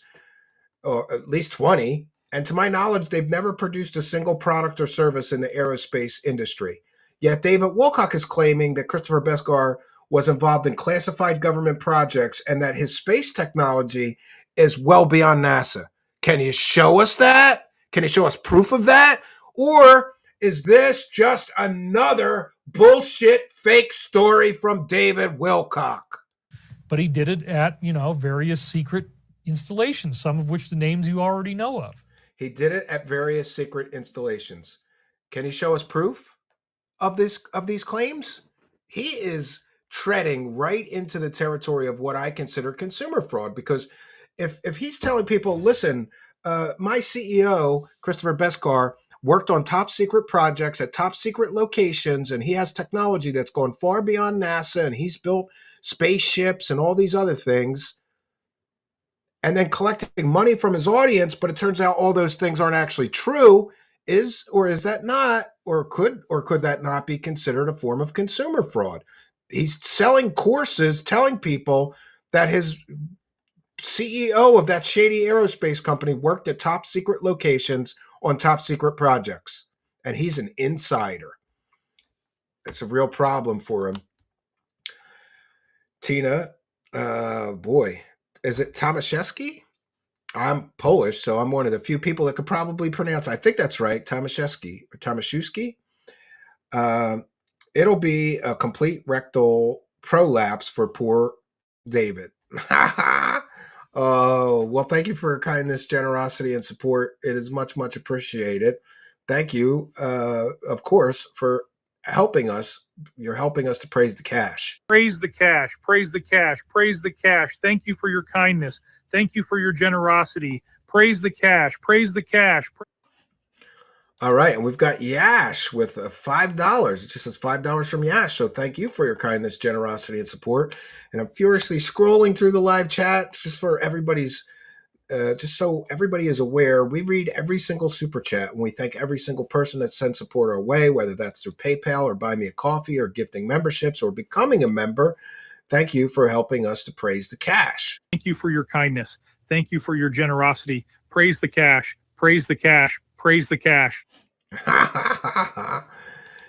or at least 20. And to my knowledge, they've never produced a single product or service in the aerospace industry. Yet David Wilcock is claiming that Christopher Beskar was involved in classified government projects and that his space technology is well beyond NASA. Can you show us that? Can you show us proof of that? Or is this just another bullshit fake story from David Wilcock? But he did it at, various secret installations, some of which the names you already know of. He did it at various secret installations. Can he show us proof of these claims? He is treading right into the territory of what I consider consumer fraud, because if he's telling people, listen, my CEO, Christopher Beskar, worked on top secret projects at top secret locations, and he has technology that's gone far beyond NASA, and he's built spaceships and all these other things, and then collecting money from his audience, but it turns out all those things aren't actually true, is that not, or could that not be considered a form of consumer fraud? He's selling courses telling people that his CEO of that shady aerospace company worked at top secret locations on top secret projects, and he's an insider. It's a real problem for him. Tina, boy, is it Tomaszewski? I'm Polish, so I'm one of the few people that could probably pronounce. I think that's right, Tomaszewski or Tomaszewski. It'll be a complete rectal prolapse for poor David. Oh, well, thank you for your kindness, generosity, and support. It is much, much appreciated. Thank you, of course, for helping us. You're helping us to praise the cash. Praise the cash. Praise the cash. Praise the cash. Thank you for your kindness. Thank you for your generosity. Praise the cash. Praise the cash. All right, and we've got Yash with $5. It just says $5 from Yash. So thank you for your kindness, generosity, and support. And I'm furiously scrolling through the live chat just for everybody's, just so everybody is aware. We read every single super chat, and we thank every single person that sends support our way, whether that's through PayPal or Buy Me a Coffee or gifting memberships or becoming a member. Thank you for helping us to praise the cash. Thank you for your kindness. Thank you for your generosity. Praise the cash. Praise the cash. Praise the cash.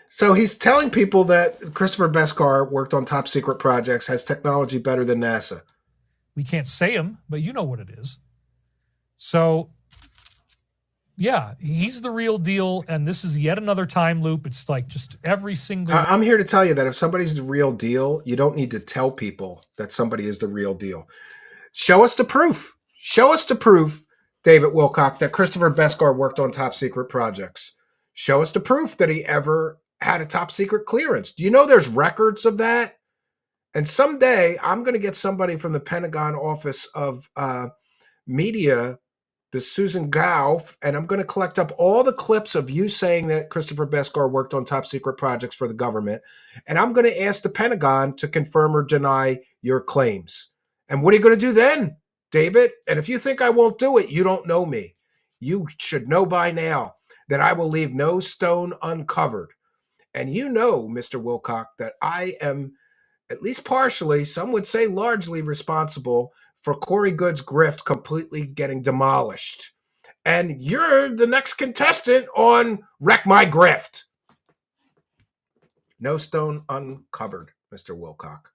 So he's telling people that Christopher Beskar worked on top secret projects, has technology better than NASA. We can't say him, but you know what it is. So, yeah, he's the real deal, and this is yet another time loop. It's like just every single... I'm here to tell you that if somebody's the real deal, you don't need to tell people that somebody is the real deal. Show us the proof. Show us the proof, David Wilcock, that Christopher Beskar worked on top secret projects. Show us the proof that he ever had a top secret clearance. Do you know there's records of that? And someday I'm going to get somebody from the Pentagon Office of Media, the Susan Gough, and I'm going to collect up all the clips of you saying that Christopher Beskar worked on top secret projects for the government. And I'm going to ask the Pentagon to confirm or deny your claims. And what are you going to do then, David? And if you think I won't do it, you don't know me. You should know by now that I will leave no stone uncovered. And you know, Mr. Wilcock, that I am at least partially, some would say largely, responsible for Corey Good's grift completely getting demolished. And you're the next contestant on Wreck My Grift. No stone uncovered, Mr. Wilcock.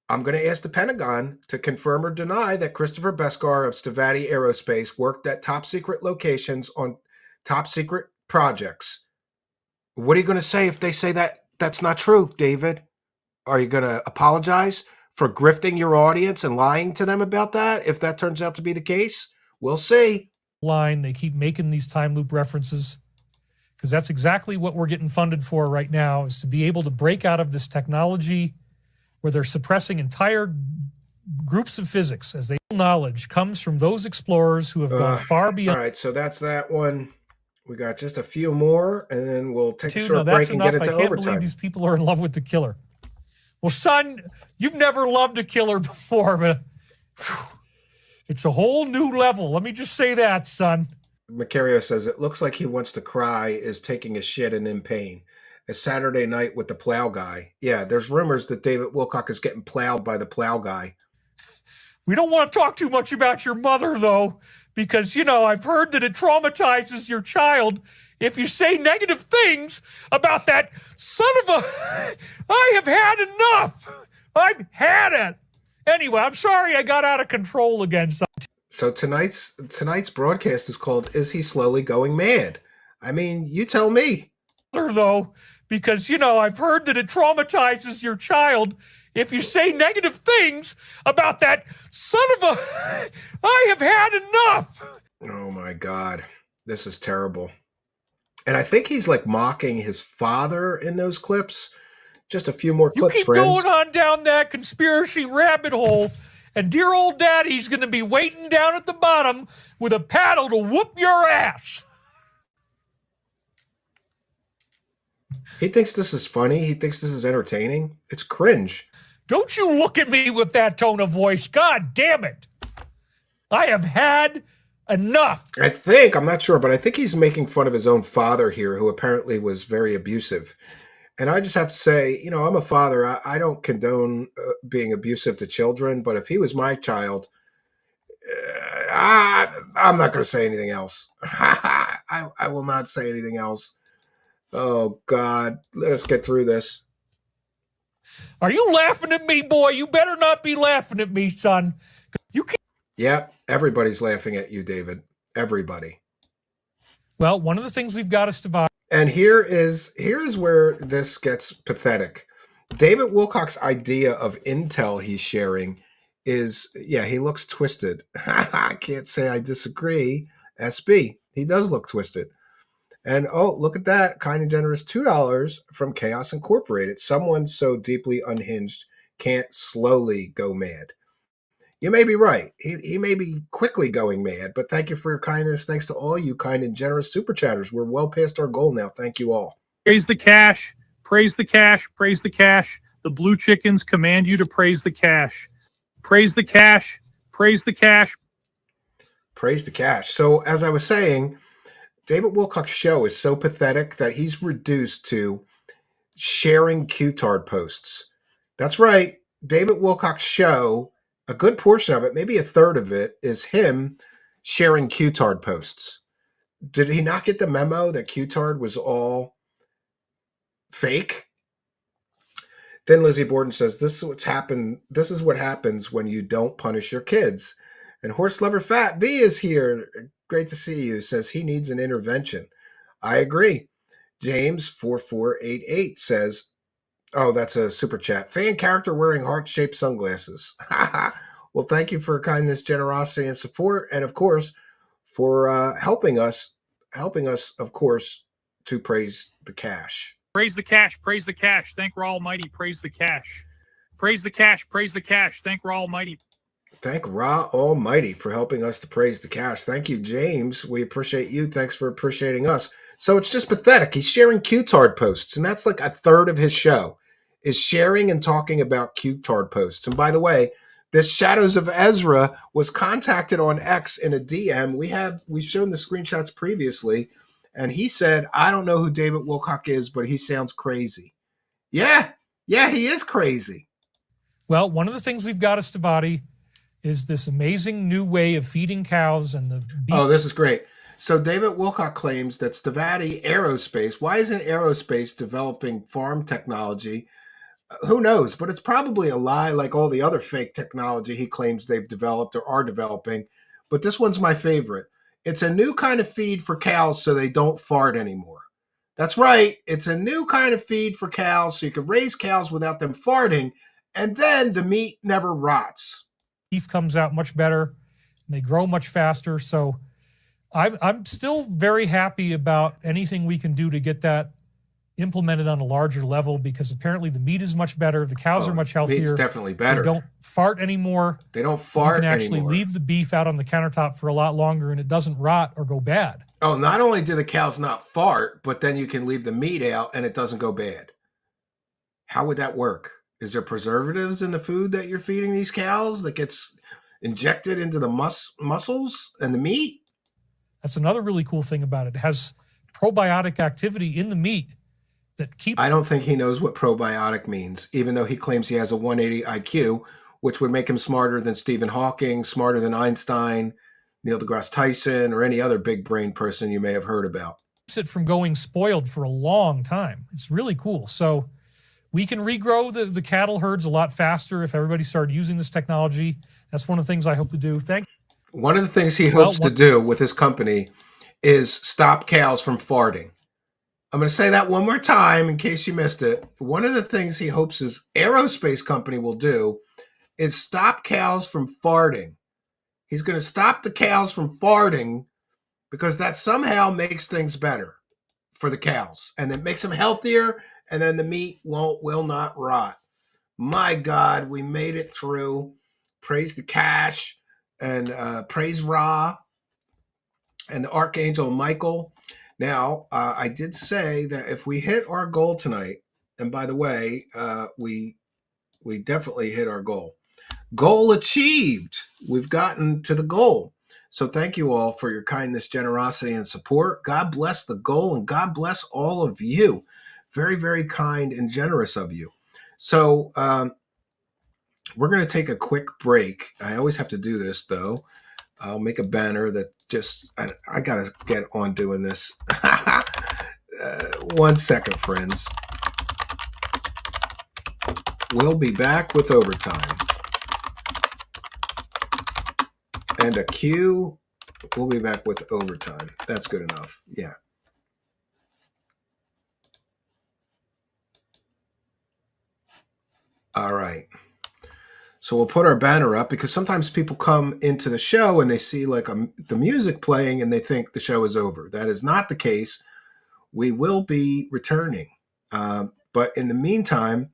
I'm going to ask the Pentagon to confirm or deny that Christopher Beskar of Stavati Aerospace worked at top secret locations on top secret projects. What are you going to say if they say that that's not true, David? Are you going to apologize for grifting your audience and lying to them about that if that turns out to be the case? We'll see. Line, they keep making these time loop references because that's exactly what we're getting funded for right now, is to be able to break out of this technology where they're suppressing entire groups of physics, as they knowledge comes from those explorers who have gone far beyond. All right, so that's that one. We got just a few more, and then we'll take a short that's break and enough. get into I can't overtime. believe these people are in love with the killer. Well, son, you've never loved a killer before, but it's a whole new level. Let me just say that, son. Macario says, it looks like he wants to cry, is taking a shit and in pain. A Saturday night with the plow guy. Yeah, there's rumors that David Wilcock is getting plowed by the plow guy. We don't want to talk too much about your mother, though, because, I've heard that it traumatizes your child if you say negative things about that son of a... I have had enough. I've had it. Anyway, I'm sorry I got out of control again, son. So tonight's broadcast is called Is He Slowly Going Mad? I mean, you tell me. Though, because, I've heard that it traumatizes your child if you say negative things about that son of a... I have had enough. Oh, my God. This is terrible. And I think he's like mocking his father in those clips. Just a few more clips, You keep friends. going on down that conspiracy rabbit hole, and dear old daddy's going to be waiting down at the bottom with a paddle to whoop your ass. He thinks this is funny. He thinks this is entertaining. It's cringe. Don't you look at me with that tone of voice. God damn it. I have had enough. I'm not sure, but I think he's making fun of his own father here, who apparently was very abusive. And I just have to say, I'm a father. I don't condone being abusive to children, but if he was my child, I'm not going to say anything else. I will not say anything else. Oh, God. Let us get through this. Are you laughing at me, boy? You better not be laughing at me, son. You can't. Yeah, everybody's laughing at you, David. Everybody. Well, one of the things we've got is to. And here's where this gets pathetic. David Wilcock's idea of intel he's sharing is, he looks twisted. I can't say I disagree. SB, he does look twisted. And look at that. Kind and generous $2 from Chaos Incorporated. Someone so deeply unhinged can't slowly go mad. You may be right. He may be quickly going mad, but thank you for your kindness. Thanks to all you kind and generous super chatters. We're well past our goal now. Thank you all. Praise the cash. Praise the cash. Praise the cash. The blue chickens command you to praise the cash. Praise the cash. Praise the cash. Praise the cash. So as I was saying, David Wilcock's show is so pathetic that he's reduced to sharing Q-tard posts. That's right. David Wilcock's show, a good portion of it, maybe a third of it, is him sharing Q-tard posts. Did he not get the memo that Q-tard was all fake? Then Lizzie Borden says, this is what happens when you don't punish your kids. And Horse Lover Fat V is here. Great to see you. Says he needs an intervention. I agree. James 4488 says, that's a super chat. Fan character wearing heart-shaped sunglasses. Well, thank you for your kindness, generosity, and support. And of course, for helping us, of course, to praise the cash. Praise the cash. Praise the cash. Thank Ra Almighty. Praise the cash. Praise the cash. Praise the cash. Thank Ra Almighty. Thank Ra Almighty for helping us to praise the cash. Thank you, James. We appreciate you. Thanks for appreciating us. So it's just pathetic. He's sharing Q-tard posts, and that's like a third of his show is sharing and talking about Q-tard posts. And by the way, this Shadows of Ezra was contacted on X in a DM. We've shown the screenshots previously, and he said, I don't know who David Wilcock is, but he sounds crazy. Yeah, he is crazy. Well, one of the things we've got as Stavati is this amazing new way of feeding cows and the beef. This is great. So David Wilcock claims that Stavati Aerospace, why isn't Aerospace developing farm technology? Who knows? But it's probably a lie like all the other fake technology he claims they've developed or are developing. But this one's my favorite. It's a new kind of feed for cows so they don't fart anymore. That's right. It's a new kind of feed for cows so you can raise cows without them farting, and then the meat never rots. Beef comes out much better, and they grow much faster. So I'm still very happy about anything we can do to get that implemented on a larger level, because apparently the meat is much better. The cows are much healthier. Meat's definitely better. They don't fart anymore. They don't fart anymore. You can actually leave the beef out on the countertop for a lot longer, and it doesn't rot or go bad. Oh, not only do the cows not fart, but then you can leave the meat out and it doesn't go bad. How would that work? Is there preservatives in the food that you're feeding these cows that gets injected into the muscles and the meat? That's another really cool thing about it. It has probiotic activity in the meat that keeps... I don't think he knows what probiotic means, even though he claims he has a 180 IQ, which would make him smarter than Stephen Hawking, smarter than Einstein, Neil deGrasse Tyson, or any other big brain person you may have heard about. Keeps it from going spoiled for a long time. It's really cool. So we can regrow the cattle herds a lot faster if everybody started using this technology. That's one of the things I hope to do. One of the things he hopes to do with his company is stop cows from farting. I'm going to say that one more time in case you missed it. One of the things he hopes his aerospace company will do is stop cows from farting. He's going to stop the cows from farting because that somehow makes things better for the cows, and it makes them healthier, and then the meat will not rot. My God, we made it through. Praise the cash and praise Ra and the Archangel Michael. Now, I did say that if we hit our goal tonight, and by the way, we definitely hit our goal. Goal achieved. We've gotten to the goal. So thank you all for your kindness, generosity, and support. God bless the goal, and God bless all of you. Very, very kind and generous of you. So we're going to take a quick break. I always have to do this, though. I'll make a banner that just, I got to get on doing this. 1 second, friends. We'll be back with overtime. And a cue. We'll be back with overtime. That's good enough. Yeah. All right. So we'll put our banner up because sometimes people come into the show and they see like the music playing and they think the show is over. That is not the case. We will be returning. But in the meantime,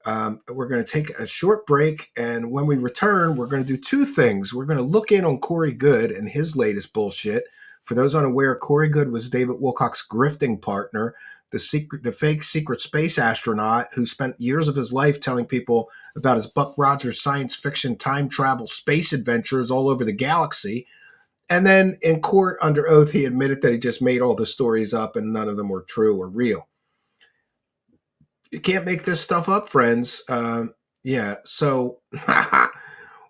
we're going to take a short break. And when we return, we're going to do two things. We're going to look in on Corey Goode and his latest bullshit. For those unaware, Corey Goode was David Wilcock's grifting partner, the fake secret space astronaut who spent years of his life telling people about his Buck Rogers science fiction time travel space adventures all over the galaxy. And then in court under oath, he admitted that he just made all the stories up and none of them were true or real. You can't make this stuff up, friends. So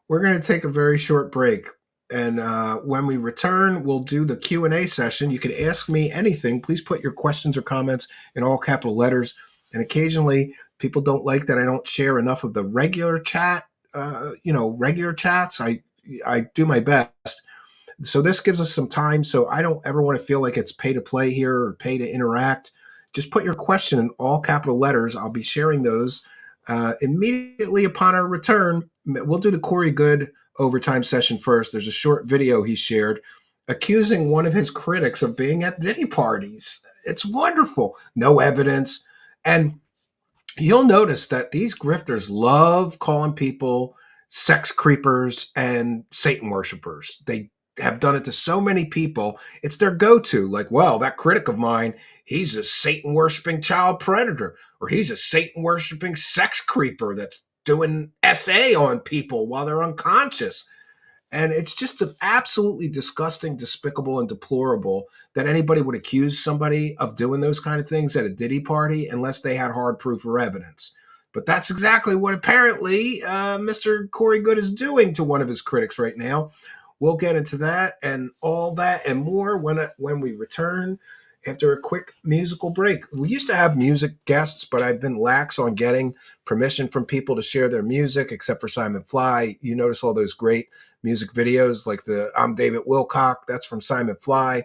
we're going to take a very short break. And when we return, we'll do the Q&A session. You can ask me anything. Please put your questions or comments in all capital letters. And occasionally, people don't like that I don't share enough of the regular chat, regular chats. I do my best. So this gives us some time. So I don't ever want to feel like it's pay to play here or pay to interact. Just put your question in all capital letters. I'll be sharing those immediately upon our return. We'll do the Corey Goode overtime session first. There's a short video he shared accusing one of his critics of being at Diddy parties. It's wonderful. No evidence. And you'll notice that these grifters love calling people sex creepers and Satan worshipers. They have done it to so many people. It's their go-to. Like, well, that critic of mine, he's a Satan worshiping child predator, or he's a Satan worshiping sex creeper that's doing SA on people while they're unconscious. And it's just absolutely disgusting, despicable, and deplorable that anybody would accuse somebody of doing those kind of things at a Diddy party unless they had hard proof or evidence. But that's exactly what apparently Mr. Corey Goode is doing to one of his critics right now. We'll get into that and all that and more when we return after a quick musical break. We used to have music guests, but I've been lax on getting permission from people to share their music, except for Simon Fly. You notice all those great music videos like the I'm David Wilcock. That's from Simon Fly.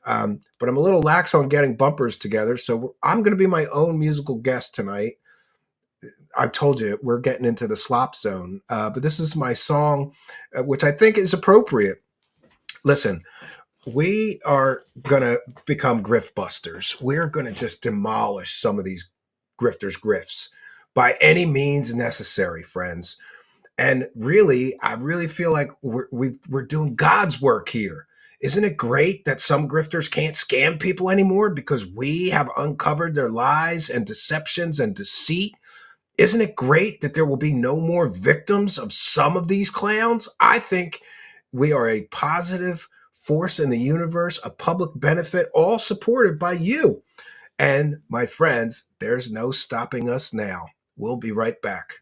But I'm a little lax on getting bumpers together. So I'm going to be my own musical guest tonight. I've told you, we're getting into the slop zone. But this is my song, which I think is appropriate. Listen, we are going to become grift busters. We're going to just demolish some of these grifters' grifts by any means necessary, friends. And really, I really feel like we're doing God's work here. Isn't it great that some grifters can't scam people anymore because we have uncovered their lies and deceptions and deceit? Isn't it great that there will be no more victims of some of these clowns? I think we are a positive force in the universe, a public benefit, all supported by you. And my friends, there's no stopping us now. We'll be right back.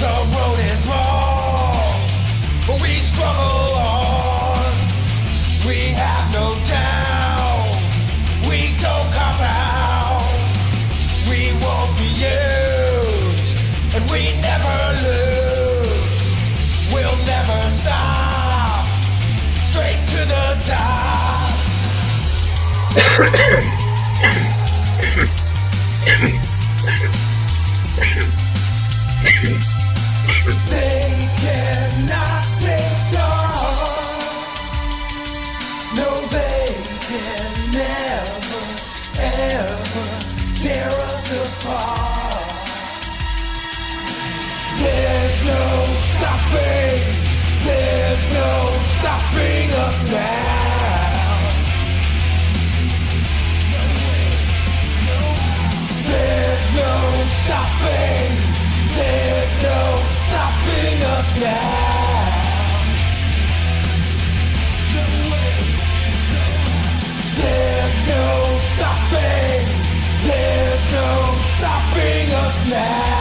The road is long, but we struggle on. We have no doubt, we don't cop out. We won't be used, and we never lose. We'll never stop, straight to the top. They cannot take off. No, they can never, ever tear us apart. There's no stopping, there's no stopping us now. There's no stopping, there's no stopping us now. There's no stopping, there's no stopping us now.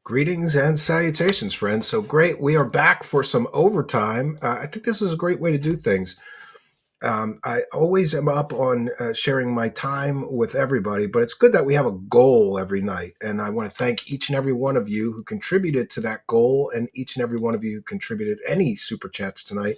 Greetings and salutations, friends. So great. We are back for some overtime. I think this is a great way to do things. I always am up on sharing my time with everybody, but it's good that we have a goal every night. And I want to thank each and every one of you who contributed to that goal, and each and every one of you who contributed any super chats tonight.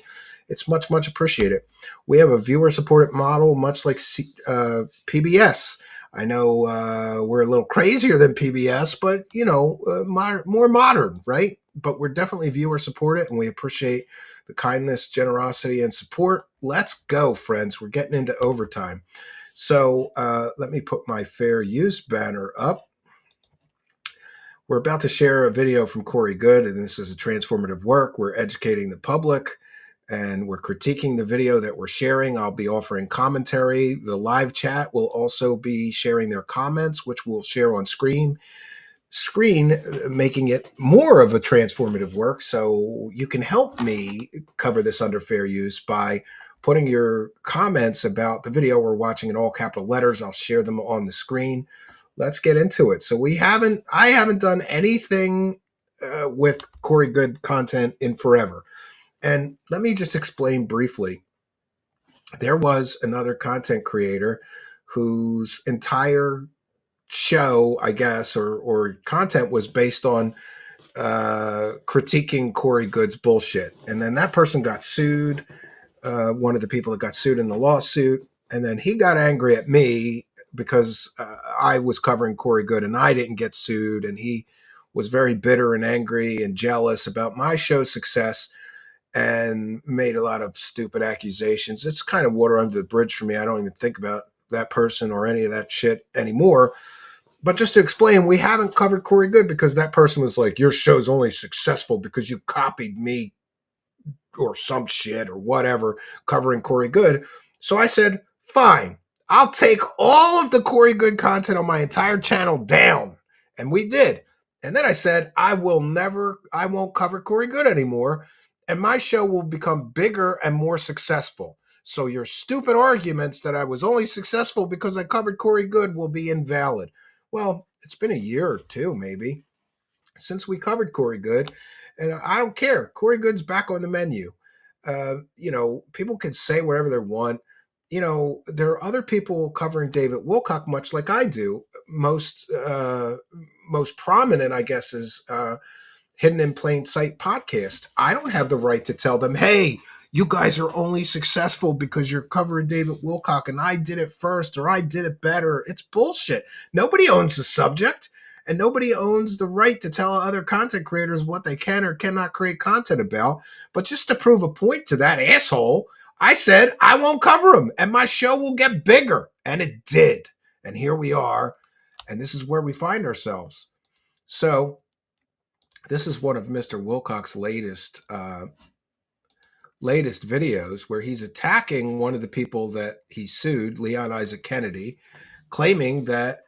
It's much, much appreciated. We have a viewer-supported model, much like PBS. I know we're a little crazier than PBS, but, you know, more modern, right? But we're definitely viewer-supported, and we appreciate the kindness, generosity, and support. Let's go, friends. We're getting into overtime. So let me put my fair use banner up. We're about to share a video from Corey Good, and this is a transformative work. We're educating the public, and we're critiquing the video that we're sharing. I'll be offering commentary. The live chat will also be sharing their comments, which we'll share on screen, making it more of a transformative work. So you can help me cover this under fair use by putting your comments about the video we're watching in all capital letters. I'll share them on the screen. Let's get into it. So I haven't done anything with Corey Good content in forever. And let me just explain briefly. There was another content creator whose entire show, I guess, or content was based on critiquing Corey Good's bullshit. And then that person got sued, one of the people that got sued in the lawsuit. And then he got angry at me because I was covering Corey Good and I didn't get sued. And he was very bitter and angry and jealous about my show's success, and made a lot of stupid accusations. It's kind of water under the bridge for me. I don't even think about that person or any of that shit anymore. But just to explain, we haven't covered Corey Good because that person was like, your show's only successful because you copied me or some shit or whatever covering Corey Good. So I said, fine, I'll take all of the Corey Good content on my entire channel down. And we did. And then I said, I won't cover Corey Good anymore. And my show will become bigger and more successful. So your stupid arguments that I was only successful because I covered Corey Good will be invalid. Well, it's been a year or two, maybe, since we covered Corey Good. And I don't care. Corey Good's back on the menu. People can say whatever they want. You know, there are other people covering David Wilcock, much like I do. Most prominent, I guess, is Hidden in Plain Sight podcast. I don't have the right to tell them, hey, you guys are only successful because you're covering David Wilcock and I did it first or I did it better. It's bullshit. Nobody owns the subject, and nobody owns the right to tell other content creators what they can or cannot create content about. But just to prove a point to that asshole, I said I won't cover him and my show will get bigger. And it did. And here we are. And this is where we find ourselves. So this is one of Mr. Wilcock's latest videos, where he's attacking one of the people that he sued, Leon Isaac Kennedy, claiming that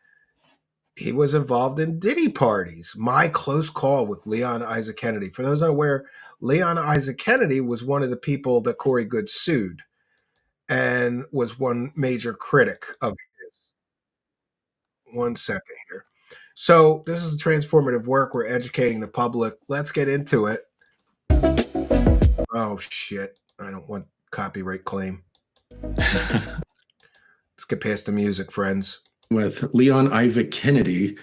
he was involved in Diddy parties. My close call with Leon Isaac Kennedy. For those unaware, Leon Isaac Kennedy was one of the people that Corey Goode sued and was one major critic of his. One second here. So this is a transformative work. We're educating the public. Let's get into it. Oh, shit. I don't want copyright claim. Let's get past the music, friends. With Leon Isaac Kennedy,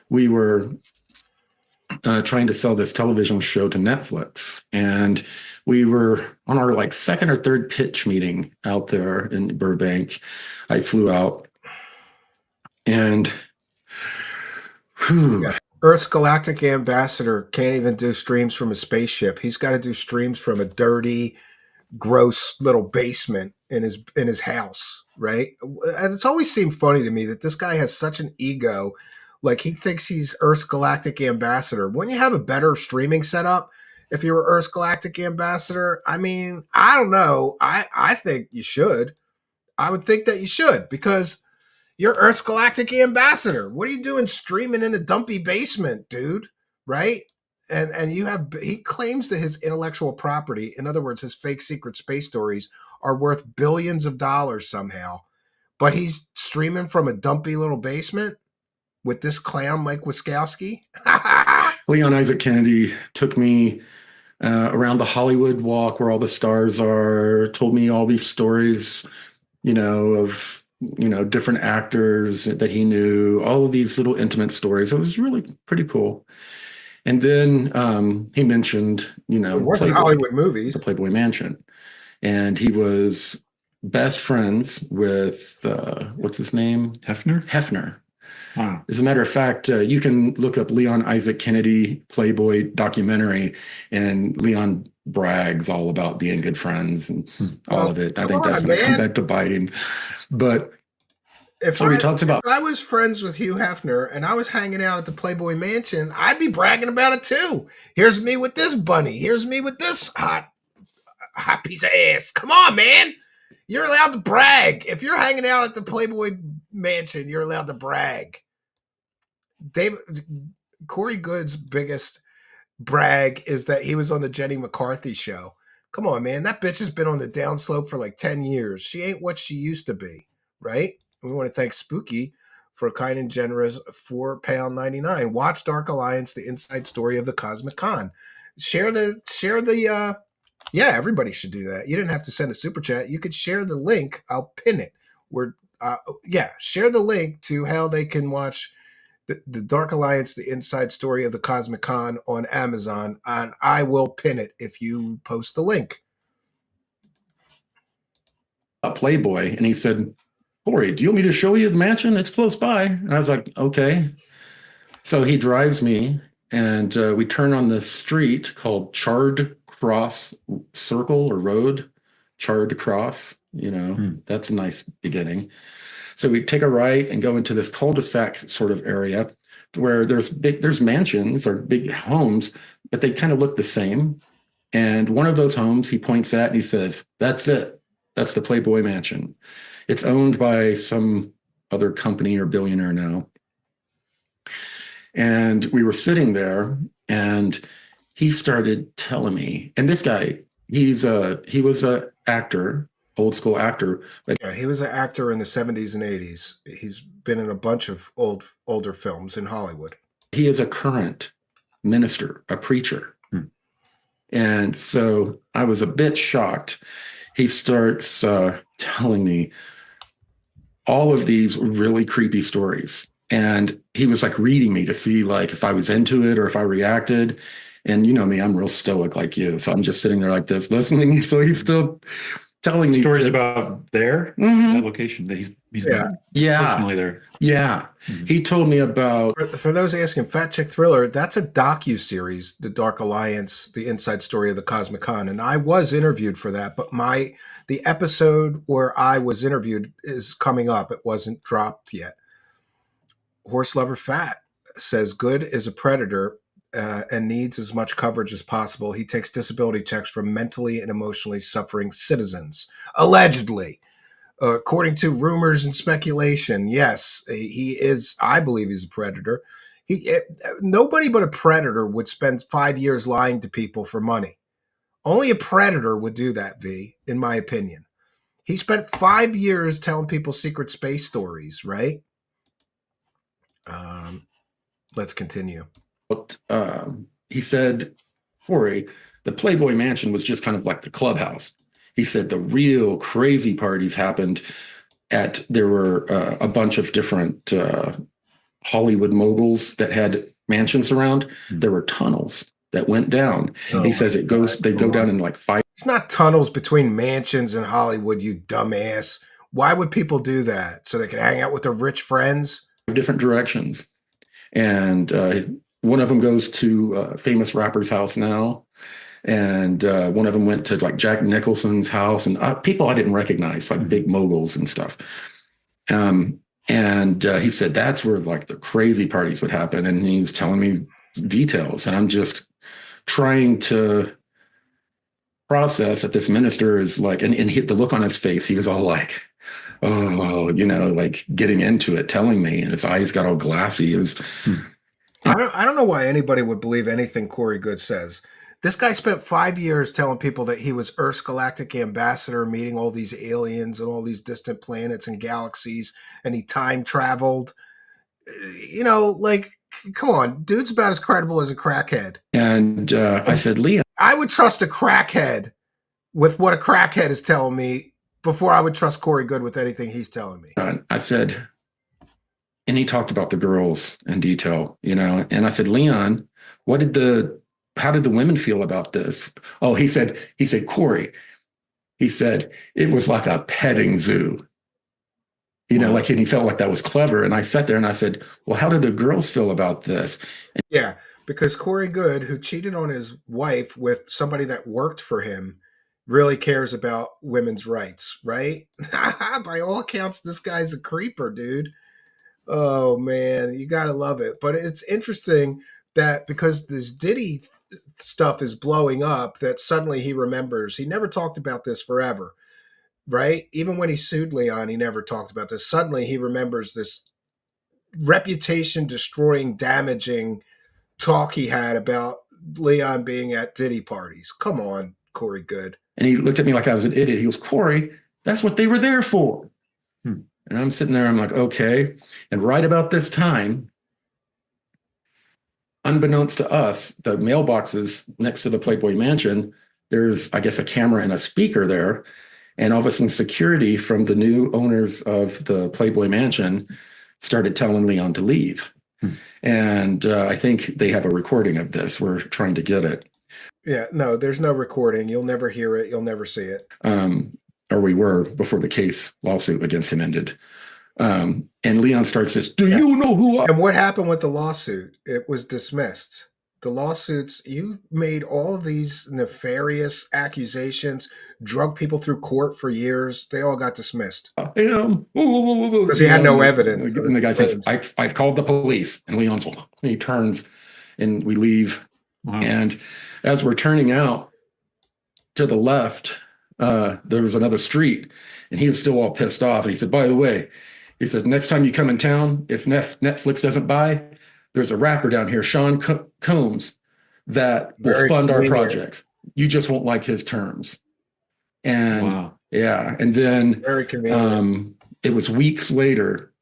we were trying to sell this television show to Netflix. And we were on our like second or third pitch meeting out there in Burbank. I flew out and Earth's galactic ambassador can't even do streams from a spaceship. He's got to do streams from a dirty, gross little basement in his house, right? And it's always seemed funny to me that this guy has such an ego. Like he thinks he's Earth's galactic ambassador. Wouldn't you have a better streaming setup if you were Earth's galactic ambassador? I mean, I don't know. I think you should. I would think that you should, because you're Earth's galactic ambassador. What are you doing streaming in a dumpy basement, dude? Right? And he claims that his intellectual property, in other words, his fake secret space stories, are worth billions of dollars somehow. But he's streaming from a dumpy little basement with this clown, Mike Wiskowski. Leon Isaac Kennedy took me around the Hollywood walk where all the stars are, told me all these stories, of, different actors that he knew, all of these little intimate stories. It was really pretty cool. And then he mentioned, Playboy, Hollywood movies, the Playboy Mansion. And he was best friends with, what's his name? Hefner. Wow. As a matter of fact, you can look up Leon Isaac Kennedy Playboy documentary, and Leon brags all about being good friends and all of it. I think that's going to come back to bite him. But he talks about, if I was friends with Hugh Hefner and I was hanging out at the Playboy Mansion, I'd be bragging about it too. Here's me with this bunny. Here's me with this hot piece of ass. Come on, man. You're allowed to brag. If you're hanging out at the Playboy Mansion, you're allowed to brag. Corey Goode's biggest brag is that he was on the Jenny McCarthy show. Come on, man. That bitch has been on the downslope for like 10 years. She ain't what she used to be, right? We want to thank Spooky for a kind and generous £4.99. Watch Dark Alliance, the inside story of the Cosmic Con. Yeah, everybody should do that. You didn't have to send a super chat. You could share the link. I'll pin it. Share the link to how they can watch the Dark Alliance, the inside story of the Cosmic Con on Amazon, and I will pin it if you post the link. A Playboy, and he said, Corey, do you want me to show you the mansion? It's close by. And I was like, okay. So he drives me, and we turn on this street called Charred Cross Circle or Road, Charred Cross. That's a nice beginning. So we take a right and go into this cul-de-sac sort of area where there's mansions or big homes, but they kind of look the same. And one of those homes he points at and he says, that's it. That's the Playboy Mansion. It's owned by some other company or billionaire now. And we were sitting there and he started telling me, and this guy, he was a actor, old school actor. But yeah, he was an actor in the 70s and 80s. He's been in a bunch of older films in Hollywood. He is a current minister, a preacher. And so I was a bit shocked. He starts telling me all of these really creepy stories. And he was like reading me to see like if I was into it or if I reacted. And you know me, I'm real stoic like you. So I'm just sitting there like this, listening. So he's still telling me stories about that location that he's personally there. Yeah. He told me about, for those asking, Fat Chick Thriller, that's a docu-series, The Dark Alliance, the inside story of the Cosmic Con. And I was interviewed for that, but the episode where I was interviewed is coming up. It wasn't dropped yet. Horse Lover Fat says Good is a predator and needs as much coverage as possible. He takes disability checks from mentally and emotionally suffering citizens, allegedly. According to rumors and speculation, yes, he is. I believe he's a predator. Nobody but a predator would spend 5 years lying to people for money. Only a predator would do that, V, in my opinion. He spent 5 years telling people secret space stories, right? Let's continue. He said, Corey, the Playboy Mansion was just kind of like the clubhouse. He said the real crazy parties happened there were a bunch of different Hollywood moguls that had mansions around. There were tunnels that went down. He says they go down in like 5. It's not tunnels between mansions and Hollywood, you dumbass. Why would people do that? So they can hang out with their rich friends? Different directions. And one of them goes to a famous rapper's house now. And one of them went to like Jack Nicholson's house and people I didn't recognize, like big moguls and stuff. And he said that's where like the crazy parties would happen. And he was telling me details. And I'm just trying to process that this minister is like, and the look on his face, he was all like, oh, like getting into it, telling me, and his eyes got all glassy. It was. I don't know why anybody would believe anything Corey Good says. This guy spent 5 years telling people that he was Earth's galactic ambassador, meeting all these aliens and all these distant planets and galaxies, and he time traveled. Like, come on, dude's about as credible as a crackhead. And I said, Leon, I would trust a crackhead with what a crackhead is telling me before I would trust Corey Good with anything he's telling me. I said, and he talked about the girls in detail, and I said, Leon, how did the women feel about this? Oh, he said, Corey, he said, it was like a petting zoo. Like, and he felt like that was clever. And I sat there and I said, well, how did the girls feel about this? Yeah, because Corey Good, who cheated on his wife with somebody that worked for him, really cares about women's rights, right? By all accounts, this guy's a creeper, dude. Oh, man, you got to love it. But it's interesting that because this Diddy stuff is blowing up, that suddenly he remembers. He never talked about this forever, right? Even when he sued Leon, he never talked about this. Suddenly he remembers this reputation destroying, damaging talk he had about Leon being at Diddy parties. Come on, Corey Good. And he looked at me like I was an idiot. He goes, Corey, that's what they were there for. And I'm sitting there, I'm like, okay. And right about this time, unbeknownst to us, the mailboxes next to the Playboy Mansion, there's, I guess, a camera and a speaker there. And all of a sudden, security from the new owners of the Playboy Mansion started telling Leon to leave. And I think they have a recording of this. We're trying to get it. Yeah, no, there's no recording. You'll never hear it. You'll never see it. Or we were before the lawsuit against him ended. And Leon starts this, do you know who I am? And what happened with the lawsuit? It was dismissed. The lawsuits, you made all of these nefarious accusations, drug people through court for years. They all got dismissed. Because he had no evidence. And the guy says, I've called the police. And Leon's, he turns and we leave. Wow. And as we're turning out to the left, there was another street. And he was still all pissed off. And he said, by the way, he said, next time you come in town, if Netflix doesn't buy, there's a rapper down here, Sean Combs, that will fund our projects. You just won't like his terms. And wow. Yeah. And then very convenient. It was weeks later,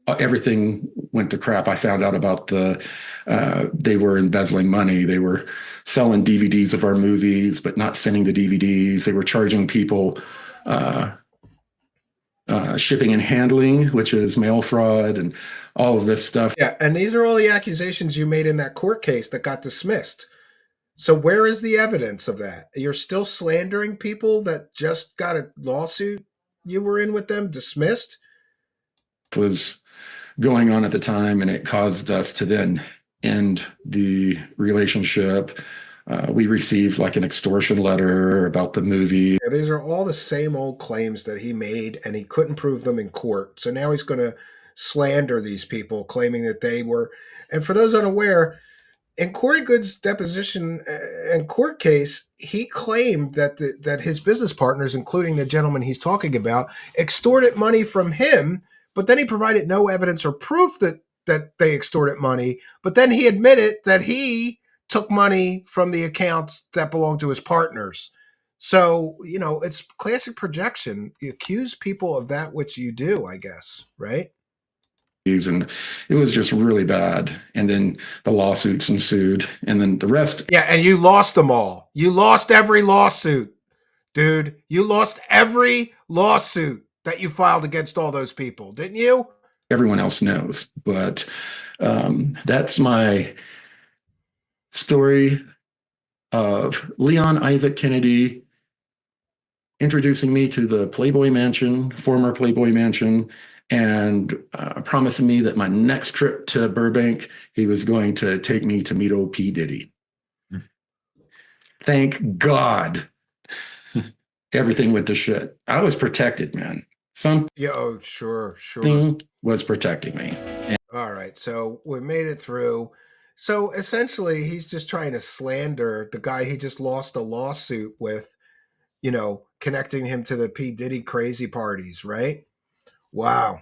everything went to crap. I found out about they were embezzling money. They were selling DVDs of our movies, but not sending the DVDs. They were charging people shipping and handling, which is mail fraud and all of this stuff. Yeah, and these are all the accusations you made in that court case that got dismissed. So where is the evidence of that? You're still slandering people that just got a lawsuit you were in with them dismissed? It was going on at the time, and it caused us to then end the relationship. We received like an extortion letter about the movie. Yeah, these are all the same old claims that he made, and he couldn't prove them in court. So now he's going to slander these people, claiming that they were. And for those unaware, in Corey Good's deposition and court case, he claimed that that his business partners, including the gentleman he's talking about, extorted money from him, but then he provided no evidence or proof that they extorted money. But then he admitted that he took money from the accounts that belonged to his partners. So, it's classic projection. You accuse people of that which you do, I guess, right? And it was just really bad. And then the lawsuits ensued, and then the rest. Yeah, and you lost them all. You lost every lawsuit, dude. You lost every lawsuit that you filed against all those people, didn't you? Everyone else knows, but that's my story of Leon Isaac Kennedy introducing me to the Playboy Mansion, former Playboy Mansion, and promising me that my next trip to Burbank, he was going to take me to meet old P. Diddy. Thank God everything went to shit. I was protected, man. Sure. Was protecting me. All right, so we made it through. So essentially, he's just trying to slander the guy he just lost a lawsuit with, connecting him to the P. Diddy crazy parties, right? Wow.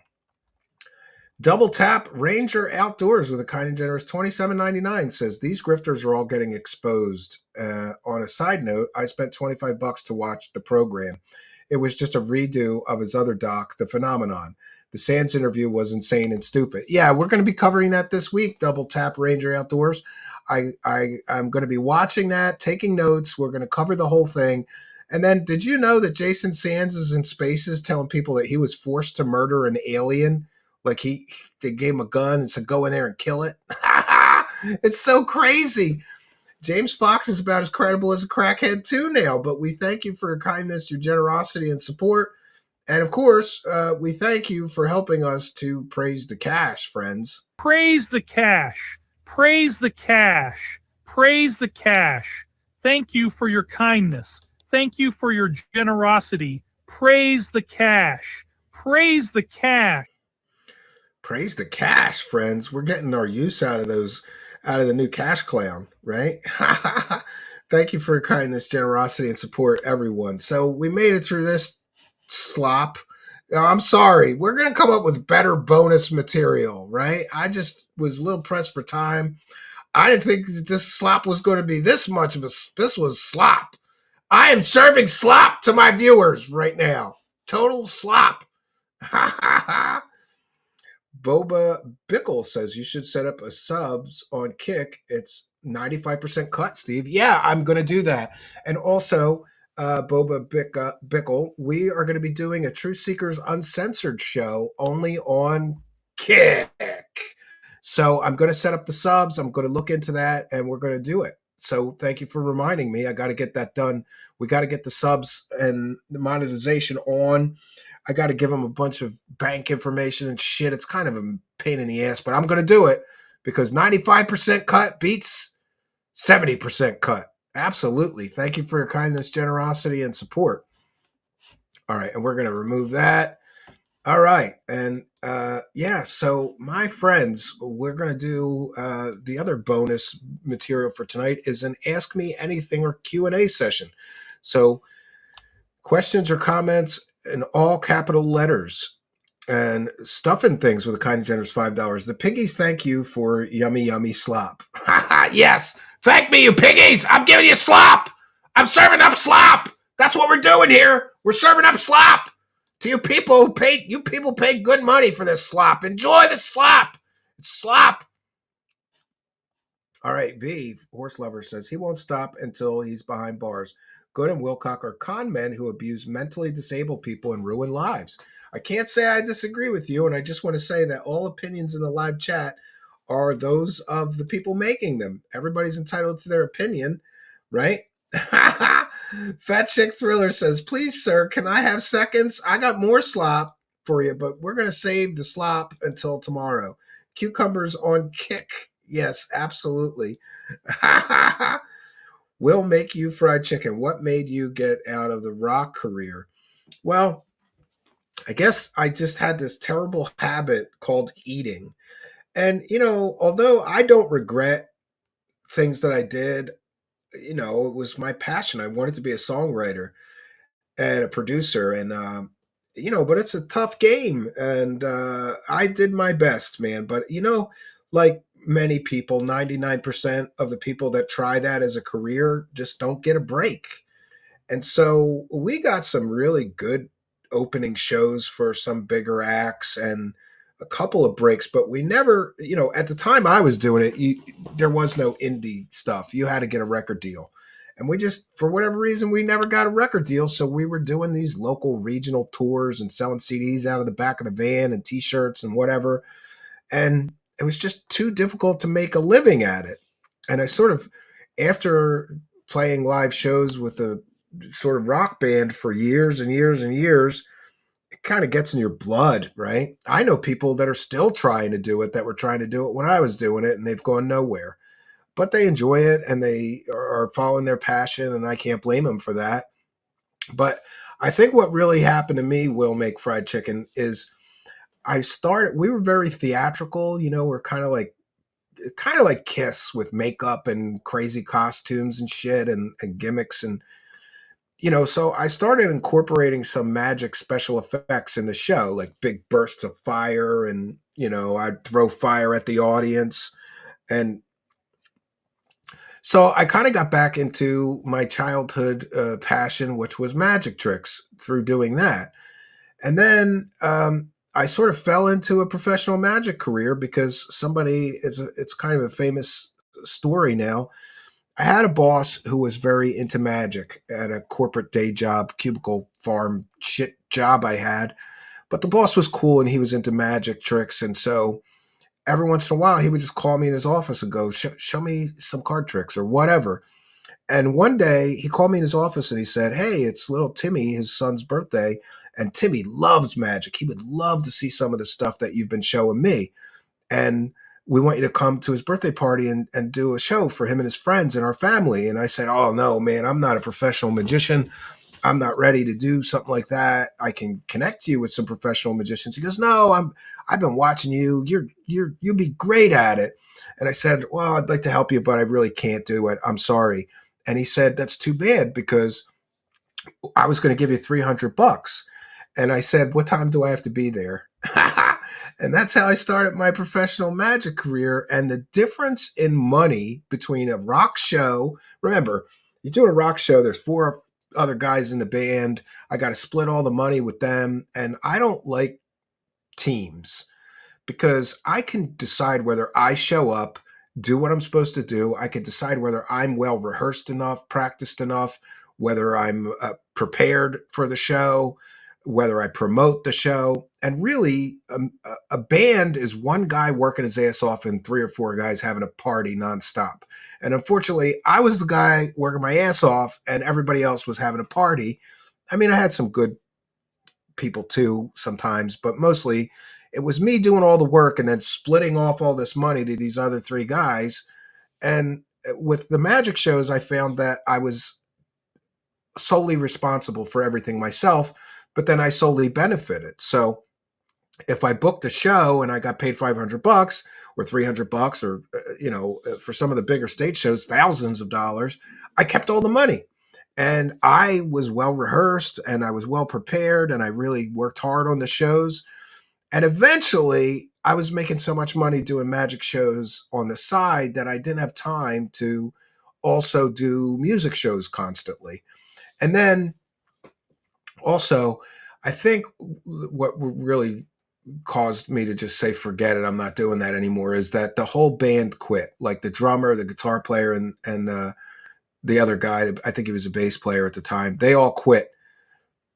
Double Tap Ranger Outdoors with a kind and generous $27.99 says these grifters are all getting exposed. On a side note, I spent $25 to watch the program. It was just a redo of his other doc, The Phenomenon. The Sands interview was insane and stupid. Yeah, we're going to be covering that this week, Double Tap Ranger Outdoors. I'm going to be watching that, taking notes. We're going to cover the whole thing. And then, did you know that Jason Sands is in Spaces telling people that he was forced to murder an alien? Like they gave him a gun and said, go in there and kill it. It's so crazy. James Fox is about as credible as a crackhead too now, but we thank you for your kindness, your generosity, and support. And of course, we thank you for helping us to praise the cash, friends. Praise the cash. Praise the cash. Praise the cash. Thank you for your kindness. Thank you for your generosity. Praise the cash. Praise the cash. Praise the cash, friends. We're getting our use out of the new cash clown, right? Thank you for your kindness, generosity, and support, everyone. So we made it through this slop. I'm sorry. We're going to come up with better bonus material, right? I just was a little pressed for time. I didn't think that this slop was going to be this much of this was slop. I am serving slop to my viewers right now. Total slop. Boba Bickle says you should set up a subs on Kick. It's 95% cut, Steve. Yeah, I'm going to do that. And also, Boba Bickle, we are going to be doing a Truth Seekers Uncensored show only on Kick. So I'm going to set up the subs. I'm going to look into that, and we're going to do it. So thank you for reminding me. I got to get that done. We got to get the subs and the monetization on. I got to give them a bunch of bank information and shit. It's kind of a pain in the ass, but I'm going to do it because 95% cut beats 70% cut. Absolutely. Thank you for your kindness, generosity, and support. All right, and we're going to remove that. All right, and so my friends, we're going to do the other bonus material for tonight is an Ask Me Anything or Q&A session. So questions or comments in all capital letters and stuff and things with a kind and generous $5. The piggies thank you for yummy, yummy slop. Yes, thank me, you piggies. I'm giving you slop. I'm serving up slop. That's what we're doing here. We're serving up slop. To you people who paid good money for this slop. Enjoy the slop. It's slop. All right, V, Horse Lover, says he won't stop until he's behind bars. Good and Wilcock are con men who abuse mentally disabled people and ruin lives. I can't say I disagree with you, and I just want to say that all opinions in the live chat are those of the people making them. Everybody's entitled to their opinion, right? Fat Chick Thriller says, please, sir, can I have seconds? I got more slop for you, but we're going to save the slop until tomorrow. Cucumbers on Kick. Yes, absolutely. Will make you fried chicken. What made you get out of the rock career? Well, I guess I just had this terrible habit called eating. And, although I don't regret things that I did, it was my passion. I wanted to be a songwriter and a producer, and but it's a tough game, and I did my best, man. But like many people, 99% of the people that try that as a career just don't get a break. And so we got some really good opening shows for some bigger acts and a couple of breaks, but we never, at the time I was doing it, there was no indie stuff. You had to get a record deal. And we just, for whatever reason, we never got a record deal. So we were doing these local regional tours and selling CDs out of the back of the van and t-shirts and whatever. And it was just too difficult to make a living at it. And I sort of, after playing live shows with a sort of rock band for years and years and years, it kind of gets in your blood, right? I know people that are still trying to do it, that were trying to do it when I was doing it, and they've gone nowhere. But they enjoy it and they are following their passion, and I can't blame them for that. But I think what really happened to me, Will Make Fried Chicken, is we were very theatrical, we're kind of like Kiss with makeup and crazy costumes and shit and gimmicks. And so I started incorporating some magic special effects in the show, like big bursts of fire, and I'd throw fire at the audience. And so I kind of got back into my childhood passion, which was magic tricks, through doing that. And then I sort of fell into a professional magic career because it's kind of a famous story now. I had a boss who was very into magic at a corporate day job, cubicle farm shit job I had. But the boss was cool and he was into magic tricks. And so every once in a while, he would just call me in his office and go, show me some card tricks or whatever. And one day he called me in his office and he said, hey, it's little Timmy, his son's birthday. And Timmy loves magic. He would love to see some of the stuff that you've been showing me. And we want you to come to his birthday party and do a show for him and his friends and our family. And I said, oh, no, man, I'm not a professional magician. I'm not ready to do something like that. I can connect you with some professional magicians. He goes, no, I've been watching you. You'll be great at it. And I said, well, I'd like to help you, but I really can't do it. I'm sorry. And he said, that's too bad, because I was going to give you $300. And I said, what time do I have to be there? And that's how I started my professional magic career. And the difference in money between a rock show, remember, you're doing a rock show, there's 4 other guys in the band. I got to split all the money with them. And I don't like teams, because I can decide whether I show up, do what I'm supposed to do. I can decide whether I'm well rehearsed enough, practiced enough, whether I'm prepared for the show, whether I promote the show. And really, a band is one guy working his ass off and 3 or 4 guys having a party nonstop. And unfortunately, I was the guy working my ass off and everybody else was having a party. I mean, I had some good people too sometimes, but mostly it was me doing all the work and then splitting off all this money to these other 3 guys. And with the magic shows, I found that I was solely responsible for everything myself, but then I solely benefited. So if I booked a show and I got paid $500 or $300, or, for some of the bigger stage shows, thousands of dollars, I kept all the money. And I was well rehearsed and I was well prepared and I really worked hard on the shows. And eventually I was making so much money doing magic shows on the side that I didn't have time to also do music shows constantly. And then also, I think what really caused me to just say, forget it, I'm not doing that anymore, is that the whole band quit. Like the drummer, the guitar player, and the other guy, I think he was a bass player at the time, they all quit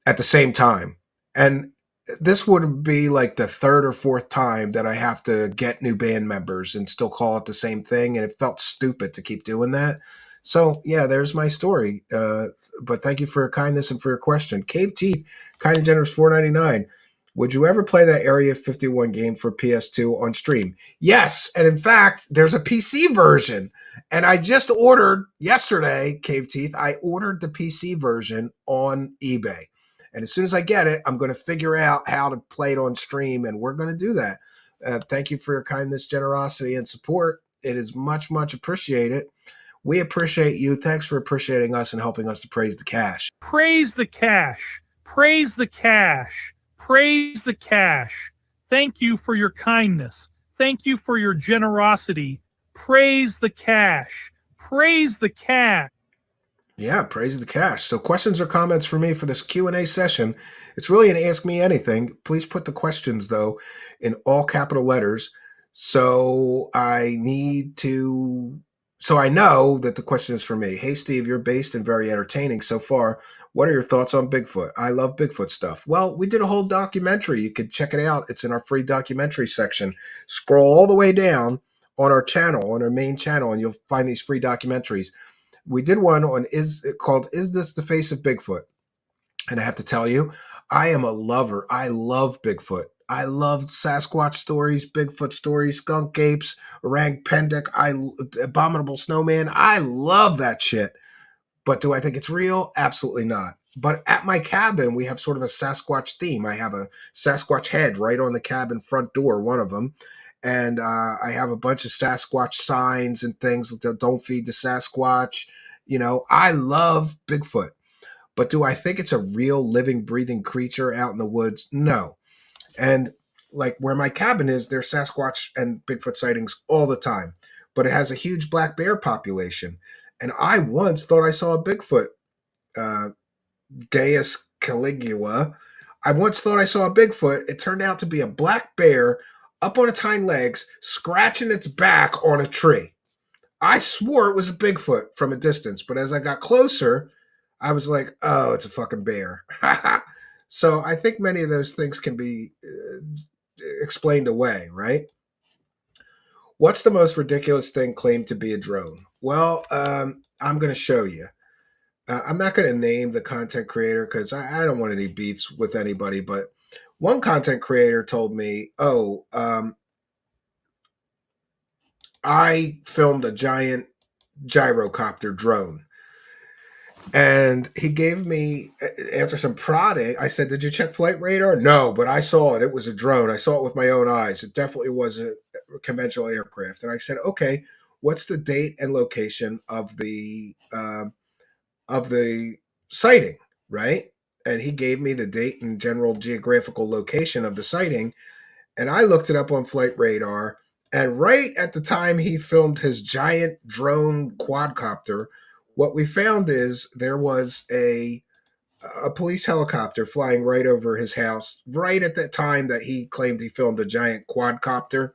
at the same time. And this would be like the 3rd or 4th time that I have to get new band members and still call it the same thing. And it felt stupid to keep doing that. So yeah, there's my story. But thank you for your kindness and for your question. Cave Teeth, kind and generous, $4.99. Would you ever play that Area 51 game for PS2 on stream? Yes, and in fact, there's a PC version. And I just ordered yesterday, Cave Teeth, I ordered the PC version on eBay. And as soon as I get it, I'm going to figure out how to play it on stream, and we're going to do that. Thank you for your kindness, generosity, and support. It is much, much appreciated. We appreciate you. Thanks for appreciating us and helping us to praise the cash. Praise the cash. Praise the cash. Praise the cash. Thank you for your kindness. Thank you for your generosity. Praise the cash. Praise the cash. Yeah, praise the cash. So questions or comments for me for this Q&A session. It's really an Ask Me Anything. Please put the questions, though, in all capital letters. So I know that the question is for me. Hey, Steve, you're based and very entertaining so far. What are your thoughts on Bigfoot? I love Bigfoot stuff. Well, we did a whole documentary. You could check it out. It's in our free documentary section. Scroll all the way down on our channel, on our main channel, and you'll find these free documentaries. We did one on Is This the Face of Bigfoot? And I have to tell you, I am a lover. I love Bigfoot. I love Sasquatch stories, Bigfoot stories, skunk apes, orang pendek, abominable snowman. I love that shit. But do I think it's real? Absolutely not. But at my cabin, we have sort of a Sasquatch theme. I have a Sasquatch head right on the cabin front door, one of them. And I have a bunch of Sasquatch signs and things that don't feed the Sasquatch. You know, I love Bigfoot. But do I think it's a real living, breathing creature out in the woods? No. And like where my cabin is, there's Sasquatch and Bigfoot sightings all the time. But it has a huge black bear population. And I once thought I saw a Bigfoot, Gaius Caligula. I once thought I saw a Bigfoot. It turned out to be a black bear up on its hind legs, scratching its back on a tree. I swore it was a Bigfoot from a distance, but as I got closer, I was like, oh, it's a fucking bear. So I think many of those things can be explained away, right? What's the most ridiculous thing claimed to be a drone? Well, I'm going to show you. I'm not going to name the content creator because I don't want any beefs with anybody, but one content creator told me, I filmed a giant gyrocopter drone. And he gave me, after some prodding, I said, did you check flight radar? No, but I saw it. It was a drone. I saw it with my own eyes. It definitely was a conventional aircraft. And I said, okay, what's the date and location of the sighting, right? And he gave me the date and general geographical location of the sighting. And I looked it up on flight radar. And right at the time he filmed his giant drone quadcopter, what we found is there was a police helicopter flying right over his house right at that time that he claimed he filmed a giant quadcopter.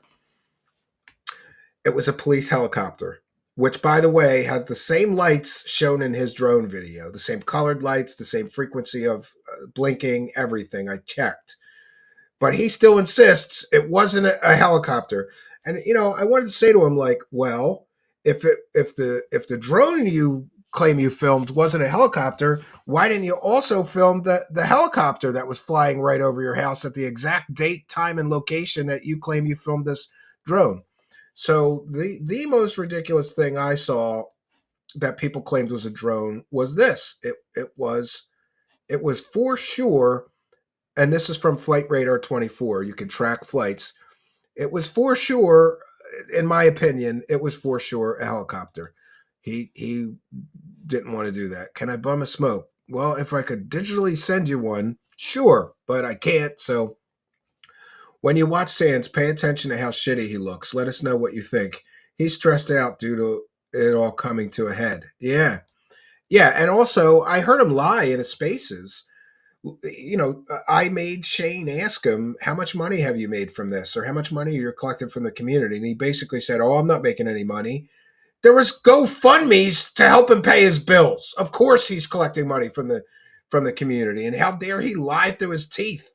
It was a police helicopter, which, by the way, had the same lights shown in his drone video, the same colored lights, the same frequency of blinking, everything. I checked. But he still insists it wasn't a helicopter. And, you know, I wanted to say to him, like, well, if the drone you claim you filmed wasn't a helicopter, why didn't you also film the helicopter that was flying right over your house at the exact date, time, and location that you claim you filmed this drone? So the most ridiculous thing I saw that people claimed was a drone was this. It was for sure, and this is from Flight Radar 24. You can track flights. It was for sure, in my opinion, it was for sure a helicopter. He didn't want to do that. Can I bum a smoke? Well, if I could digitally send you one, sure, but I can't. So when you watch Sands, pay attention to how shitty he looks. Let us know what you think. He's stressed out due to it all coming to a head. Yeah. Yeah, and also I heard him lie in his spaces. You know, I made Shane ask him, how much money have you made from this? Or how much money you're collecting from the community? And he basically said, oh, I'm not making any money. There was GoFundMe's to help him pay his bills. Of course he's collecting money from the community. And how dare he lie through his teeth?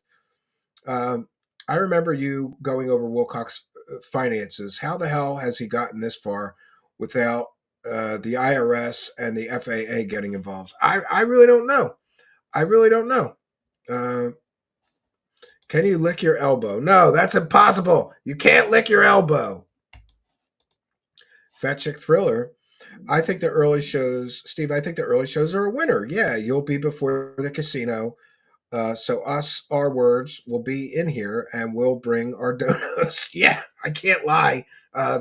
I remember you going over Wilcock's finances. How the hell has he gotten this far without the IRS and the FAA getting involved? I really don't know. I really don't know. Can you lick your elbow? No, that's impossible. You can't lick your elbow. Fat Chick Thriller. I think the early shows, Steve, I think the early shows are a winner. Yeah, you'll be before the casino. So our words will be in here and we'll bring our donuts. Yeah, I can't lie.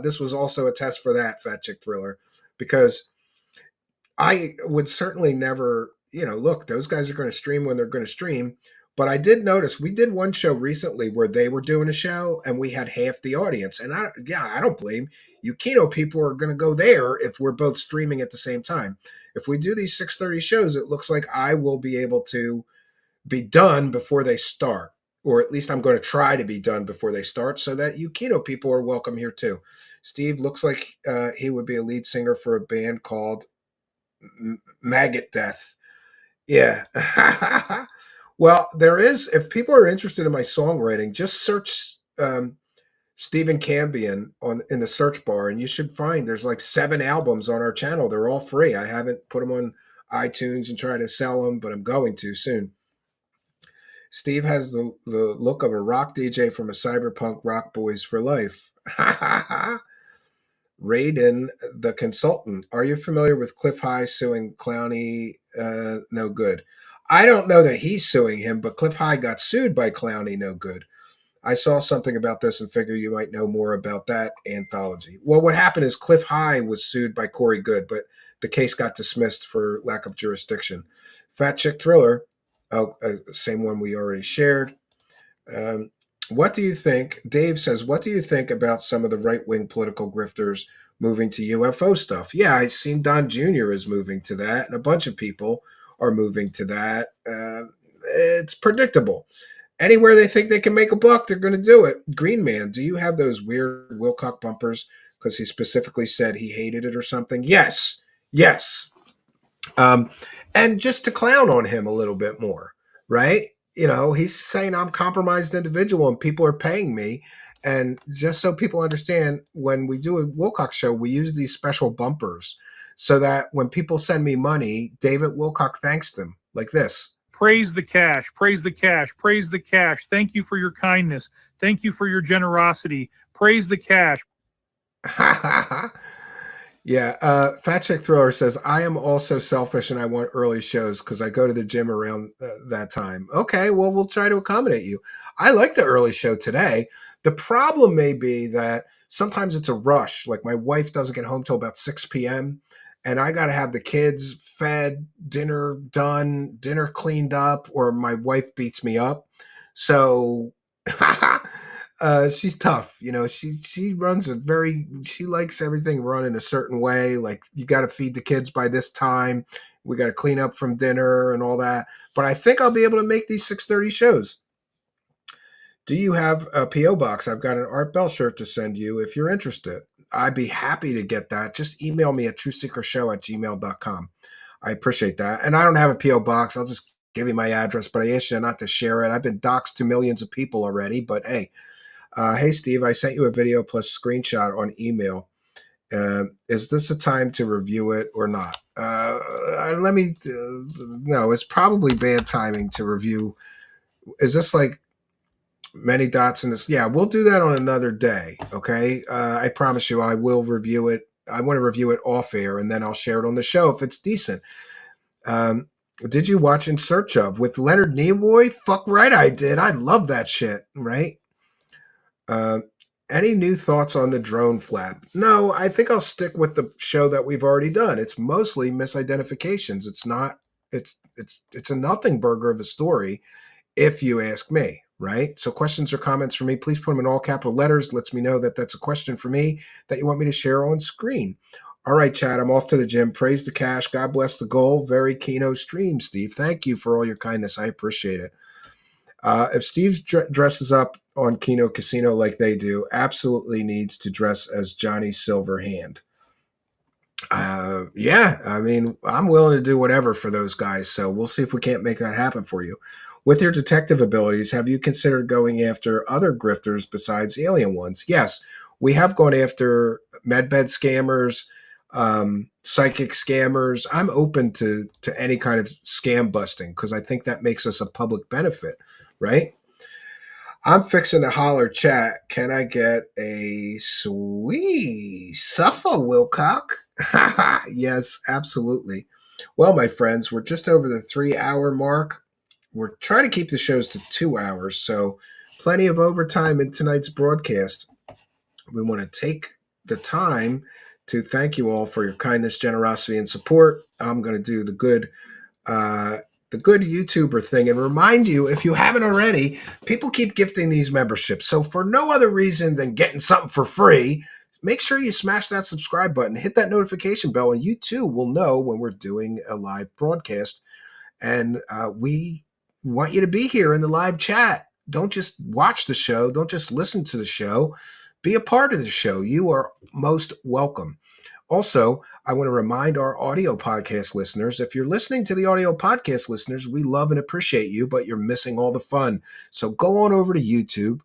This was also a test for that, Fat Chick Thriller, because I would certainly never, look, those guys are going to stream when they're going to stream. But I did notice we did one show recently where they were doing a show and we had half the audience. And I don't blame you. Kino people are going to go there if we're both streaming at the same time. If we do these 6:30 shows, it looks like I will be able to be done before they start, or at least I'm going to try to be done before they start, so that you Kino people are welcome here too. Steve looks like he would be a lead singer for a band called Maggot Death. Yeah. Well, there is, if people are interested in my songwriting, just search Stephen Cambion in the search bar, and you should find there's like 7 albums on our channel. They're all free. I haven't put them on iTunes and try to sell them, but I'm going to soon. Steve has the look of a rock DJ from a cyberpunk Rock Boys for Life. Raiden, the consultant. Are you familiar with Cliff High suing Clowney? No good. I don't know that he's suing him, but Cliff High got sued by Clowney. No good. I saw something about this and figure you might know more about that anthology. Well, what happened is Cliff High was sued by Corey Good, but the case got dismissed for lack of jurisdiction. Fat Chick Thriller, same one we already shared. What do you think? Dave says, what do you think about some of the right-wing political grifters moving to UFO stuff? Yeah, I've seen Don Jr. is moving to that, and a bunch of people are moving to that. It's predictable. Anywhere they think they can make a buck, they're going to do it. Green Man, do you have those weird Wilcock bumpers? Because he specifically said he hated it or something. Yes. And just to clown on him a little bit more, right? He's saying I'm a compromised individual and people are paying me. And just so people understand, when we do a Wilcock show, we use these special bumpers so that when people send me money, David Wilcock thanks them like this. Praise the cash, praise the cash, praise the cash. Thank you for your kindness. Thank you for your generosity. Praise the cash. Yeah. Fat Chick Thriller says, I am also selfish and I want early shows because I go to the gym around that time. Okay, well, we'll try to accommodate you. I like the early show today. The problem may be that sometimes it's a rush. Like my wife doesn't get home till about 6 p.m. and I got to have the kids fed, dinner done, dinner cleaned up, or my wife beats me up. So she's tough. She runs she likes everything run in a certain way. Like you got to feed the kids by this time. We got to clean up from dinner and all that. But I think I'll be able to make these 6:30 shows. Do you have a P.O. box? I've got an Art Bell shirt to send you if you're interested. I'd be happy to get that. Just email me at trueseekershow@gmail.com. I appreciate that. And I don't have a P.O. box. I'll just give you my address, but I asked you not to share it. I've been doxxed to millions of people already, but hey. Hey, Steve, I sent you a video plus screenshot on email. Is this a time to review it or not? No, it's probably bad timing to review. Is this like many dots in this? Yeah, we'll do that on another day. Okay. I promise you, I will review it. I want to review it off air and then I'll share it on the show if it's decent. Did you watch In Search Of with Leonard Nimoy? Fuck right, I did. I love that shit. Right. Any new thoughts on the drone flap? No, I think I'll stick with the show that we've already done. It's mostly misidentifications. It's a nothing burger of a story, if you ask me, right? So questions or comments for me, please put them in all capital letters. Lets me know that that's a question for me that you want me to share on screen. All right, Chad, I'm off to the gym. Praise the cash. God bless the goal. Very Kino stream, Steve. Thank you for all your kindness. I appreciate it. If Steve dresses up on Kino Casino like they do, absolutely needs to dress as Johnny Silverhand. Yeah, I mean, I'm willing to do whatever for those guys, so we'll see if we can't make that happen for you. With your detective abilities, have you considered going after other grifters besides alien ones? Yes, we have gone after medbed scammers, psychic scammers. I'm open to any kind of scam busting because I think that makes us a public benefit, right? I'm fixing to holler chat. Can I get a sweet suffer, Wilcock? Yes, absolutely. Well, my friends, we're just over the 3-hour mark. We're trying to keep the shows to 2 hours, so plenty of overtime in tonight's broadcast. We want to take the time to thank you all for your kindness, generosity, and support. I'm going to do the good YouTuber thing and remind you, if you haven't already, people keep gifting these memberships. So for no other reason than getting something for free, make sure you smash that subscribe button, hit that notification bell, and you too will know when we're doing a live broadcast. And we want you to be here in the live chat. Don't just watch the show. Don't just listen to the show. Be a part of the show. You are most welcome. Also, I want to remind our audio podcast listeners, if you're listening to the audio podcast listeners, we love and appreciate you, but you're missing all the fun. So go on over to YouTube,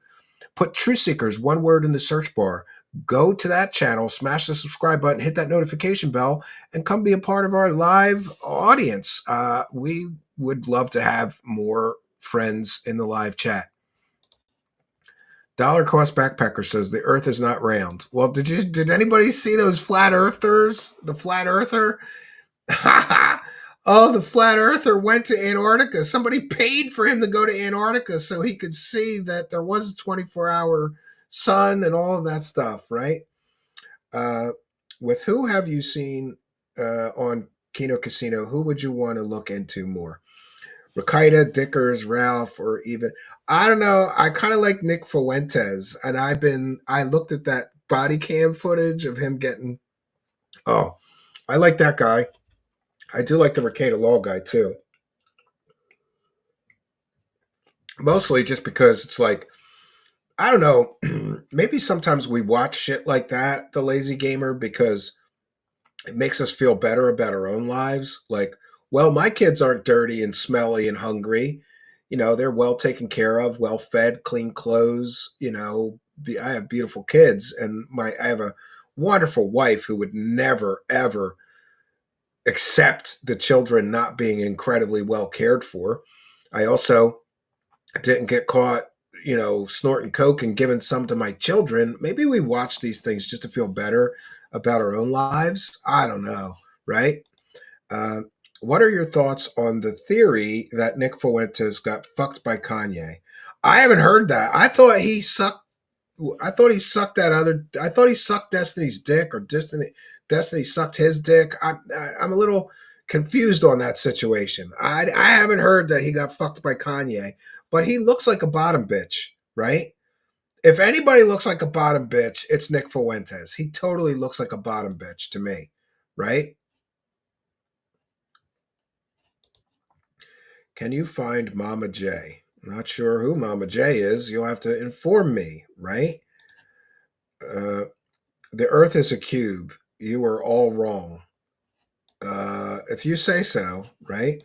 put True Seekers, one word in the search bar, go to that channel, smash the subscribe button, hit that notification bell, and come be a part of our live audience. We would love to have more friends in the live chat. Dollar Cost Backpacker says the Earth is not round. Well, did anybody see those flat earthers? The flat earther? Oh, the flat earther went to Antarctica. Somebody paid for him to go to Antarctica so he could see that there was a 24-hour sun and all of that stuff, right? With who have you seen on Kino Casino? Who would you want to look into more? Rakita, Dickers, Ralph, or even, I don't know. I kind of like Nick Fuentes, and I looked at that body cam footage of him getting, oh, I like that guy. I do like the Rakita Law guy too. Mostly just because it's like, I don't know, maybe sometimes we watch shit like that, The Lazy Gamer, because it makes us feel better about our own lives. Like, well, my kids aren't dirty and smelly and hungry. You know, they're well taken care of, well fed, clean clothes. You know, I have beautiful kids, and I have a wonderful wife who would never, ever accept the children not being incredibly well cared for. I also didn't get caught, you know, snorting coke and giving some to my children. Maybe we watch these things just to feel better about our own lives. I don't know, right? What are your thoughts on the theory that Nick Fuentes got fucked by Kanye? I haven't heard that. I thought he sucked Destiny's dick, or Destiny sucked his dick. I'm a little confused on that situation. I haven't heard that he got fucked by Kanye, but he looks like a bottom bitch, right? If anybody looks like a bottom bitch, it's Nick Fuentes. He totally looks like a bottom bitch to me, right? Can you find Mama J? Not sure who Mama J is. You'll have to inform me, right? The Earth is a cube. You are all wrong. If you say so, right?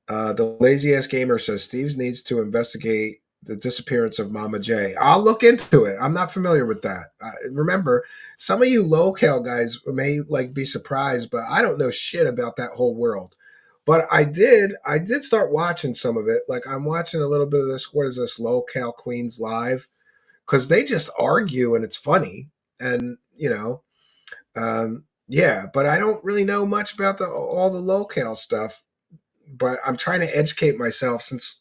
The Lazy Ass Gamer says Steve needs to investigate the disappearance of Mama J. I'll look into it. I'm not familiar with that. Remember, some of you local guys may be surprised, but I don't know shit about that whole world. But I did start watching some of it. Like, I'm watching a little bit of this. What is this? Local Queens Live, because they just argue and it's funny. And you know, yeah. But I don't really know much about all the local stuff. But I'm trying to educate myself, since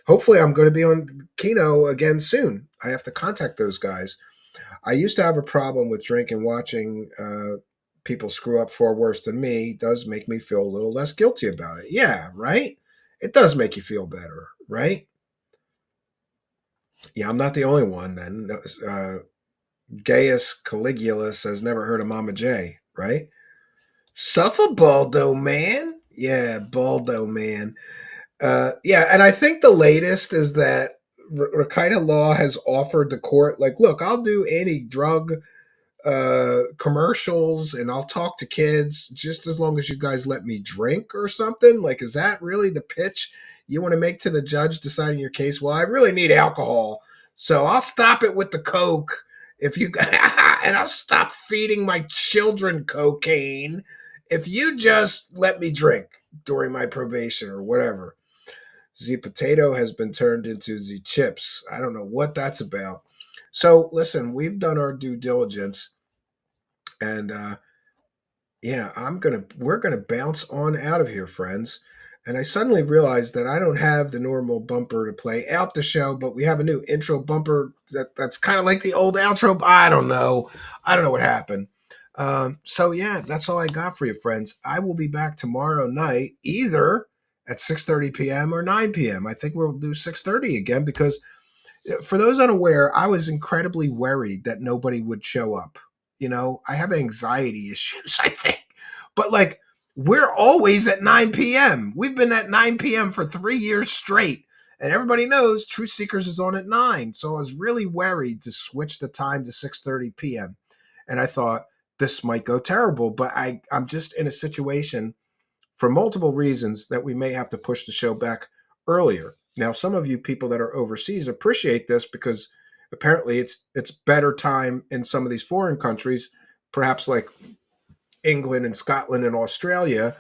hopefully I'm going to be on Kino again soon. I have to contact those guys. I used to have a problem with drinking. Watching people screw up far worse than me does make me feel a little less guilty about it. Yeah, right? It does make you feel better, right? Yeah, I'm not the only one then. Gaius Caligulus has never heard of Mama J, right? Suffer Baldo Man. Yeah, Baldo Man. Yeah, and I think the latest is that Rakita Law has offered the court, like, look, I'll do any drug commercials and I'll talk to kids just as long as you guys let me drink or something. Like, is that really the pitch you want to make to the judge deciding your case? Well, I really need alcohol, so I'll stop it with the coke if you and I'll stop feeding my children cocaine if you just let me drink during my probation or whatever. Z Potato has been turned into Z Chips. I don't know what that's about. So listen, we've done our due diligence, and yeah, we're gonna bounce on out of here, friends. And I suddenly realized that I don't have the normal bumper to play out the show, but we have a new intro bumper that's kind of like the old outro. I don't know. I don't know what happened. So yeah, that's all I got for you, friends. I will be back tomorrow night, either at 6:30 p.m. or 9 p.m. I think we'll do 6:30 again because for those unaware, I was incredibly worried that nobody would show up. I have anxiety issues, I think. But like, we're always at 9 p.m. We've been at 9 p.m. for 3 years straight. And everybody knows Truth Seekers is on at 9. So I was really worried to switch the time to 6:30 p.m. And I thought this might go terrible, but I'm just in a situation for multiple reasons that we may have to push the show back earlier. Now, some of you people that are overseas appreciate this because apparently it's better time in some of these foreign countries, perhaps like England and Scotland and Australia.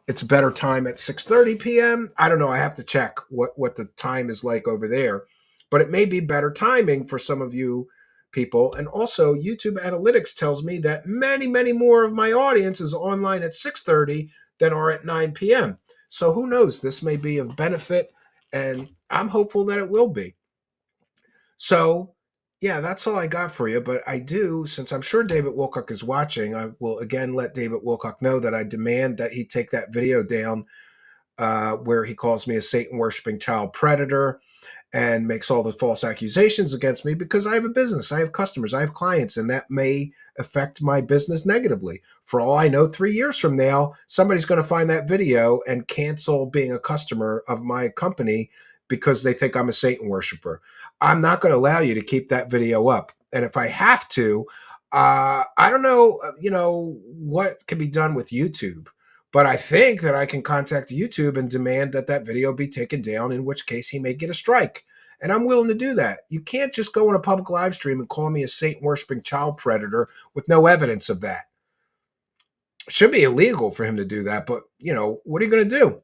It's a better time at 6:30 p.m. I don't know. I have to check what the time is like over there, but it may be better timing for some of you people. And also, YouTube analytics tells me that many, many more of my audience is online at 6:30 than are at 9 p.m. So who knows? This may be of benefit, and I'm hopeful that it will be. So, yeah, that's all I got for you. But I do, since I'm sure David Wilcock is watching, I will again let David Wilcock know that I demand that he take that video down where he calls me a Satan worshiping child predator and makes all the false accusations against me because I have a business, I have customers, I have clients, and that may affect my business negatively. For all I know, 3 years from now, somebody's going to find that video and cancel being a customer of my company because they think I'm a Satan worshiper. I'm not going to allow you to keep that video up. And if I have to, I don't know, what can be done with YouTube. But I think that I can contact YouTube and demand that that video be taken down, in which case he may get a strike. And I'm willing to do that. You can't just go on a public live stream and call me a Satan worshiping child predator with no evidence of that. It should be illegal for him to do that, but what are you going to do?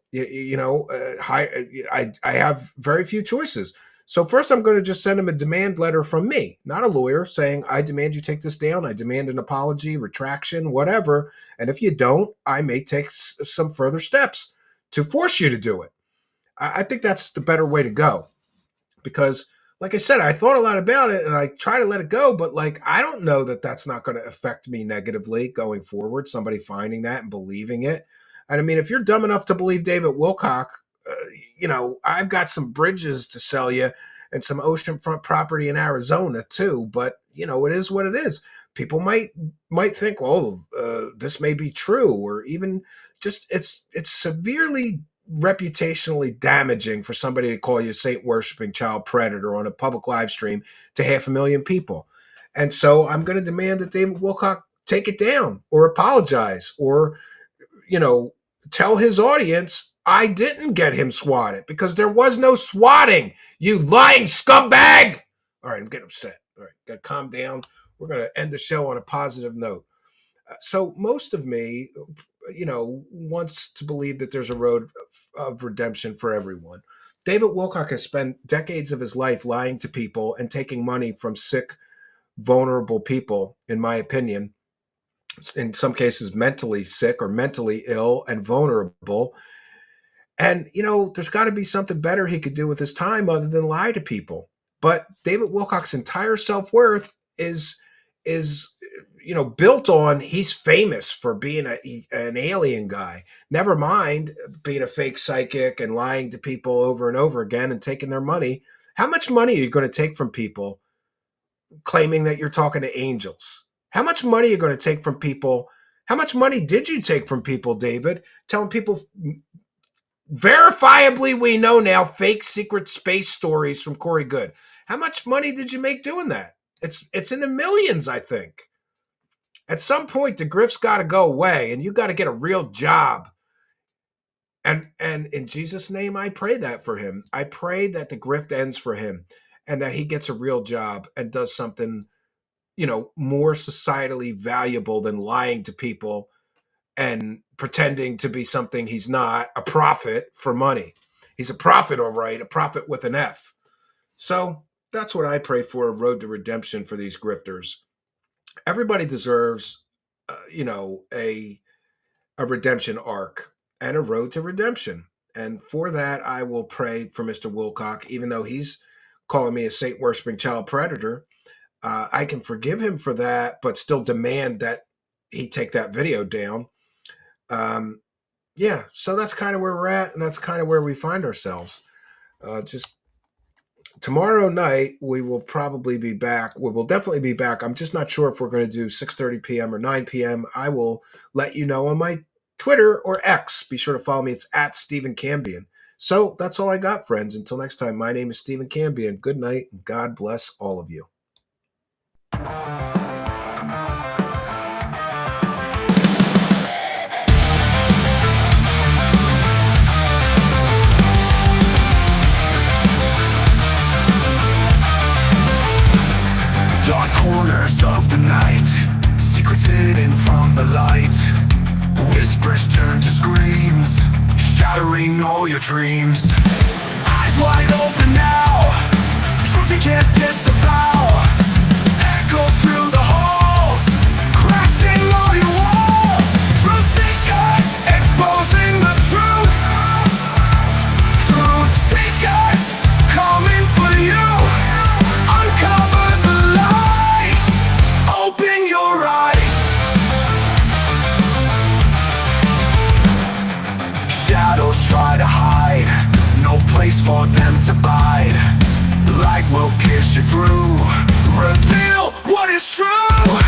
I have very few choices. So first, I'm going to just send him a demand letter from me, not a lawyer, saying, I demand you take this down. I demand an apology, retraction, whatever. And if you don't, I may take some further steps to force you to do it. I think that's the better way to go because, like I said, I thought a lot about it and I try to let it go, but I don't know that that's not going to affect me negatively going forward, somebody finding that and believing it. And I mean, if you're dumb enough to believe David Wilcock, I've got some bridges to sell you and some oceanfront property in Arizona too. But it is what it is. People might think, oh, this may be true, or even just it's severely reputationally damaging for somebody to call you a Satan worshiping child predator on a public live stream to 500,000 people. And so I'm going to demand that David Wilcock take it down or apologize or, tell his audience I didn't get him swatted because there was no swatting, you lying scumbag. All right, I'm getting upset. All right, got to calm down. We're going to end the show on a positive note. So most of me, wants to believe that there's a road of redemption for everyone. David Wilcock has spent decades of his life lying to people and taking money from sick, vulnerable people, in my opinion, in some cases mentally sick or mentally ill and vulnerable. And, there's got to be something better he could do with his time other than lie to people. But David Wilcock's entire self-worth is built on he's famous for being an alien guy. Never mind being a fake psychic and lying to people over and over again and taking their money. How much money are you going to take from people claiming that you're talking to angels? How much money are you going to take from people? How much money did you take from people, David? Telling people verifiably, we know now, fake secret space stories from Corey Good. How much money did you make doing that? It's in the millions, I think. At some point, the grift's got to go away, and you got to get a real job. And in Jesus' name, I pray that for him. I pray that the grift ends for him, and that he gets a real job and does something, more societally valuable than lying to people and pretending to be something he's not, a prophet for money. He's a prophet, all right, a prophet with an F. So that's what I pray for, a road to redemption for these grifters. Everybody deserves, a redemption arc and a road to redemption. And for that, I will pray for Mr. Wilcock, even though he's calling me a Satan-worshiping child predator. I can forgive him for that, but still demand that he take that video down. Yeah, so that's kind of where we're at, and that's kind of where we find ourselves. Just tomorrow night, we will probably be back. We will definitely be back. I'm just not sure if we're going to do 6:30 p.m. or 9 p.m. I will let you know on my Twitter or X. Be sure to follow me. It's at Stephen Cambion. So that's all I got, friends. Until next time, my name is Stephen Cambion. Good night, and God bless all of you. Dark corners of the night, secrets hidden from the light. Whispers turn to screams, shattering all your dreams. Eyes wide open now, truth you can't disavow. Echoes through the halls, crashing all your walls. Truth seekers, exposing the truth. Truth seekers, coming for you. Uncover the lies, open your eyes. Shadows try to hide, no place for them to bide. Light will pierce you through, reveal what is true.